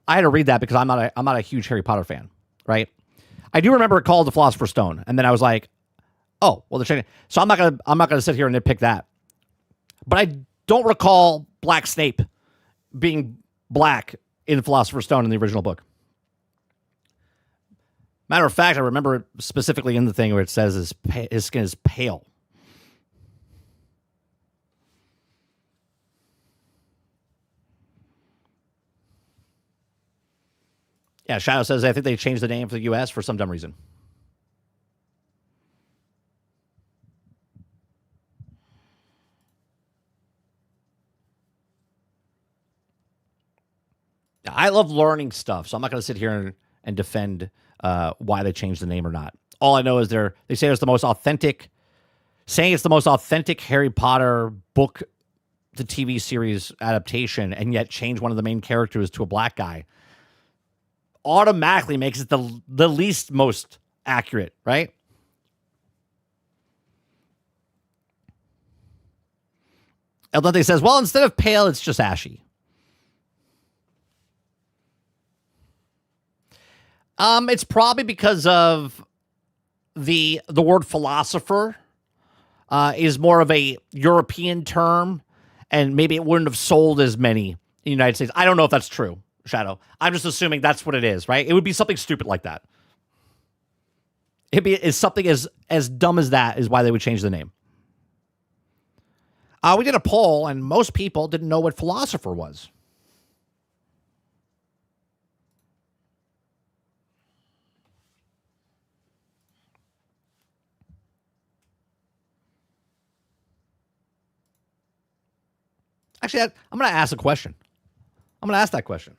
I had to read that because I'm not a huge Harry Potter fan, right? I do remember it called the Philosopher's Stone, and then I was like, "Oh, well, they're changing." So I'm not gonna sit here and nitpick that. But I don't recall Black Snape being black in Philosopher's Stone in the original book. Matter of fact, I remember it specifically in the thing where it says his skin is pale. Yeah, Shadow says, I think they changed the name for the U.S. for some dumb reason. I love learning stuff, so I'm not going to sit here and defend why they changed the name or not. All I know is they say it's the most authentic, saying it's the most authentic Harry Potter book to TV series adaptation, and yet change one of the main characters to a black guy. Automatically makes it the least most accurate, right? El Dante says, well, instead of pale, it's just ashy. It's probably because of the word philosopher is more of a European term, and maybe it wouldn't have sold as many in the United States. I don't know if that's true, Shadow. I'm just assuming that's what it is, right? It would be something stupid like that. It's something as dumb as that is why they would change the name. We did a poll, and most people didn't know what philosopher was. Actually, I'm going to ask a question. I'm going to ask that question.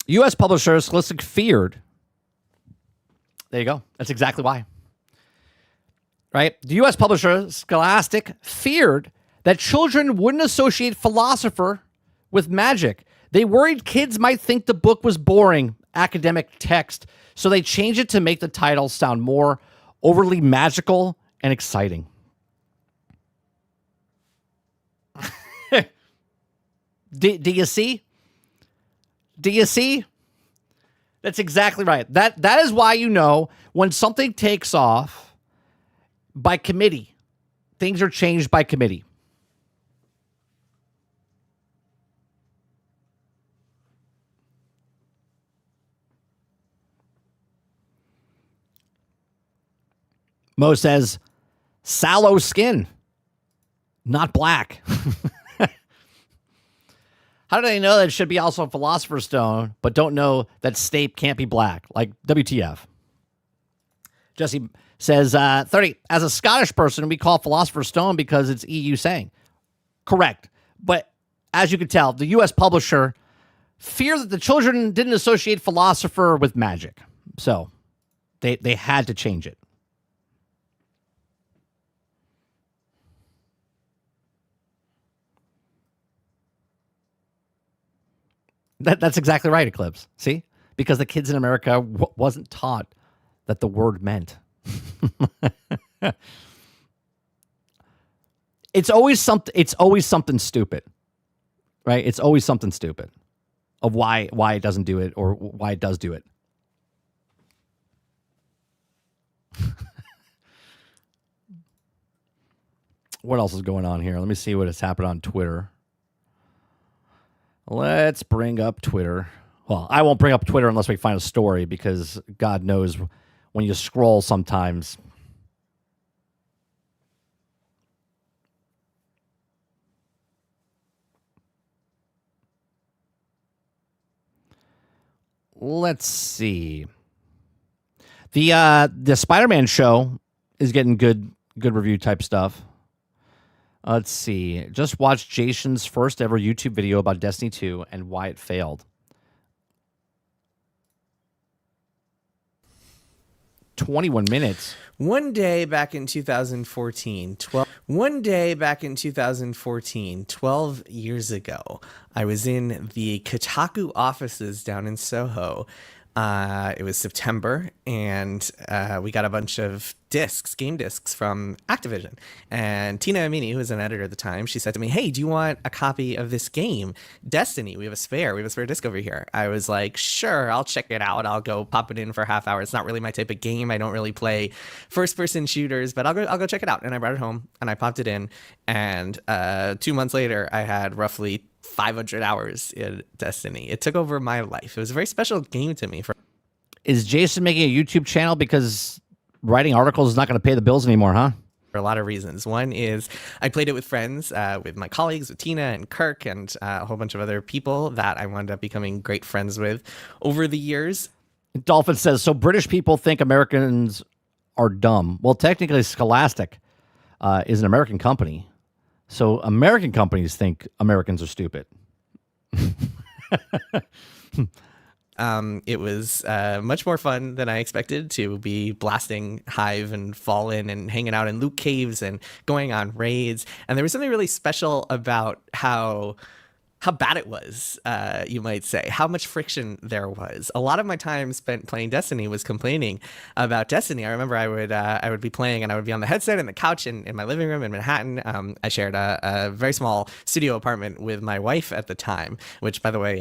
U.S. publisher Scholastic feared. There you go. That's exactly why. Right? The U.S. publisher Scholastic feared that children wouldn't associate philosopher with magic. They worried kids might think the book was boring academic text, so they changed it to make the title sound more overly magical and exciting. Do you see? Do you see? That's exactly right. That is why you know when something takes off by committee, things are changed by committee. Mo says, sallow skin, not black. How do they know that it should be also Philosopher's Stone, but don't know that Snape can't be black? Like, WTF. Jesse says, 30, as a Scottish person, we call Philosopher's Stone because it's EU saying. Correct. But as you can tell, the U.S. publisher feared that the children didn't associate philosopher with magic. So they had to change it. That's exactly right, Eclipse. See? Because the kids in America wasn't taught that the word meant. It's always something stupid. Right? It's always something stupid of why it doesn't do it or why it does do it. What else is going on here? Let me see what has happened on Twitter. Let's bring up Twitter. Well, I won't bring up Twitter unless we find a story because God knows when you scroll sometimes. Let's see. The Spider-Man show is getting good review type stuff. Let's see. Just watched Jason's first ever YouTube video about Destiny 2 and why it failed. 21 minutes. One day back in 2014, 12 years ago, I was in the Kotaku offices down in Soho. It was September, and we got a bunch of game discs from Activision. And Tina Amini, who was an editor at the time, she said to me, "Hey, do you want a copy of this game, Destiny? We have a spare disc over here." I was like, "Sure, I'll check it out. I'll go pop it in for a half hour. It's not really my type of game. I don't really play first-person shooters, but I'll go check it out." And I brought it home, and I popped it in. And 2 months later, I had roughly 500 hours in Destiny. It took over my life. It was a very special game to me. Is Jason making a YouTube channel because writing articles is not going to pay the bills anymore, huh? For a lot of reasons. One is I played it with friends, with my colleagues, with Tina and Kirk and a whole bunch of other people that I wound up becoming great friends with over the years. Dolphin says, so British people think Americans are dumb. Well, technically Scholastic is an American company. So American companies think Americans are stupid. It was much more fun than I expected to be blasting Hive and Fallen and hanging out in loot caves and going on raids. And there was something really special about how bad it was, you might say, how much friction there was. A lot of my time spent playing Destiny was complaining about Destiny. I remember I would be playing and I would be on the headset and the couch in my living room in Manhattan. I shared a very small studio apartment with my wife at the time, which, by the way,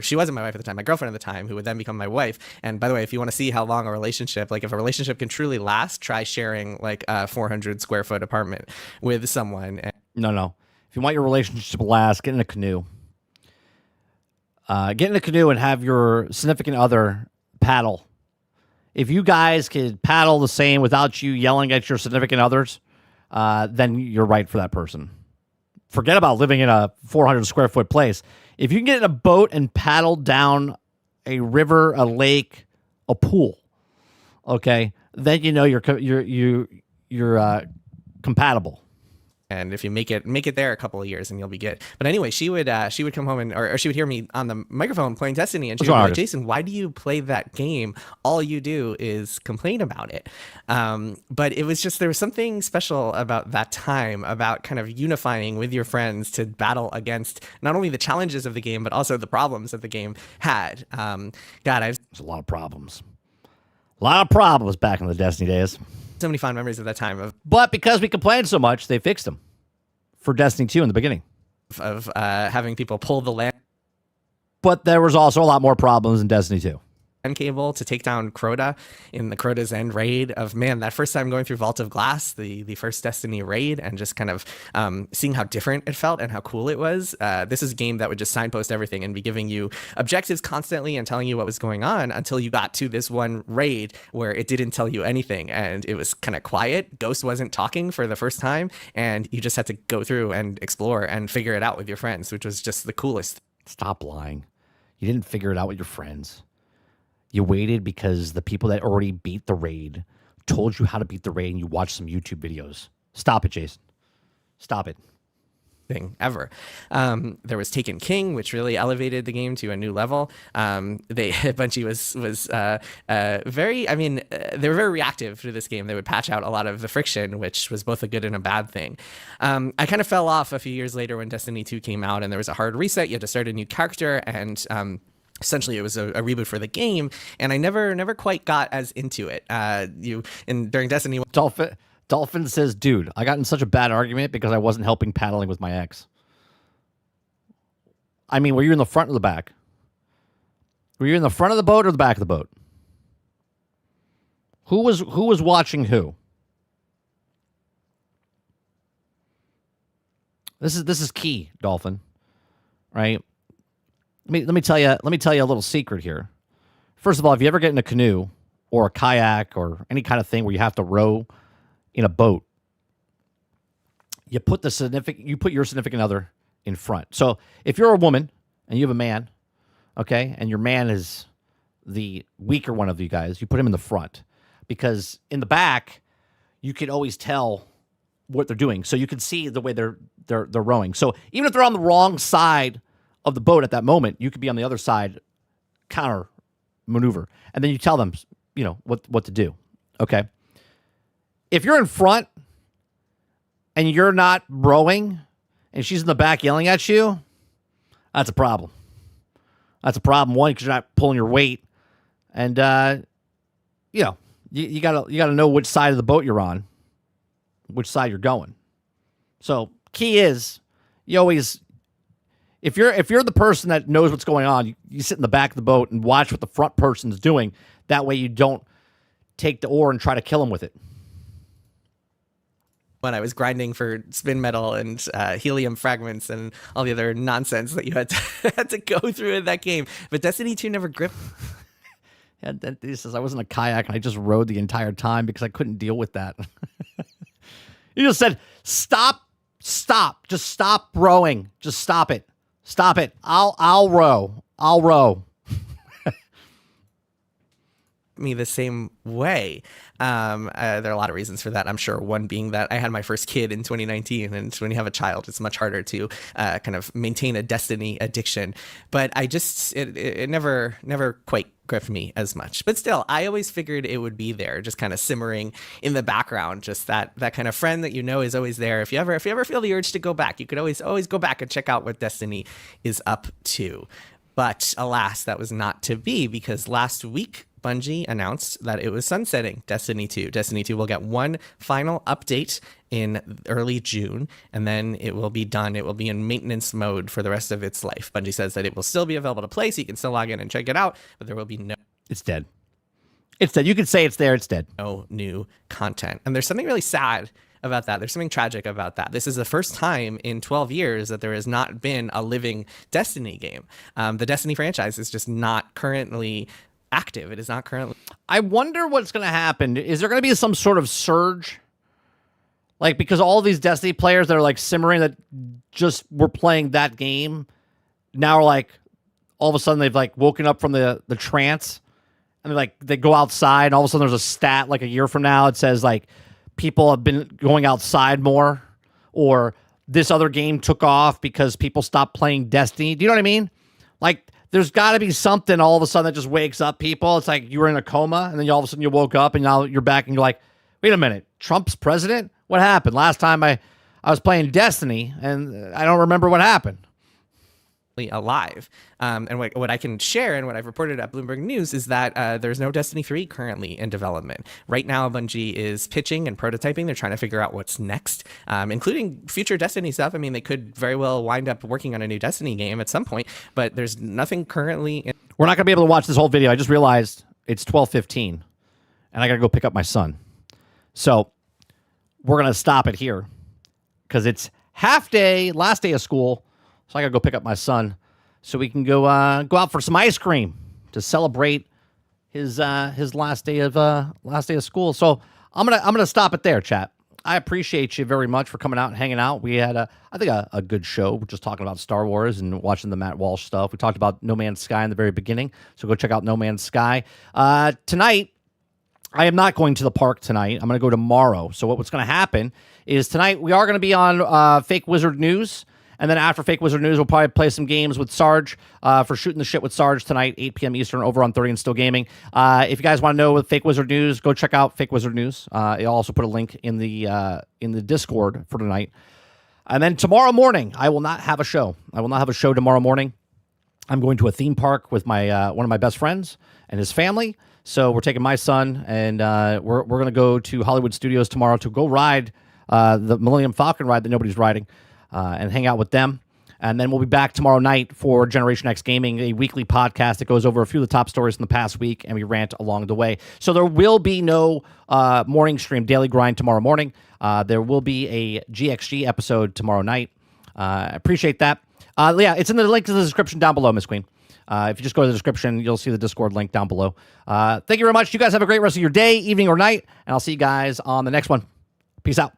she wasn't my wife at the time, my girlfriend at the time, who would then become my wife. And by the way, if you want to see how long a relationship, like if a relationship can truly last, try sharing like a 400 square foot apartment with someone. No. If you want your relationship to last, get in a canoe. Get in a canoe and have your significant other paddle. If you guys could paddle the same without you yelling at your significant others, then you're right for that person. Forget about living in a 400 square foot place. If you can get in a boat and paddle down a river, a lake, a pool, okay, then you know you're compatible. And if you make it there a couple of years, and you'll be good. But anyway, she would come home or she would hear me on the microphone playing Destiny, and she would be like, "Jason, why do you play that game? All you do is complain about it." But it was just, there was something special about that time, about kind of unifying with your friends to battle against not only the challenges of the game, but also the problems that the game had. There's a lot of problems. A lot of problems back in the Destiny days. So many fond memories of that time. But because we complained so much, they fixed them for Destiny 2 in the beginning. Of having people pull the land. But there was also a lot more problems in Destiny 2. cable to take down Crota in the Crota's End raid. Of man, that first time going through Vault of Glass, the first Destiny raid, and just kind of seeing how different it felt and how cool it was. This is a game that would just signpost everything and be giving you objectives constantly and telling you what was going on until you got to this one raid where it didn't tell you anything and it was kind of quiet. Ghost wasn't talking for the first time, and you just had to go through and explore and figure it out with your friends, which was just the coolest. Stop lying. You didn't figure it out with your friends. You waited because the people that already beat the raid told you how to beat the raid, and you watched some YouTube videos. Stop it, Jason. Stop it. Thing ever. There was Taken King, which really elevated the game to a new level. Bungie was very, I mean, they were very reactive to this game. They would patch out a lot of the friction, which was both a good and a bad thing. I kind of fell off a few years later when Destiny 2 came out, and there was a hard reset. You had to start a new character, and essentially it was a reboot for the game, and I never quite got as into it. During Destiny, Dolphin says, dude, I got in such a bad argument because I wasn't helping paddling with my ex. I mean, were you in the front or the back? Were you in the front of the boat or the back of the boat? Who was watching who? This is key, Dolphin. Right? Let me tell you a little secret here. First of all, if you ever get in a canoe or a kayak or any kind of thing where you have to row in a boat, you put your significant other in front. So if you're a woman and you have a man, okay, and your man is the weaker one of you guys, you put him in the front, because in the back you could always tell what they're doing, so you can see the way they're rowing. So even if they're on the wrong side of the boat at that moment, you could be on the other side, counter maneuver, and then you tell them, what to do. Okay. If you're in front and you're not rowing and she's in the back yelling at you, that's a problem. That's a problem. One, because you're not pulling your weight, and you gotta know which side of the boat you're on, which side you're going. So key is you always. If you're the person that knows what's going on, you sit in the back of the boat and watch what the front person is doing. That way you don't take the oar and try to kill them with it. When I was grinding for spin metal and helium fragments and all the other nonsense that you had to go through in that game. But Destiny 2 never gripped. Yeah, he says, I was in a kayak and I just rowed the entire time because I couldn't deal with that. You just said, stop, just stop rowing. Just stop it. Stop it. I'll row. Me the same way. There are a lot of reasons for that, I'm sure. One being that I had my first kid in 2019, and when you have a child, it's much harder to kind of maintain a Destiny addiction. But it never quite gripped me as much. But still, I always figured it would be there, just kind of simmering in the background, just that kind of friend that is always there. If you ever feel the urge to go back, you could always go back and check out what Destiny is up to. But alas, that was not to be, because last week Bungie announced that it was sunsetting Destiny 2. Destiny 2 will get one final update in early June, and then it will be done. It will be in maintenance mode for the rest of its life. Bungie says that it will still be available to play, so you can still log in and check it out, but there will be no... It's dead. It's dead. You can say it's there. It's dead. No new content. And there's something really sad about that. There's something tragic about that. This is the first time in 12 years that there has not been a living Destiny game. The Destiny franchise is just not currently active. It is not currently. I wonder what's going to happen. Is there going to be some sort of surge? Like, because all these Destiny players that are like simmering that just were playing that game now are like, all of a sudden they've like woken up from the trance, and they go outside, and all of a sudden there's a stat like a year from now it says like people have been going outside more, or this other game took off because people stopped playing Destiny. Do you know what I mean? Like, there's got to be something all of a sudden that just wakes up people. It's like you were in a coma, and then all of a sudden you woke up, and now you're back, and you're like, wait a minute, Trump's president? What happened? Last time I was playing Destiny, and I don't remember what happened. Alive. And what I can share and what I've reported at Bloomberg News is that there's no Destiny 3 currently in development. Right now, Bungie is pitching and prototyping. They're trying to figure out what's next, including future Destiny stuff. I mean, they could very well wind up working on a new Destiny game at some point, but there's nothing currently. We're not going to be able to watch this whole video. I just realized it's 12:15, and I got to go pick up my son. So we're going to stop it here because it's half day, last day of school. So I got to go pick up my son so we can go out for some ice cream to celebrate his last day of school. So I'm gonna stop it there, chat. I appreciate you very much for coming out and hanging out. We had I think a good show. We're just talking about Star Wars and watching the Matt Walsh stuff. We talked about No Man's Sky in the very beginning, so go check out No Man's Sky. Tonight, I am not going to the park tonight. I'm going to go tomorrow. So what's going to happen is tonight we are going to be on Fake Wizard News. And then after Fake Wizard News, we'll probably play some games with Sarge for Shooting the Shit with Sarge tonight, 8 p.m. Eastern, over on 30 and Still Gaming. If you guys want to know with Fake Wizard News, go check out Fake Wizard News. I'll also put a link in the Discord for tonight. And then tomorrow morning, I will not have a show. I will not have a show tomorrow morning. I'm going to a theme park with my one of my best friends and his family. So we're taking my son, and we're going to go to Hollywood Studios tomorrow to go ride the Millennium Falcon ride that nobody's riding. And hang out with them. And then we'll be back tomorrow night for Generation X Gaming, a weekly podcast that goes over a few of the top stories from the past week, and we rant along the way. So there will be no morning stream, Daily Grind tomorrow morning. There will be a GXG episode tomorrow night. I appreciate that. Yeah, it's in the link to the description down below, Miss Queen. If you just go to the description, you'll see the Discord link down below. Thank you very much. You guys have a great rest of your day, evening, or night, and I'll see you guys on the next one. Peace out.